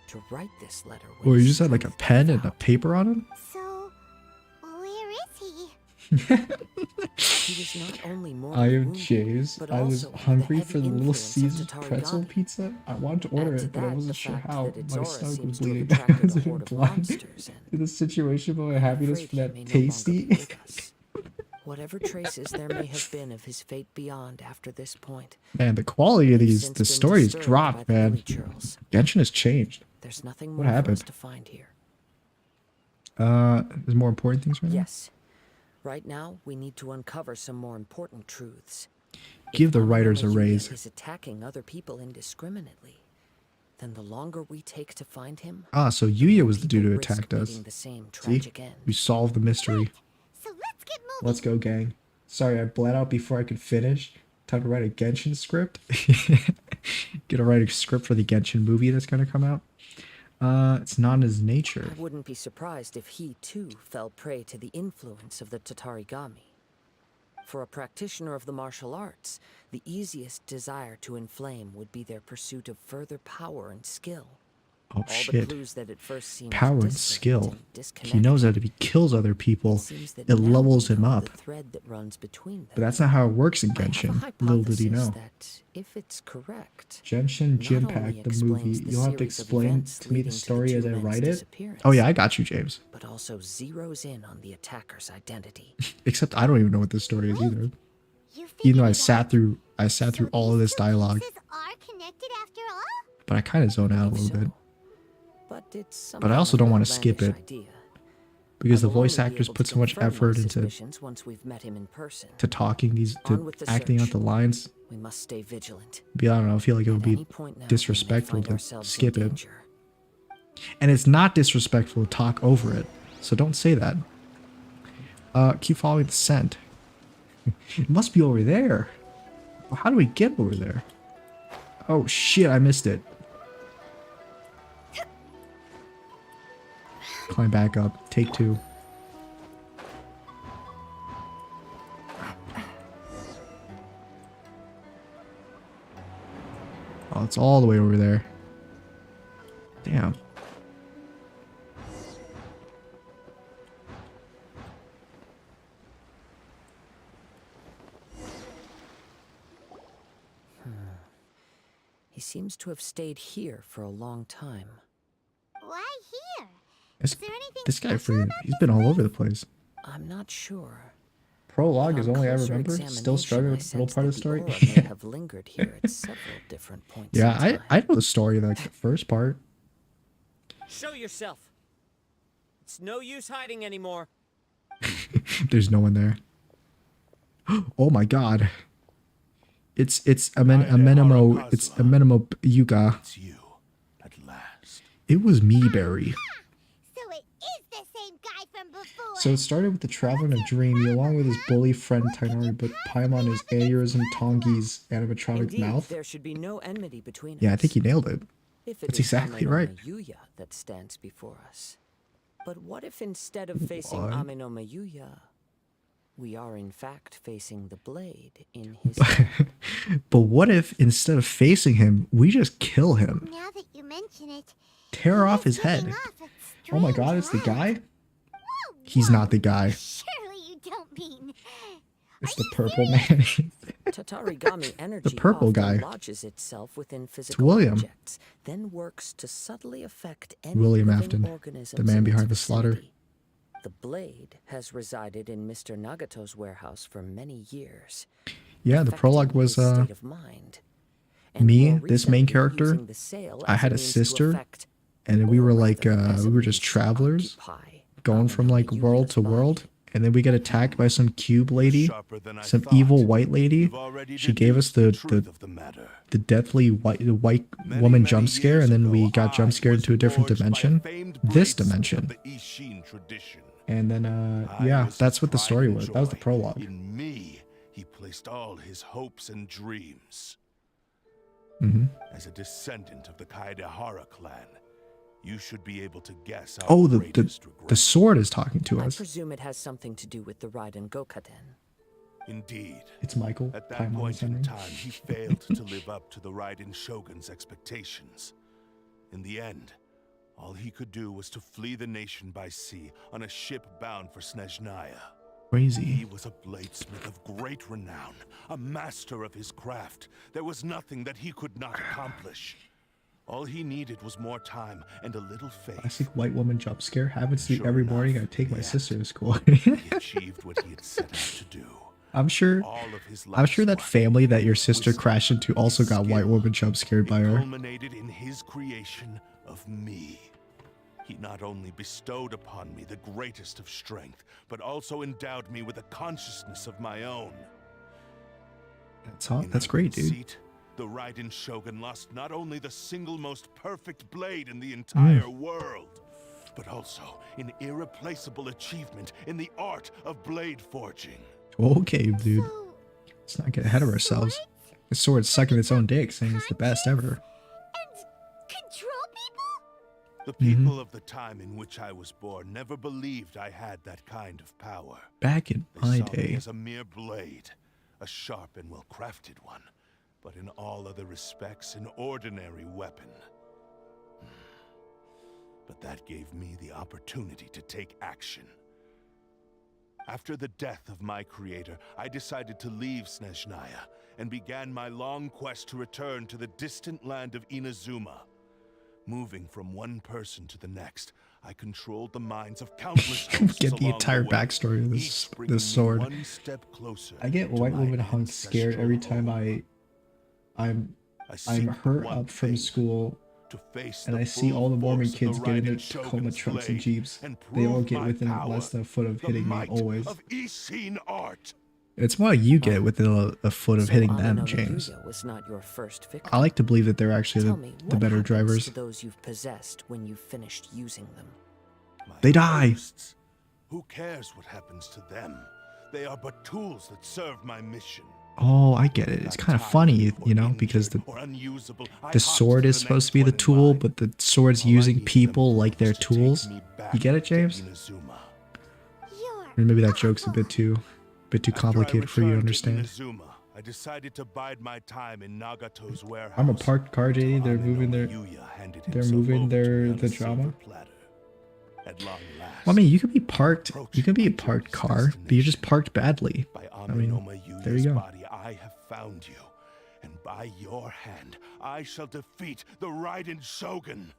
to write this letter. with Well, you his just had like a strength pen and a without. paper on him? So, where is he? He was not only I mortally am wounded, Jays. but I was also hungry under the for the heavy little influence of Caesar Tatarigami. pretzel pizza. I wanted to order Add to it, but I that wasn't the sure fact how. that its My aura stomach was seems to have bleeding. I attracted was a horde of blind monsters, and to the situation, but my I'm happiness afraid for he that may no longer tasty. be with us. Whatever traces there may have been of his fate beyond after this point, Man, the quality of they've these, since the been story has disturbed dropped, by the man. village earls. Genshin has changed. There's nothing What more for us happened? to find here. There's more important things right now? Yes. Right now, we need to uncover some more important truths. Give If the Amino writers a Yuya raise. is attacking other people indiscriminately, then the longer we take to find him, Ah, so the Yuya more was the dude people who risk attacked us. meeting the same See? tragic end. We solved the mystery. So let's get moving. Let's go, gang. Sorry, I bled out before I could finish. Time to write a Genshin script. Gonna write a script for the Genshin movie that's gonna come out. It's not in his nature. I wouldn't be surprised if he, too, fell prey to the influence of the Tatarigami. For a practitioner of the martial arts, the easiest desire to inflame would be their pursuit of further power and skill. Oh All the shit. clues that at first seemed Power and disparate skill. and He knows that if he kills other people, seems that it now levels we him know up. the thread that runs between them. But that's not how it works in I have a Genshin. Little did he hypothesis know. that, if it's correct, Genshin not only Jinpact, the explains movie. the You'll have to series of explain events to me leading the to story two as I men's write it. disappearance, Oh yeah, I got you, James. but also zeroes in on the attacker's identity. Except I don't even know what this story is either. You Even though I figured it sat out? through So all of these this two dialogue, pieces are connected after all? but I kind of zone out a Believe little bit so. But it's But I also don't want wanna skip it, because the voice actors put so much effort into once we've met him in person. talking these, On to with the acting out search. the lines. We must stay vigilant. But I don't know. I feel like it would At be any point now, we may disrespectful find to ourselves in skip it. danger. And it's not disrespectful to talk over it. So don't say that. Keep following the scent. It must be over there. Well, how do we get over there? Oh shit, I missed it. Climb back up. Take two. Oh, it's all the way over there. Damn. He seems to have stayed here for a long time. Why here? This, Is there anything this guy, special about he's this been all place? over the place. I'm not sure. Prologue is On only I closer remember. Still examination, struggling I with the middle sense part of that the story. aura may have lingered here at several different points Yeah, in time. I know the story, like the first part. Show yourself. It's no use hiding anymore. There's no one there. Oh my god. It's Amenemo. It's Amenemo Yuga. It's you, at last. It was me, Barry. So it is the same guy from before. So it started with the traveler in a dream, he along with his bully friend Tainari, but Paimon is aneurysm Tongi's animatronic Indeed, mouth. there should be no enmity between Yeah, I us. think he nailed it. If it That's is exactly Ame no right. Mayuya that stands before us. But what if instead of facing What? Ame no Mayuya, we are in fact facing the blade in his hand. But what if instead of facing him, we just kill him? Now that you mention it, Tear he off is his head. giving off a Oh my strange god, it's the light. guy? Whoa, He's whoa, not the guy. Surely you don't mean. It's Are the you purple serious? man. Tatarigami energy purple often guy. lodges itself within physical William. objects, then works to subtly affect any William living Afton, organisms the man in behind its the slaughter. vicinity. The blade has resided in Mr. Nagato's warehouse for many years. Yeah, the affecting prologue was his state of mind. And me, more this main recently, character. using the sale I as had a means to sister, affect, and we or were like, rather, as we a were just means to travelers, occupy going from like world to world, and then we get attacked by some cube lady, some evil white lady. She gave us the deathly white woman jump scare, and then we got jump scared into a different dimension, this dimension. And then, yeah, that's what the story was. That was the prologue. In me, he placed all his hopes and dreams. Mm-hmm. As a descendant of the Kaedehara clan, you should be able to guess our Oh, greatest the regret. sword is talking to I us. presume it has something to do with the Raiden Gokaden. Indeed. It's Michael. At that Paimon point in Senran. time, he failed to live up to the Raiden Shogun's expectations. In the end, all he could do was to flee the nation by sea on a ship bound for Snezhnaya. Crazy. He was a bladesmith of great renown, a master of his craft. There was nothing that he could not accomplish. All he needed was more time and a little faith. Classic white woman jump scare. Happens to Sure every enough, morning. I take my yeah. sister to school. He achieved what he had set out to do. I'm sure His that family that your sister crashed into also got white woman jump scared by her. culminated in his creation of me. He not only bestowed upon me the greatest of strength, but also endowed me with a consciousness of my own. That's great, dude. Conceit, the Raiden Shogun lost not only the single most perfect blade in the entire world, but also an irreplaceable achievement in the art of blade forging. Okay, dude. Let's not get ahead of ourselves. The sword's sucking its own dick, saying it's the best ever. Control people? The people of the time in which I was born never believed I had that kind of power. Back in They my saw me day. as a mere blade, a sharp and well-crafted one, but in all other respects an ordinary weapon. But that gave me the opportunity to take action. After the death of my creator, I decided to leave Snezhnaya and began my long quest to return to the distant land of Inazuma. Moving from one person to the next, I controlled the minds of countless hosts Get the along entire way, backstory of each bringing this me sword. one step closer I get to white my woman hunk scared every time I'm seek hurt one up from thing, school to face and the I see full all the Mormon force of kids the get into Raiden Tacoma Shogun's trucks and blade jeeps. and They all prove get my within power, less than a foot of the hitting me, might always. of Ishin art. It's more like you get within a foot of So hitting them, Amano James. Yuya was not your first victim. I like to believe that they're actually Tell the, me, the what better happens drivers. to those you've possessed when you've finished using them? They die. Ghosts. Who cares what happens to them? They are but tools that serve my mission. Oh, I get it. It's kind of funny, you know, because the sword is supposed to be the tool, but the sword's using people like their tools. You get it, James? Or maybe that joke's a bit too complicated for you to understand. I decided to bide my time in Nagato's warehouse. I'm a parked car, JD. They're moving the drama. Well, I mean, you could be parked. You could be a parked car, but you're just parked badly. I mean, there you go. Body, I have found you, and by your hand, I shall defeat the Raiden Shogun.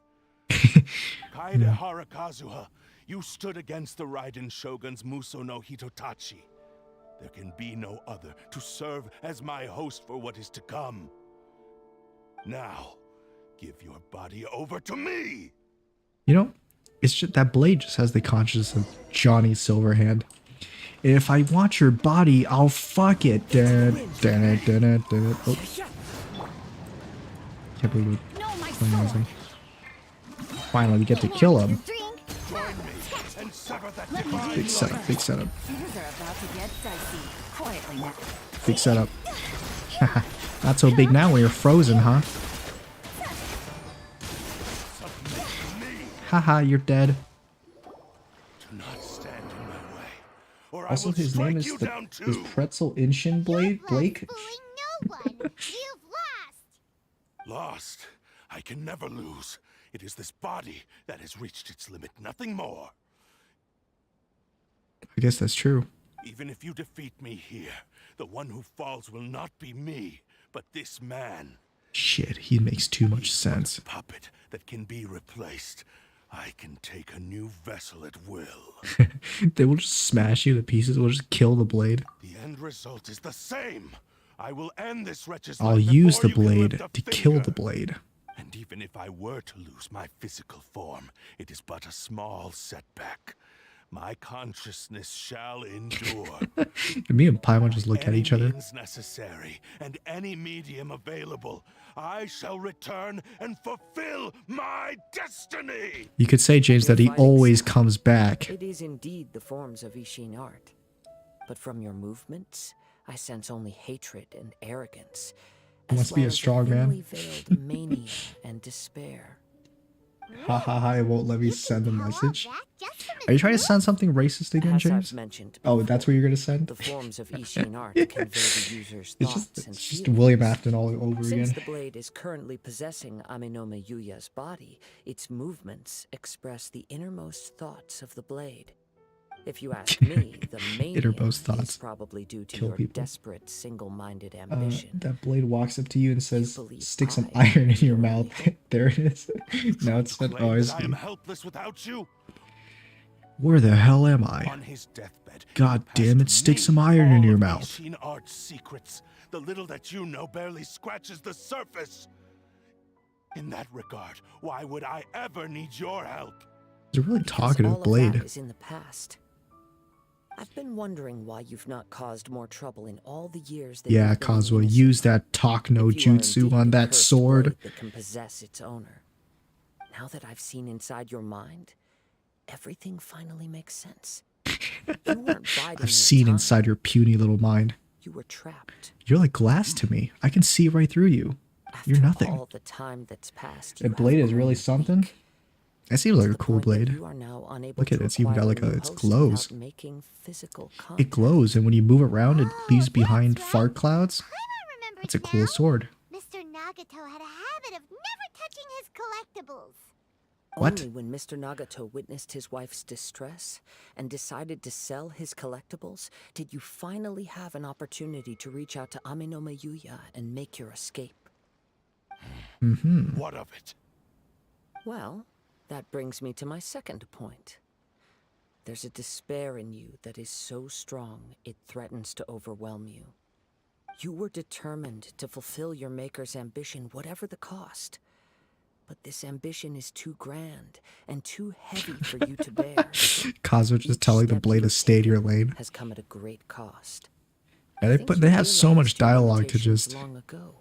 Kaedehara Kazuha, you stood against the Raiden Shogun's Muso no Hitotachi. There can be no other to serve as my host for what is to come. Now, give your body over to me! You know, it's just that blade just has the consciousness of Johnny Silverhand. If I want your body, I'll fuck it. Dun, dun, dun, dun, dun. Oh. Can't believe it. Amazing. Finally, we get to kill him. Big setup, big setup. Things are about to get dicey. Quietly now. Big setup. Not so big now when you're frozen, huh? Haha, you're dead. Do not stand in my way, or or Also, I will his strike name is you the down is too. Pretzel Inshin Blake. Fooling no one. You've lost. Lost. I can never lose. It is this body that has reached its limit, nothing more. I guess that's true. Even if you defeat me here, the one who falls will not be me, but this man. Shit, he makes too much He's but a sense. puppet that can be replaced. I can take a new vessel at will. They will just smash you to pieces. We'll just kill the blade. The end result is the same. I will end this wretch's I'll life use before the you can blade lift a to kill finger. the blade. And even if I were to lose my physical form, it is but a small setback. My consciousness shall endure. Me and Paimon just look at Any each other. means necessary and any medium available, I shall return and fulfill my destiny. You could say, James, that he always comes back. It is indeed the forms of Ishin art. But from your movements, I sense only hatred and arrogance. He must be a strong man. thinly veiled mania and despair. Ha ha ha, it won't let me send a message. Are you trying to send something racist again, As James? I've mentioned Oh, that's what you're gonna send? The forms of Ishin art convey the user's It's thoughts just, and it's just feelings. William Afton all over Since again. the blade is currently possessing Aminome Yuya's body, its movements express the innermost thoughts of the blade. If you ask me, the mania Innermost is thoughts. probably due to Kill your people. desperate, single-minded ambition. That blade walks up to you and says, believe stick some I iron in your am mouth. There it is. Now it's said, Claim oh, I that I am see. helpless without you. Where the hell am I? On his deathbed, God he damn it, passed stick me some iron in all your of mouth. Ishin Art's secrets. The little that you know barely scratches the surface. In that regard, why would I ever need your help? He's a really Because talkative all of blade. that is in the past. I've been wondering why you've not caused more trouble in all the years that Yeah, you've been in Kazuha, Inazuma. use that talk no If you are jutsu indeed on the that cursed sword. blade that can possess its owner. Now that I've seen inside your mind, everything finally makes sense. You weren't biding your I've seen time. inside your puny little mind. You were trapped. You're like glass to me. I can see right through you. You're nothing. All the time that's passed. That blade is really something. That seems like a cool blade. You are now unable Look at to it. It's even got acquire like a, new it hosts glows. without making physical It contact. glows, and when you move around, it leaves behind fart clouds. It's a cool sword. Mr. Nagato had a habit of never touching his collectibles. What? Only when Mr. Nagato witnessed his wife's distress and decided to sell his collectibles did you finally have an opportunity to reach out to Aminome Yuya and make your escape. Mm-hmm. What of it? Well, that brings me to my second point. There's a despair in you that is so strong it threatens to overwhelm you. You were determined to fulfill your maker's ambition, whatever the cost. But this ambition is too grand and too heavy for you to bear. Kazuha just telling the blade to stay in your lane. Has come at a great cost. And they have so much dialogue to just Long ago.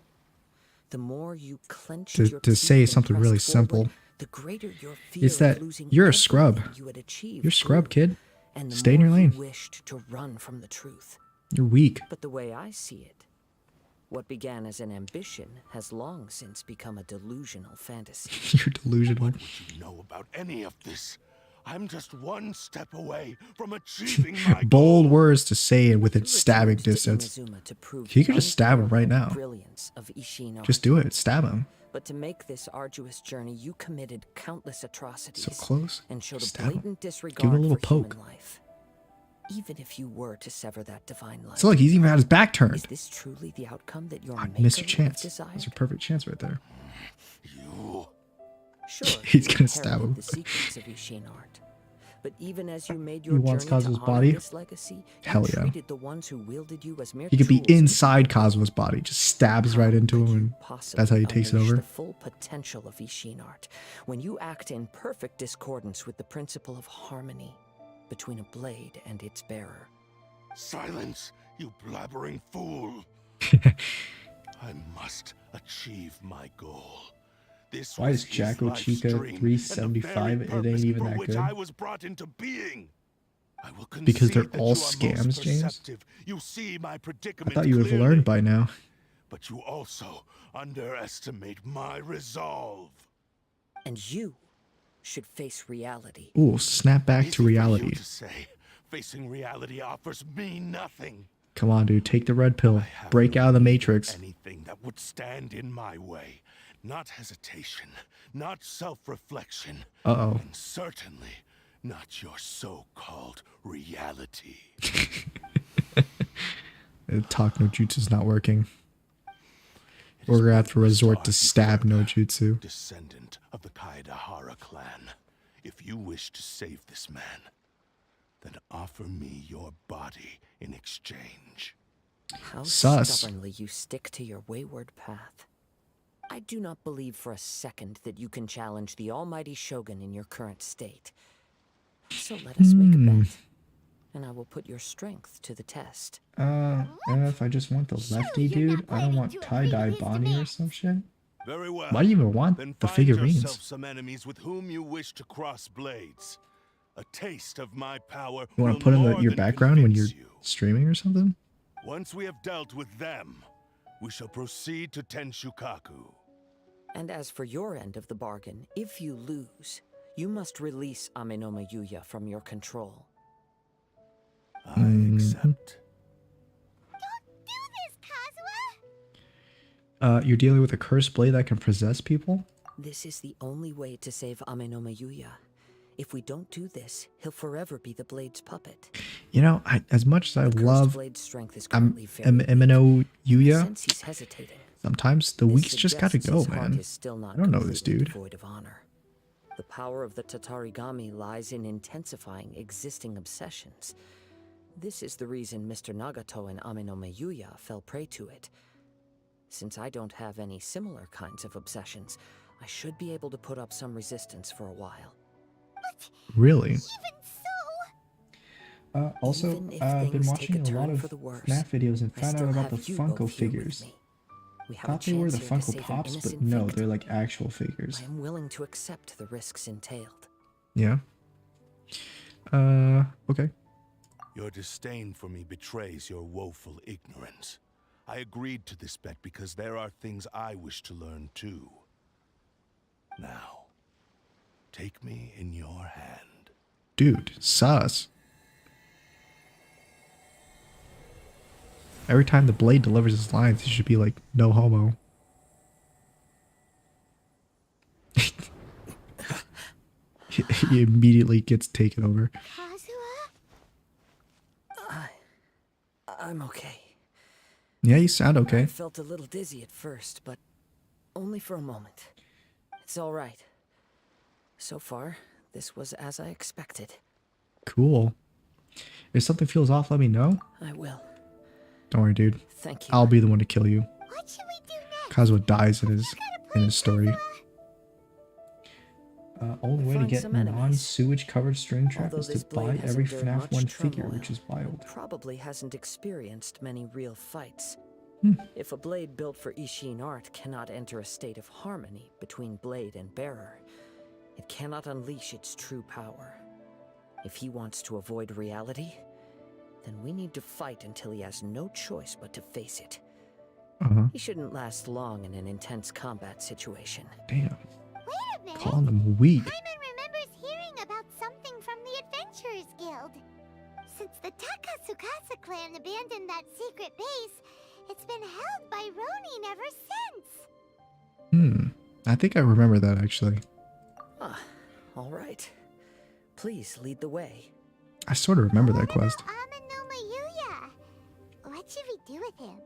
The more you clenched to, your to teeth say and something pressed really forward, simple. the greater your fear It's that of losing you're a scrub. everything you had achieved You're a scrub, grew, kid. and the Stay in your more you lane. wished to run from the truth. You're weak. But the way I see it, what began as an ambition has long since become a delusional fantasy. You're delusional. What would you know about any of this? I'm just one step away from achieving my Bold goal. words to say it within stabbing Returned to distance. Inazuma to prove He the could just stab him right now. brilliance of Ishin art. Just do it. Stab him. But to make this arduous journey, you committed countless atrocities. So close. And showed a Stab him. blatant disregard Give him a little for human poke. life. Even if you were to sever that divine life. So look, he's even had his back Is turned. this truly the outcome that your I maker missed your would have chance. desired? That's a perfect chance right there. You. Sure, He's you gonna stab inherited him. The secrets of Ishin art. But even as you made He your wants journey to Kazuha's honor body? this legacy, Hell you yeah. treated the ones who wielded you as mere He could be tools to inside Kazuha's body. Just stabs right into him, and possibly that's how he takes it unleash over. the full potential of Ishin art when you act in perfect discordance with the principle of harmony between a blade and its bearer. Silence, you blabbering fool. I must achieve my goal. This Why was is his Jacko life's Chica dream, and the 375? very It ain't purpose even for that which good. I was brought into being. I will Because they're concede that all you are most scams, James? perceptive. You see my I predicament thought you would have clearly, learned by now. but you also underestimate my resolve. And you should face reality. Ooh, snap back to Easy for you reality. to say. Facing reality offers me nothing. Come on, dude. Take the red pill. Break out of the Matrix. Anything that would stand in my way. Not hesitation, not self-reflection. Uh-oh. And certainly not your so-called reality. Talk no jutsu's not working. We're gonna have to resort to stab no jutsu. Descendant of the Kaedahara clan. If you wish to save this man, then offer me your body in exchange. How Sus. stubbornly you stick to your wayward path. I do not believe for a second that you can challenge the almighty Shogun in your current state. So let us make a bet, and I will put your strength to the test. If I just want the lefty dude, I don't want tie-dye Bonnie or some shit. Very well. Why do you even want Then the find yourself figurines? some enemies with whom you wish to cross blades. A taste of my power. You want will to put in more your than background when you're convince you. streaming or something? Once we have dealt with them, we shall proceed to Tenshukaku. And as for your end of the bargain, if you lose, you must release Amenoma Yuya from your control. I accept. Don't do this, Kazuha! You're dealing with a cursed blade that can possess people? This is the only way to save Amenoma Yuya. If we don't do this, he'll forever be the blade's puppet. You know, as much as I The cursed love blade's strength is currently very weak. Emino I Yuya, sense he's hesitating. sometimes the This weeks just gotta suggests go, his heart man. is still not I don't know this completely dude. devoid of honor. The power of the Tatarigami lies in intensifying existing obsessions. This is the reason Mr. Nagato and Amenoma Yuya fell prey to it. Since I don't have any similar kinds of obsessions, I should be able to put up some resistance for a while. Really? Even so, Also, Even if I've been things watching take a a lot turn of for the worse, FNAF videos and I found out still about the have you Funko both here with figures. me. We have Thought a they were the chance here to Funko save an Pops, but innocent no, victim. they're like actual figures. I am willing to accept the risks entailed. Yeah. Okay. Your disdain for me betrays your woeful ignorance. I agreed to this bet because there are things I wish to learn too. Now, take me in your hand. Dude, sus. Every time the blade delivers his lines, he should be like, no homo. He immediately gets taken over. Kazuha? I'm okay. Yeah, you sound I okay. felt a little dizzy at first, but only for a moment. It's all right. So far, this was as I expected. Cool. If something feels off, let me know. I will. Don't worry, dude. Thank you. I'll be the one to kill you. What should we do next? Kazuha dies in his story. Only way to Find get some enemies. non-sewage covered string trap Although is this to buy blade has every endured FNAF much 1 figure, turmoil, which is wild. it probably hasn't experienced many real fights. Hmm. If a blade built for Ishin art cannot enter a state of harmony between blade and bearer, it cannot unleash its true power. If he wants to avoid reality, then we need to fight until he has no choice but to face it. Uh-huh. He shouldn't last long in an intense combat situation. Damn. Wait a minute. Calling him weak. Paimon remembers hearing about something from the Adventurers Guild. Since the Takasukasa clan abandoned that secret base, it's been held by Ronin ever since. I think I remember that, actually. Ah, all right. Please lead the way. I sort of remember that quest. Amenoma Yuya. What should we do with him?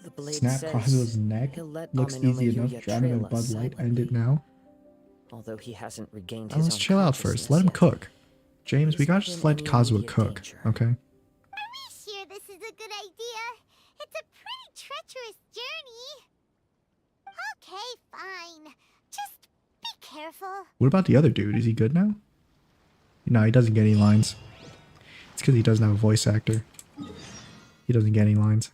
The blade Snap says Kazuha's neck. he'll let Looks Amenoma easy enough. Yuya Drowning in trail Bud us Light. End silently. it now. Although he hasn't regained Now his let's own chill out first. Let him consciousness yet. cook. James, we He's gotta not just in let any Kazuha immediate cook, danger. okay? Are we sure this is a good idea? It's a pretty treacherous journey. Okay, fine. Just be careful. What about the other dude? Is he good now? No, he doesn't get any lines. It's because he doesn't have a voice actor. He doesn't get any lines.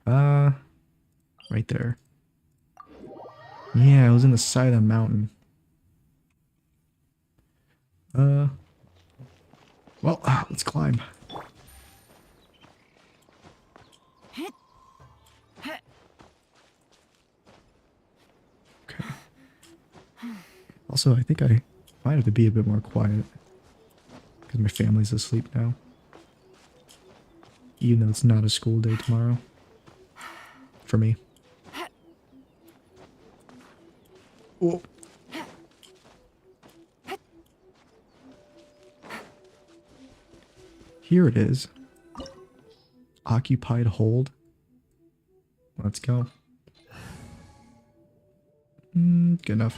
Right there. Yeah, it was in the side of the mountain. Well, let's climb. Okay. Also, I think I might have to be a bit more quiet. because my family's asleep now. Even though it's not a school day tomorrow. For me. Oh. Here it is. Occupied hold. Let's go. Good enough.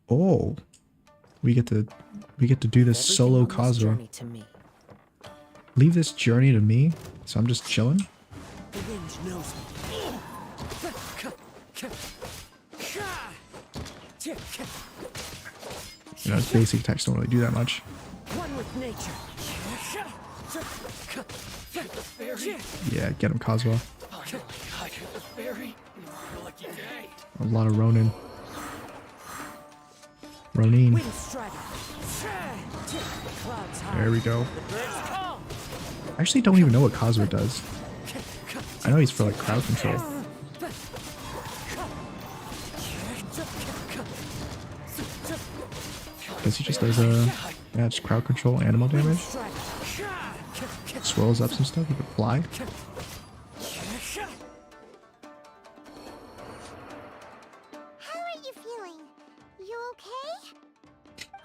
Oh, we get to do this solo Kazuha. Leave this journey to me, so I'm just chilling. The wind knows me. You know, basic attacks don't really do that much. One with nature. Yeah, get him, Kazuha. A lot of Ronin. Ronin. There we go. I actually don't even know what Kazuha does. I know he's for like crowd control. Guess he just does yeah, just crowd control, animal damage. Swirls up some stuff, he can fly. How are you feeling? You okay?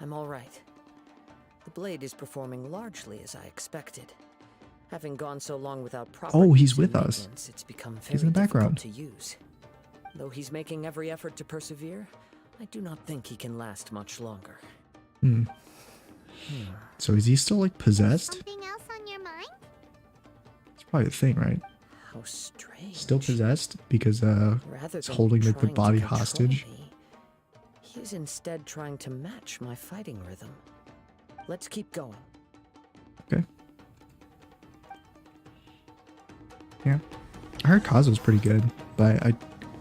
I'm all right. The blade is performing largely as I expected. Having gone so long without proper he's use with and us. maintenance, it's become He's very in the background. difficult to use. Though he's making every effort to persevere, I do not think he can last much longer. So is he still like possessed? Something else on your mind? It's probably the thing, right? How strange. Still possessed because Rather it's than holding like the trying to body control hostage. me, he's instead trying to match my fighting rhythm. Let's keep going. Okay. Yeah. I heard Kazuha's pretty good, but I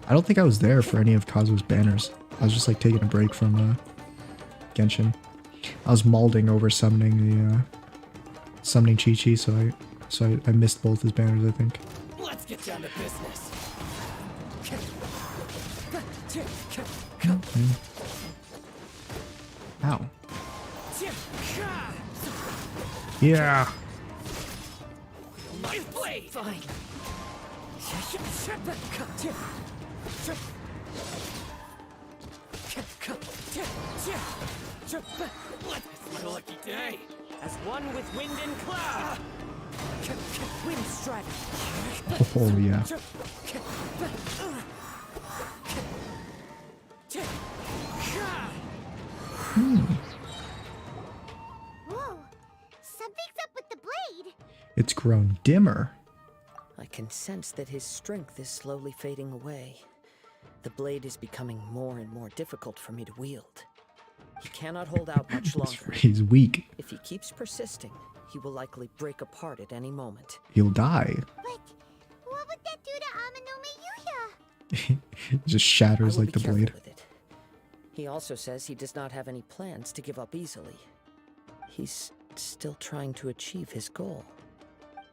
don't think I was there for any of Kazuha's banners. I was just like taking a break from Genshin. I was mauling over summoning the summoning Chi-Chi, so I missed both his banners, I think. Let's get down to business. Ow. Yeah. My blade. Fine. It's my lucky day. As one with wind and cloud. Wind strider. Oh yeah. Whoa! Something's up with the blade! It's grown dimmer. I can sense that his strength is slowly fading away. The blade is becoming more and more difficult for me to wield. He cannot hold out much longer. He's weak. If he keeps persisting, he will likely break apart at any moment. He'll die. But what would that do to Amano Mayuya? It just shatters I will like the be careful blade. with it. He also says he does not have any plans to give up easily. He's still trying to achieve his goal.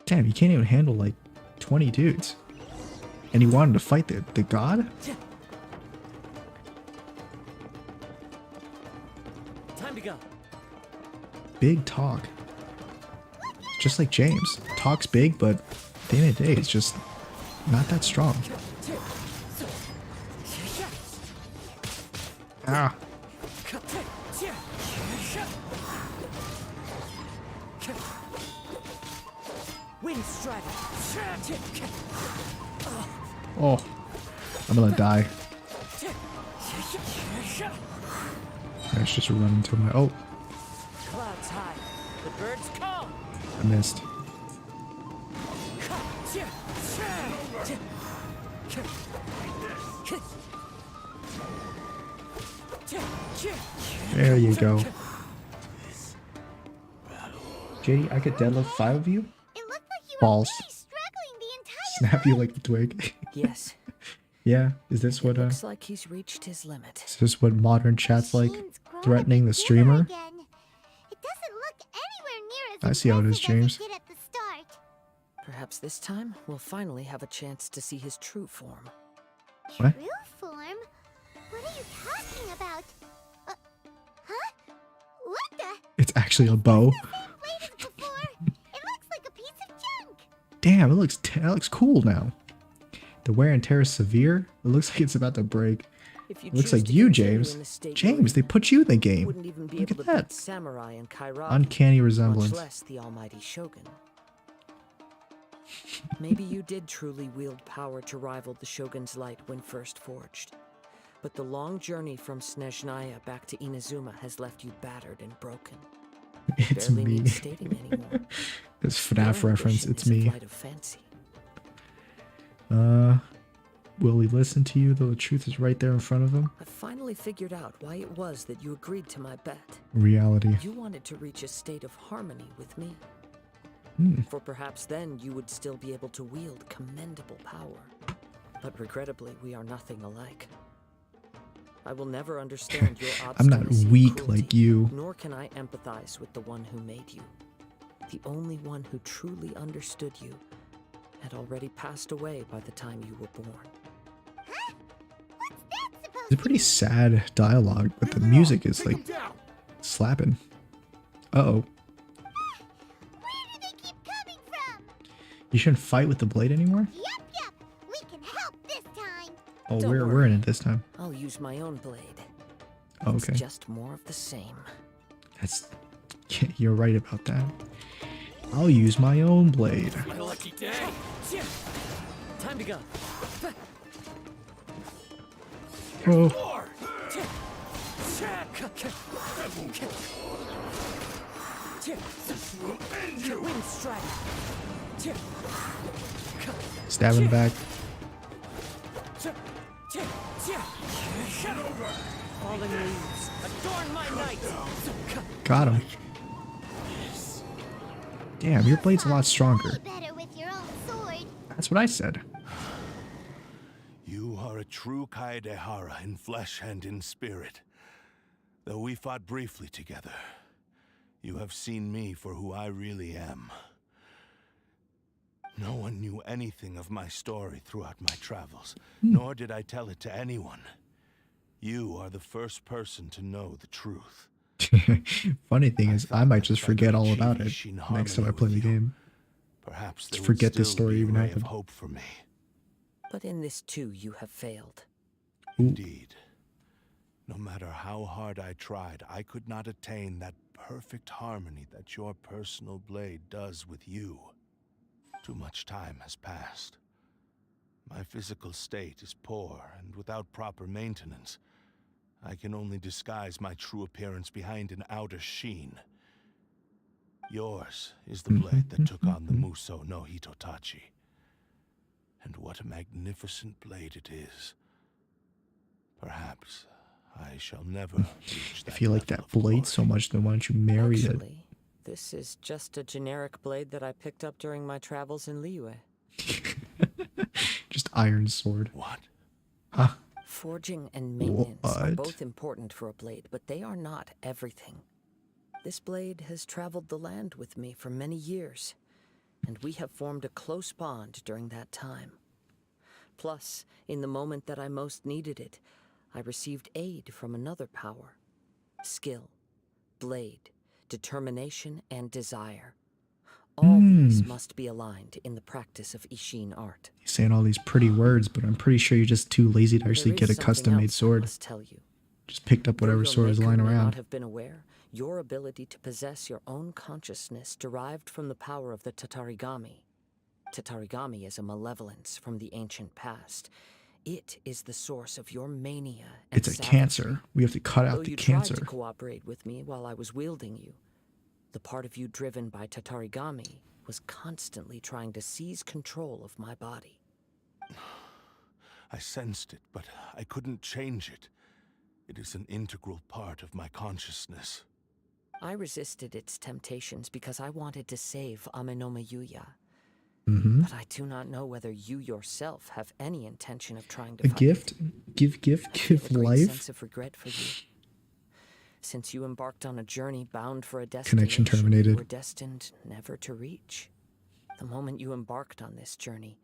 Damn, he can't even handle like 20 dudes. And he wanted to fight the god? Time to go. Big talk. Just like James. Talks big, but at the end of the day, it's just not that strong. Ah. Wind strider. Oh. I'm gonna die. I should just run into my... Oh, Clouds high. The birds call. I missed. There you go. JD, I could deadlift 5 of you? It looked like you Balls. were really struggling the entire Snap you like the twig. Yes. Yeah, is this what Looks like he's reached his limit. is this what modern chat's like? Machine's grown Threatening a the bit streamer? dimmer again. It doesn't look anywhere near as I see how it is, impressive as James. it did at the start. Perhaps this time we'll finally have a chance to see his true form. What? True form? What are you talking about? Huh? What the? It's actually a bow. Blade as before. It looks like a piece of junk. Damn, that looks cool now. The wear and tear is severe. It looks like it's about to break. If you It looks choose like to you, continue James. in the state James, they you're in, put you in the you game. wouldn't even be Look able at to beat that. Samurai and Kairagi, Uncanny much resemblance. less the almighty Shogun. Maybe you did truly wield power to rival the Shogun's light when first forged. But the long journey from Snezhnaya back to Inazuma has left you battered and broken. It's Barely me. needs stating anymore. This Your FNAF reference, ambition it's is a me. flight of fancy. Will he listen to you though the truth is right there in front of him? I finally figured out why it was that you agreed to my bet. Reality. You wanted to reach a state of harmony with me. Hmm. For perhaps then you would still be able to wield commendable power. But regrettably, we are nothing alike. I will never understand your obstinacy I'm not and weak cruelty, like you. nor can I empathize with the one who made you. The only one who truly understood you had already passed away by the time you were born. It's a pretty sad dialogue, but the music is like slapping. Uh-oh. Where do they keep coming from? You shouldn't fight with the blade anymore? Yup. We can help this time. Oh, Don't we're worry. in it this time. I'll use my own blade. Oh, It's okay. just more of the same. That's you're right about that. I'll use my own blade. My lucky day. Time to go. Oh, More. Wind strike. stab in the back. Falling leaves. Adorn my night. Got him. Damn, your blade's a lot stronger. Way better with your own sword. That's what I said. You are a true Kaedehara in flesh and in spirit. Though we fought briefly together, you have seen me for who I really am. No one knew anything of my story throughout my travels, nor did I tell it to anyone. You are the first person to know the truth. Funny thing is, I might just forget all about it next time I play the game. Perhaps Just there forget would this still story be a even ray happened. of hope for me. But in this too, you have failed. Indeed. No matter how hard I tried, I could not attain that perfect harmony that your personal blade does with you. Too much time has passed. My physical state is poor, and without proper maintenance, I can only disguise my true appearance behind an outer sheen. Yours is the blade that took on the Muso no Hitotachi. And what a magnificent blade it is. Perhaps I shall never reach that If you like level that of blade so glory. much, then why don't you marry it? Actually, this is just a generic blade that I picked up during my travels in Liyue. Just iron sword. What? Huh? Forging and maintenance are What? both important for a blade, but they are not everything. This blade has traveled the land with me for many years, and we have formed a close bond during that time. Plus, in the moment that I most needed it, I received aid from another power. Skill, blade, determination, and desire. All these must be aligned in the practice of Ishin art. You're saying all these pretty words, but I'm pretty sure you're just too lazy to actually There get is a something custom-made else I sword. must tell you. Just picked up Though whatever your sword is maker lying may not around. have been aware, your ability to possess your own consciousness derived from the power of the Tatarigami. Tatarigami is a malevolence from the ancient past. It is the source of your mania and It's a savagery. cancer. We have to cut Though out the you cancer. tried to cooperate with me while I was wielding you, the part of you driven by Tatarigami was constantly trying to seize control of my body. I sensed it, but I couldn't change it. It is an integral part of my consciousness. I resisted its temptations because I wanted to save Amenoma Yuya. Mm-hmm. But I do not know whether you yourself have any intention of trying to A fight gift? Give I feel give a great life? sense of regret for you. Since you embarked on a journey bound for a Connection destination you terminated. were destined never to reach. The moment you embarked on this journey,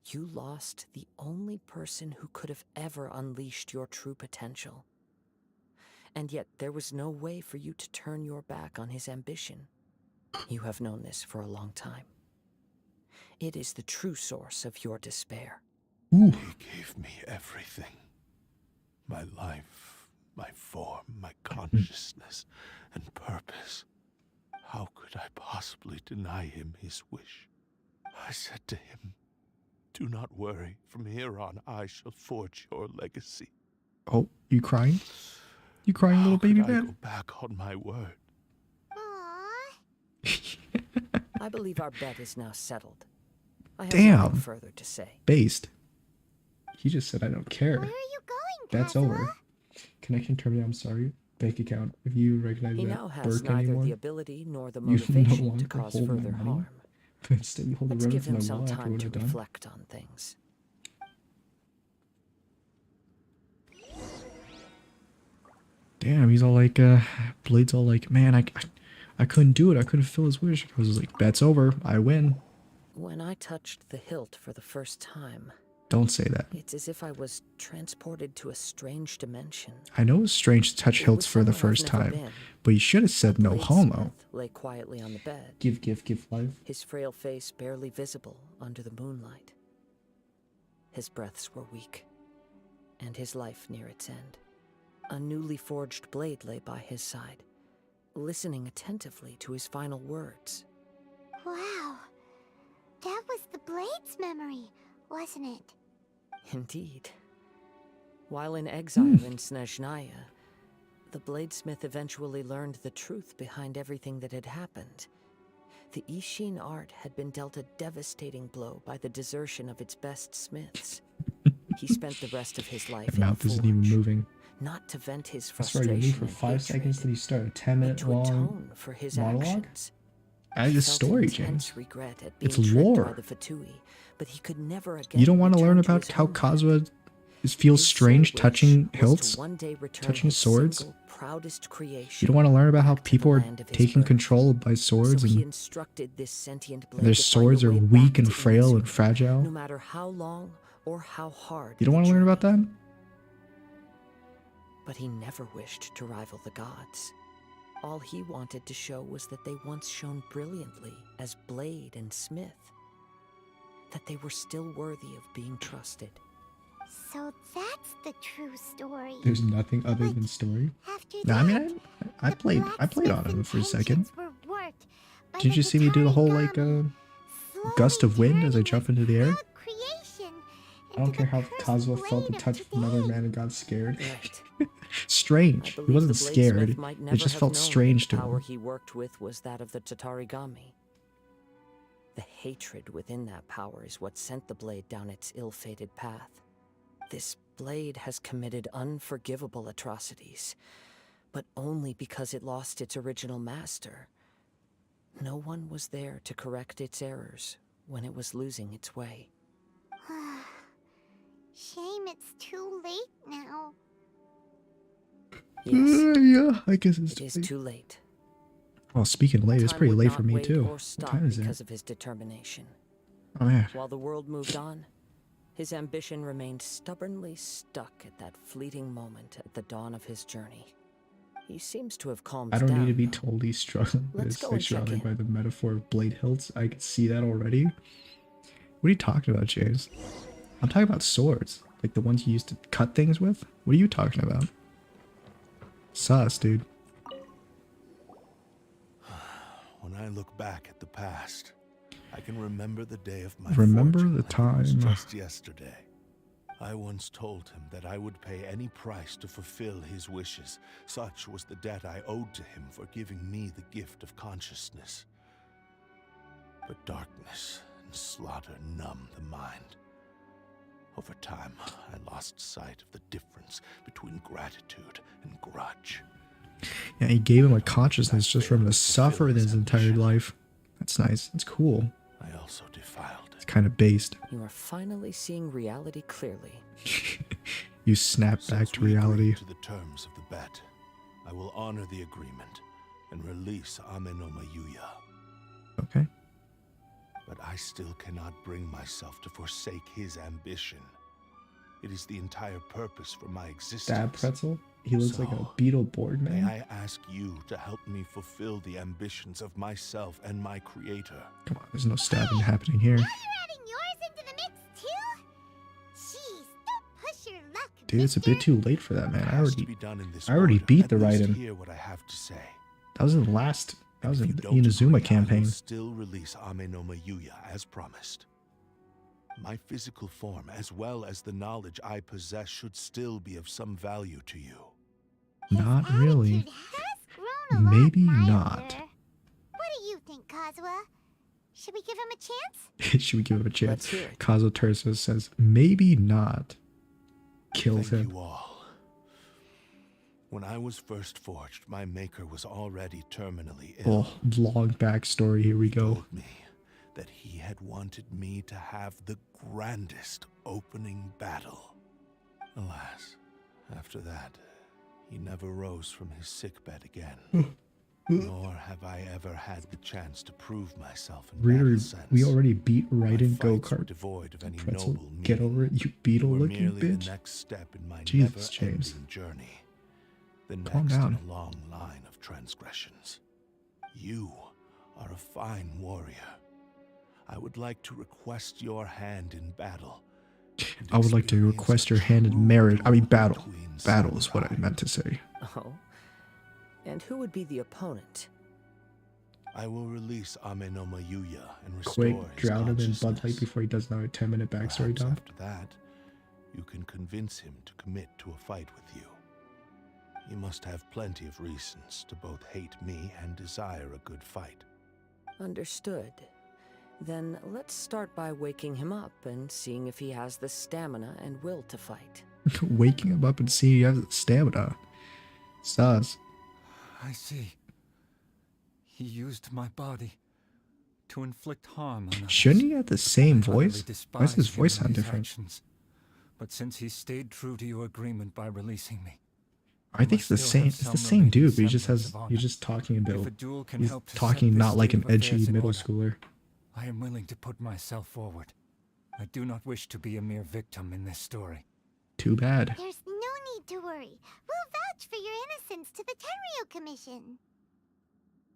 you lost the only person who could have ever unleashed your true potential. And yet there was no way for you to turn your back on his ambition. You have known this for a long time. It is the true source of your despair. He gave me everything. My life, my form, my consciousness, and purpose. How could I possibly deny him his wish? I said to him, "Do not worry. From here on, I shall forge your legacy." Oh, you crying? You crying, little baby How could I man? go back on my word? I believe our bet is now settled. I have Damn. nothing further to say. Based. He just said, I don't care. Where are you going, That's Kazuha? over. Connection terminated. I'm sorry. Bank account. If you recognize He that now has Burke neither anymore, the ability nor the you no motivation longer to cause hold my further money. harm. But instead, you hold Let's the give revenue him from my some wallet after time what to I've done. reflect on things. Damn, he's all like, Blade's all like, man, I couldn't do it. I couldn't fulfill his wish. I was like, bet's over. I win. When I touched the hilt for the first time, Don't say that. it's as if I was transported to a strange dimension. I know it's strange to touch It hilts was for the somewhere I've first never time, been. but you should have said no homo. Bladesmith lay quietly on the bed, Give life. his frail face barely visible under the moonlight. His breaths were weak, and his life near its end. A newly forged blade lay by his side, listening attentively to his final words. Wow. That was the Blade's memory, wasn't it? Indeed. While in exile in Snezhnaya, the bladesmith eventually learned the truth behind everything that had happened. The Ishin art had been dealt a devastating blow by the desertion of its best smiths. He spent the rest of his life The mouth in isn't even forge, moving. not to vent his That's right, you frustration leave for and 5 seconds hatred, till you start a but 10-minute to long atone for his monologue. actions. Add He this felt story, intense James. regret at being It's tricked lore. by the Fatui, but he could never again You don't want to learn return to about his how homeland. Kazuha feels His strange sole touching wish was hilts, to one day return touching his swords? single, proudest creation You don't want to learn about how back to the people are land of his taking birth. control by swords So he and instructed this sentient blade their to find swords a are way weak back and to frail and Inazuma, fragile? no matter how long or how hard You don't the want to learn journey. about that? But he never wished to rival the gods. All he wanted to show was that they once shone brilliantly as blade and smith. That they were still worthy of being trusted. So that's the true story. There's nothing other than story. After No, I that, mean, I played on it for a second. were warped by Did the you see me do the whole like Tatarigami, gust of wind as I slowly jump into the air? proud creation I don't into care the how cursed Kazuha felt the blade of touch of another today. man and got scared. Right. Strange. I He believe wasn't the scared. bladesmith might It never just have felt known strange that to the power him. he worked with was that of the Tatarigami. The hatred within that power is what sent the blade down its ill-fated path. This blade has committed unforgivable atrocities, but only because it lost its original master. No one was there to correct its errors when it was losing its way. Shame it's too late now. Yes, Yeah, I guess it's it is late. too late. Well, speaking of late, it's Time pretty would late not for me wait too. or What stop time is because it? of his determination. Oh man. While the world moved on, his ambition remained stubbornly stuck at that fleeting moment at the dawn of his journey. He seems to have calmed I don't down. need to be though. told he's struggling with Let's his go and check sexuality in. by the metaphor of blade hilts. I can see that already. What are you talking about, James? I'm talking about swords. Like the ones you used to cut things with? What are you talking about? Sus, dude. When I look back at the past, I can remember the day of my Remember forging the like it was time. just yesterday. I once told him that I would pay any price to fulfill his wishes. Such was the debt I owed to him for giving me the gift of consciousness. But darkness and slaughter numb the mind. Over time, I lost sight of the difference between gratitude and grudge. Yeah, he gave him a consciousness just for him to suffer in his entire life. That's nice. That's cool. I also defiled It's kind of based. You are finally seeing reality clearly. You snap back Since to we reality. agreed to the terms of the bet, I will honor the agreement and release Ame no Mayuya. Okay. But I still cannot bring myself to forsake his ambition. It is the entire purpose for my existence. Stab pretzel? He looks like a So, Beetleborg may man. I ask you to help me fulfill the ambitions of myself and my creator? Come on, there's no stabbing happening here. Now you're adding yours into the mix too? Jeez, don't push your luck, Dude, it's a bit too late for that, man. It I has to already be done in this already order. beat At the least Raiden. hear what I have to say. That was in the last. That was If in you the don't Inazuma agree, I campaign. will still release Ame no Yuya as promised. My physical form, as well as the knowledge I possess, should still be of some value to you. Not really. Attitude has grown a lot Maybe milder. not. What do you think, Kazuha? Should we give him a chance? Should we give him a chance? Let's hear it. Kazo Terzo says, maybe not. Kills Thank him. you all. When I was first forged, my maker was already terminally ill. Oh, long backstory. Here we He go. told me that he had wanted me to have the grandest opening battle. Alas, after that, he never rose from his sickbed again. Nor have I ever had the chance to prove myself in Reader, battle sense. we already beat My Raiden fights were Go-Kart. devoid of any Pretzel, noble get meaning. over it, you They were beetle-looking merely bitch. the next step in my Jesus, James. never-ending journey. The Calm next down. in a long line of transgressions. You are a fine warrior. I would like to request your hand in battle. and I would like to experience request a your hand in true marriage. I mean, duel battle. between Battle is what I samurai. meant to say. Oh? And who would be the opponent? I will release Ame no Yuya and restore Quick, his drown him in Bud consciousness. Light before he does another 10-minute backstory Perhaps dump. after that, you can convince him to commit to a fight with you. You must have plenty of reasons to both hate me and desire a good fight. Understood. Then let's start by waking him up and seeing if he has the stamina and will to fight. Waking him up and seeing he has stamina. Sus. I see. He used my body to inflict harm on others. Shouldn't he have the same I utterly voice? Why does his despise him voice and sound his different? actions. But since he stayed true to your agreement by releasing me, I think it's the must still same. have It's the some same remaining dude, but he just semblance has. of honor. He's just talking a bit. If a duel can He's help to set talking this not like state an of affairs edgy in middle order, schooler. I am willing to put myself forward. I do not wish to be a mere victim in this story. Too bad. There's no need to worry. We'll vouch for your innocence to the Tenryu Commission.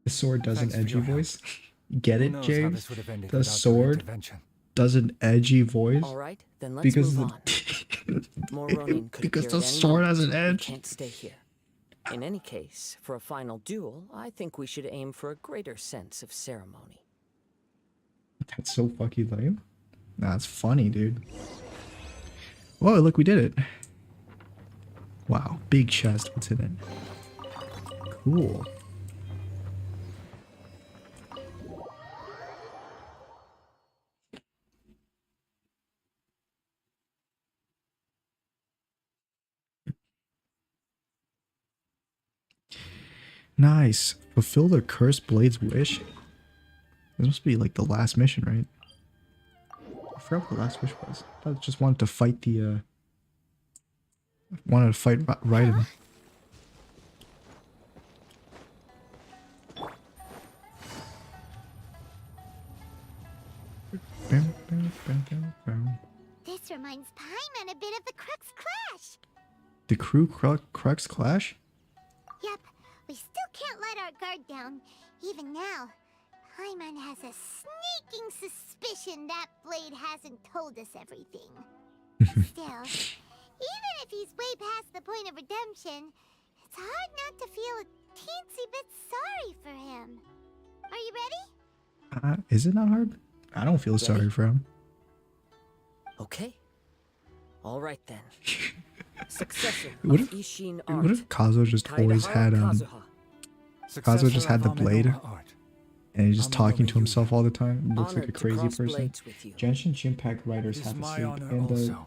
The sword does Thanks an for edgy your help. voice. Get Who it, knows how James? this would have ended The without your sword intervention. does an edgy voice All right, then let's because move the on. More Ronin could because appear the at any sword has moment. an We edge. can't stay here. In any case, for a final duel, I think we should aim for a greater sense of ceremony. That's so fucking lame. Nah, it's funny, dude. Whoa, look, we did it. Wow, big chest. What's in it? Cool. Nice. Fulfill the Cursed Blade's wish. This must be like the last mission, right? I forgot what the last wish was. I just wanted to fight the wanted to fight Raiden. This reminds Paimon a bit of the Crux Clash. The crew Crux Clash? Yep, we still can't let our guard down. Even now, Paimon has a sneaking suspicion that Blade hasn't told us everything. Still, even if he's way past the point of redemption, it's hard not to feel a teensy bit sorry for him. Are you ready? Is it not hard? I don't feel sorry for him. Okay. All right then. Successor What of if- Ishin Art. What if Kazo just always had Kazo just had the blade, and he's just talking to himself all the time? Looks like a Honored to crazy cross person. blades with you. Genshin Chimpact writers It is have a my seat, honor and also.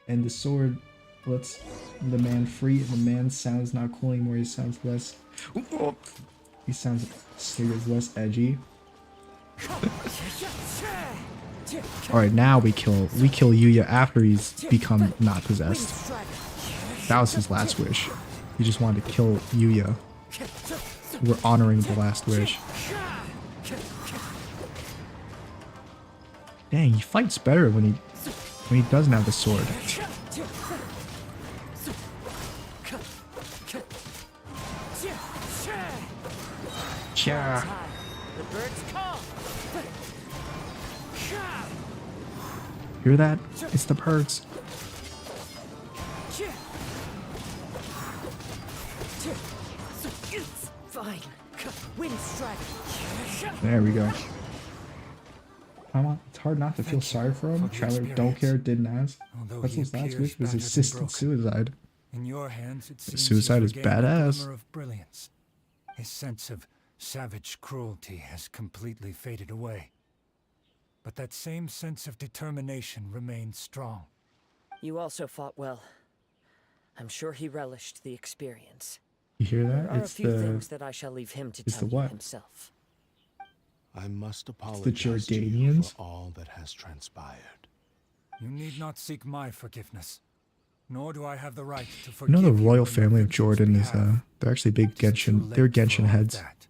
the sword lets the man free, and the man sounds not cool anymore. He sounds less. He sounds less edgy. All right, now we kill Yuya after he's become not possessed. That was his last wish. He just wanted to kill Yuya. We're honoring the last wish. Dang, he fights better when he doesn't have the sword. Yeah. The birds call. Hear that? It's the birds. Fine. Wind strike. There we go. It's hard not to feel sorry for him. Traveler don't care, didn't ask. Wetzel's last wish was assisted suicide. In your hands, it seems Suicide he's is regained the badass. glimmer of brilliance. His sense of savage cruelty has completely faded away. But that same sense of determination remains strong. You also fought well. I'm sure he relished the experience. You hear There that? are a It's few the things that I shall leave him to it's tell the you what? himself. I must the apologize to you Jordanians. for all that has transpired. You need not seek my forgiveness, nor do I have the right to You forgive know the you royal on your family of victim's Jordan is behalf. they're actually big It is too Genshin. They're late for Genshin all heads. that.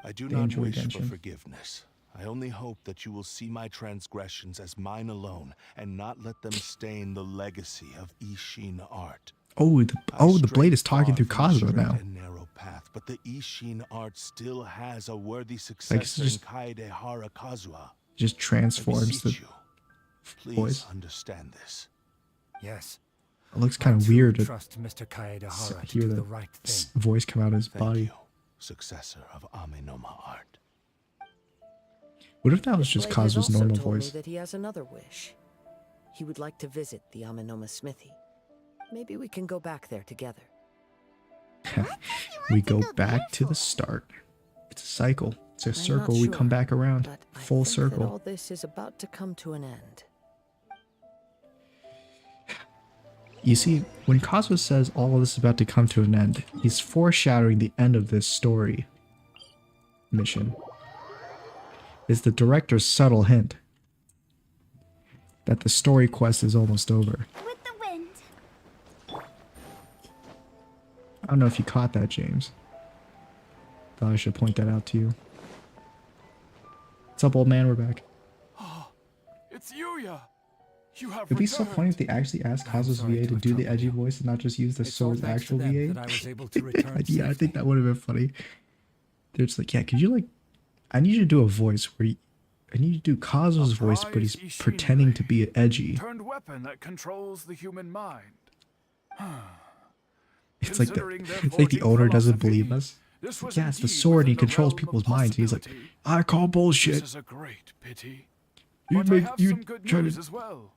I do They not enjoy wish for Genshin. forgiveness. I only hope that you will see my transgressions as mine alone and not let them stain the legacy of Ishin art. The blade is talking through far from Kazuha the now. straight and narrow path, but the Ishin art still has a worthy successor in just- Kaedehara Kazuha. Just I transforms the beseech you, please voice. understand this. Yes. It looks I kind of too weird to trust Mr. Kaedehara to hear do the the right thing. voice come out of his Thank body. you, successor of Amenoma art. What if that was This just blade has Kazuha's also normal told me voice? that he has another wish. He would like to visit the Amenoma smithy. Maybe we can go back there together. We go back to the start. It's a cycle. It's a I'm circle. not We come sure, back around. But I Full think that all circle. this is about to come to an end. You see, when Kazuha says all of this is about to come to an end, he's foreshadowing the end of this story mission. Is the director's subtle hint that the story quest is almost over. With the wind. I don't know if you caught that, James. Thought I should point that out to you. What's up, old man? We're back. It's Yuya! You have It'd be so returned. funny if they actually asked I'm Kazuha's sorry VA to to do the trouble edgy you. voice and not just use the It's all sword's thanks to actual them VA. that I was able to return Yeah, I safely. think that would have been funny. They're just like, yeah, could you I need you to do a voice where I need you to do Kazuha's voice, but he's prize pretending to Ishinri. be edgy. Turned weapon that controls the human mind. It's like Considering their it's like the forging owner doesn't philosophy, believe us. this It's like, was yeah, it's the indeed sword and he within the controls realm of people's minds. And he's like, possibility. I call bullshit. This is a great pity. You But I have some good news as well.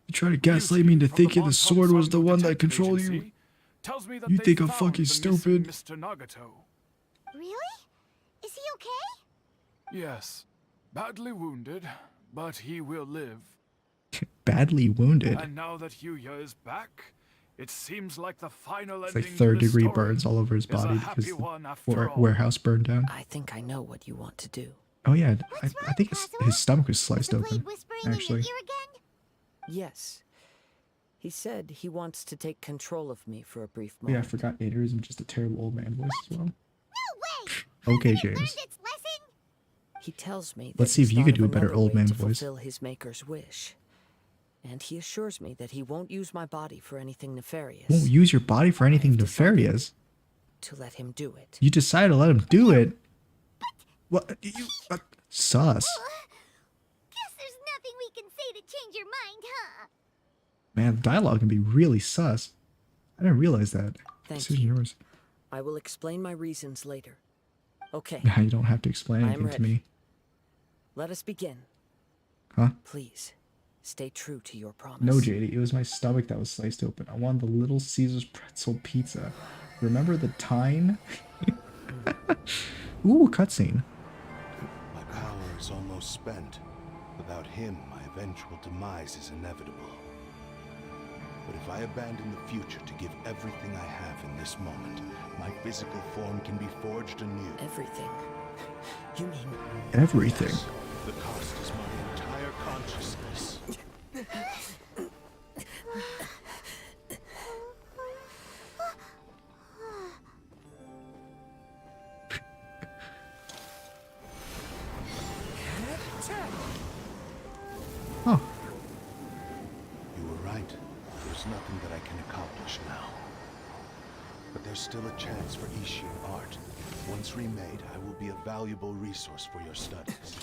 you try to gaslight me into Yuji from thinking the Monton sword was the Sango one that Detective controlled you. Agency tells me that You they think I'm found fucking the missing stupid? Mr. Nagato. Really? Is he okay? Yes. Badly wounded, but he will live. Badly wounded. And now that Yuya is back, it seems like the final It's ending like to third this degree story burns all over his is a body happy because one the after all. warehouse burned down. I think I know what you want to do. Oh yeah, I What's wrong, think Kazuha? his stomach was Is sliced the blade open. whispering Actually, in your ear again? Yes. He said he wants to take control of me for a brief Oh, yeah, I moment. forgot Ader is just a terrible old man voice as well. No way! Okay, Hasn't it learned James. its lesson? He tells me that Let's see if he's you could thought do of a better another old way man to voice. fulfill his maker's wish. And he assures me that he won't use my body for anything nefarious. Won't use your body for anything I've decided nefarious. to let him do it. You decided to let him do it. What? Sus. Guess there's nothing we can say to change your mind, huh? Man, the dialogue can be really sus. I didn't realize that. Thank This is you. yours. I will explain my reasons later. Okay, Now you don't have to explain I'm anything to ready. me. let us begin. Huh? Please, stay true to your promise. No, JD, it was my stomach that was sliced open. I wanted the Little Caesars pretzel pizza. Remember the Tyne? Ooh, cutscene. My power is almost spent. Without him, my eventual demise is inevitable. But if I abandon the future to give everything I have in this moment, my physical form can be forged anew. Everything. You mean Everything. The cost is my entire consciousness. Oh, You were right. There's nothing that I can accomplish now. But there's still a chance for Ishin art. Once remade, I will be a valuable resource for your studies.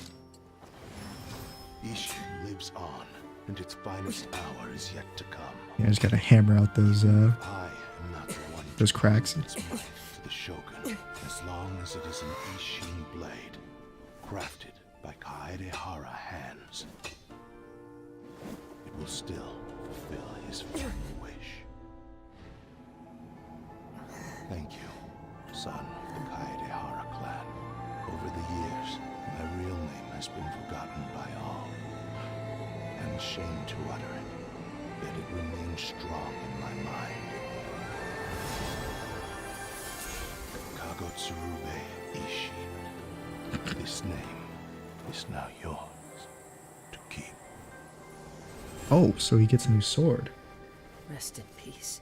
Ishin lives on, and its finest hour is yet to come. yeah, I just gotta hammer out those I am not the one those cracks. its might to the Shogun, as long as it is an Ishin blade, crafted by Kaedehara hands. It will still fulfill his final wish. Thank you, son of the Kaedehara clan. Over the years, my real name has been forgotten by all. I'm ashamed to utter it, yet it remains strong in my mind. Kagotsurube Ishin. This name is now yours to keep. Oh, so he gets a new sword. Rest in peace.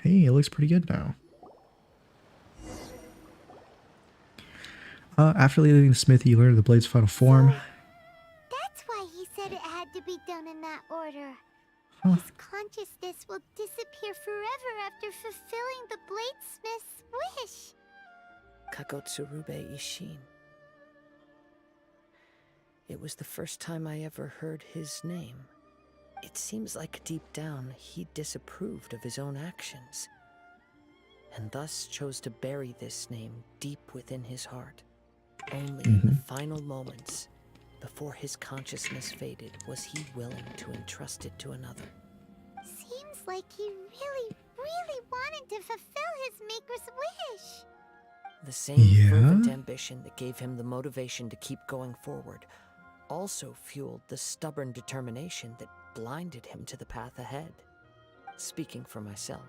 Hey, it looks pretty good now. After leaving the smithy, you learn the blade's final form. That's why he said it had to be done in that order. Huh. His consciousness will disappear forever after fulfilling the bladesmith's wish. Kagotsurube Ishin. It was the first time I ever heard his name. It seems like deep down he disapproved of his own actions, and thus chose to bury this name deep within his heart. Only in the final moments, before his consciousness faded, was he willing to entrust it to another. Seems like he really, really wanted to fulfill his maker's wish. The same fervent ambition that gave him the motivation to keep going forward also fueled the stubborn determination that blinded him to the path ahead. Speaking for myself,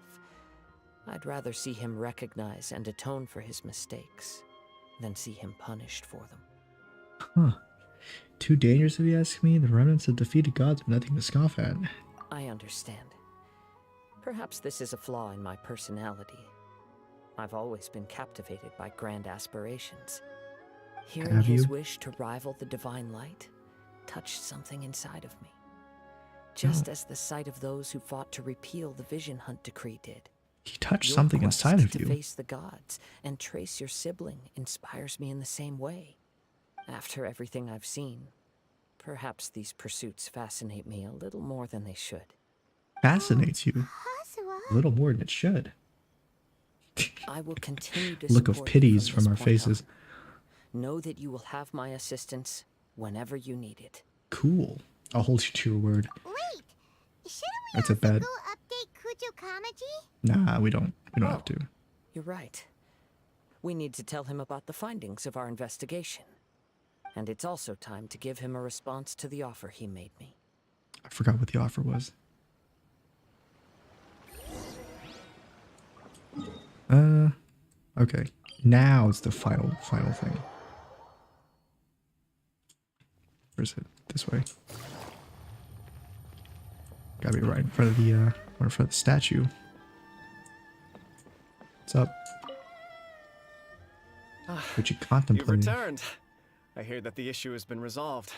I'd rather see him recognize and atone for his mistakes than see him punished for them. Huh. Too dangerous if you ask me. The remnants of defeated gods are nothing to scoff at. I understand. Perhaps this is a flaw in my personality. I've always been captivated by grand aspirations. Hearing Have his you? wish to rival the divine light touched something inside of me. Just as the sight of those who fought to repeal the Vision Hunt decree did. He touched Your something quest inside of to you. face the gods and trace your sibling inspires me in the same way. After everything I've seen, perhaps these pursuits fascinate me a little more than they should. Fascinates you. Kazuha? A little more than it should. I will continue to Look of support you pities from from this our point faces. on. Know that you will have my assistance whenever you need it. Cool. I'll hold you to your word. Wait, shouldn't we That's a also bad. go update Kujo Kamaji? Nah, we don't. We don't have to. You're right. We need to tell him about the findings of our investigation. And it's also time to give him a response to the offer he made me. I forgot what the offer was. Okay. Now it's the final thing. Where is it? This way. Gotta be right in front of the right in front of the statue. What's up? What you You've contemplating? returned. I hear that the issue has been resolved.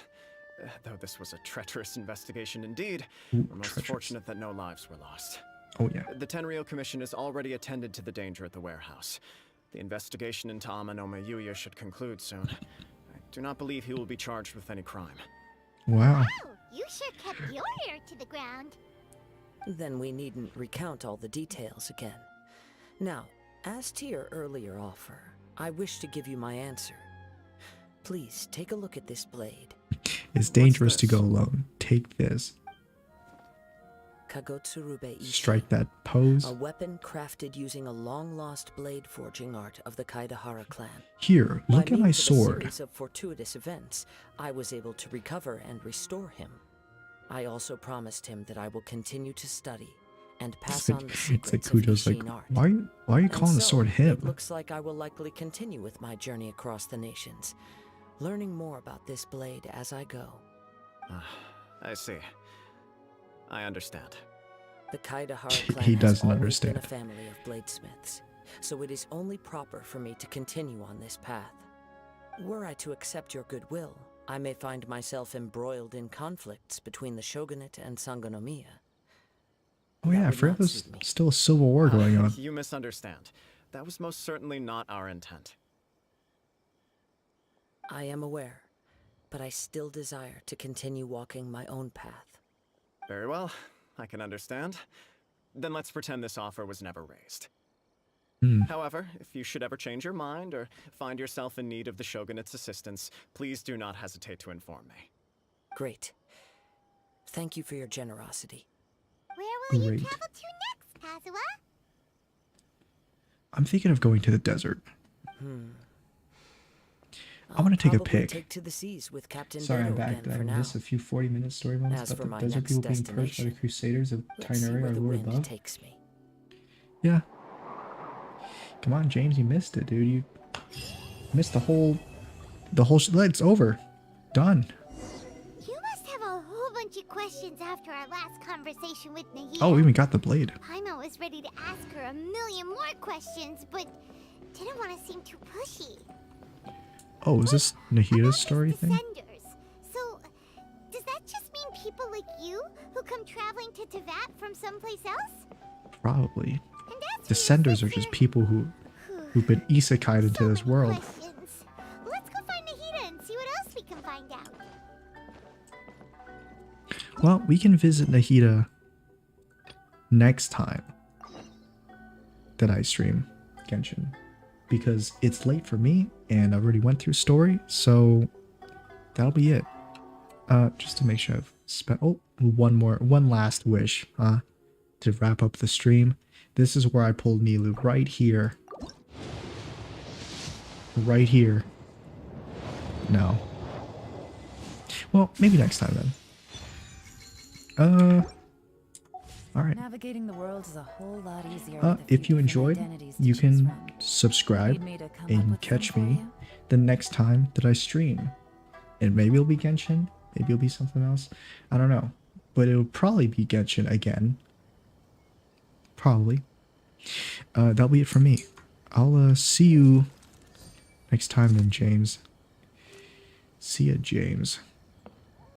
Though this was a treacherous investigation indeed, Ooh, we're most treacherous. fortunate that no lives were lost. Oh yeah. The Tenryou Commission has already attended to the danger at the warehouse. The investigation into Amanome Yuya should conclude soon. I do not believe he will be charged with any crime. Wow. Oh, you sure kept your ear to the ground. Then we needn't recount all the details again. Now, as to your earlier offer, I wish to give you my answer. Please take a look at this blade. It's dangerous to this? go alone. Take this. Kagotsurube Ishi. Strike that pose. A weapon crafted using a long-lost blade forging art of the Kaedehara clan. Here, look By at my means of a sword. series of fortuitous events, I was able to recover and restore him. I also promised him that I will continue to study and pass on the It's secrets like of Kujo's like, Ishin art. why are you And calling the so, sword him? It looks like I will likely continue with my journey across the nations, learning more about this blade as I go. I see. I understand. The Kaedehara He clan doesn't has always understand. been a family of bladesmiths, so it is only proper for me to continue on this path. Were I to accept your goodwill, I may find myself embroiled in conflicts between the shogunate and Sangonomiya. Oh That yeah, I would forgot not there's suit me. still a civil war going on. You misunderstand. That was most certainly not our intent. I am aware, but I still desire to continue walking my own path. Very well, I can understand. Then let's pretend this offer was never raised. However, if you should ever change your mind or find yourself in need of the Shogunate's assistance, please do not hesitate to inform me. Great. Thank you for your generosity. Where will you Great. travel to next, Kazuha? I'm thinking of going to the desert. I want to take a Probably pic. take to the seas with Captain Sorry, I'm Beto back. again Did I for now. miss a few 40-minute story moments As for about my the desert next people being purged by the destination, Crusaders of Let's see Tainari, where our the lord wind above? takes me. Yeah. Come on, James, you missed it, dude. You missed the whole it's over. Done. You must have a whole bunch of questions after our last conversation with Nahida. Oh, we even got the blade. Paimon was ready to ask her a million more questions, but didn't want to seem too pushy. Oh, is this Nahida's story thing? Descenders. So, does that just mean people like you who come traveling to Teyvat from someplace else? Probably. And that's Descenders are just people who've been isekai'd into this world. questions. Let's go find Nahida and see what else we can find out. Well, we can visit Nahida next time that I stream Genshin, because it's late for me and I already went through story, so that'll be it. Just to make sure I've spent one last wish, to wrap up the stream. This is where I pulled Nilu, right here. Right here. No. Well, maybe next time then. Alright. Navigating the world is a whole lot easier. with a If few you different enjoyed, identities to you choose can from. subscribe Need me to come up and with catch some for me you? the next time that I stream. And maybe it'll be Genshin, maybe it'll be something else. I don't know. But it'll probably be Genshin again. Probably. That'll be it for me. I'll see you next time then, James. See ya, James.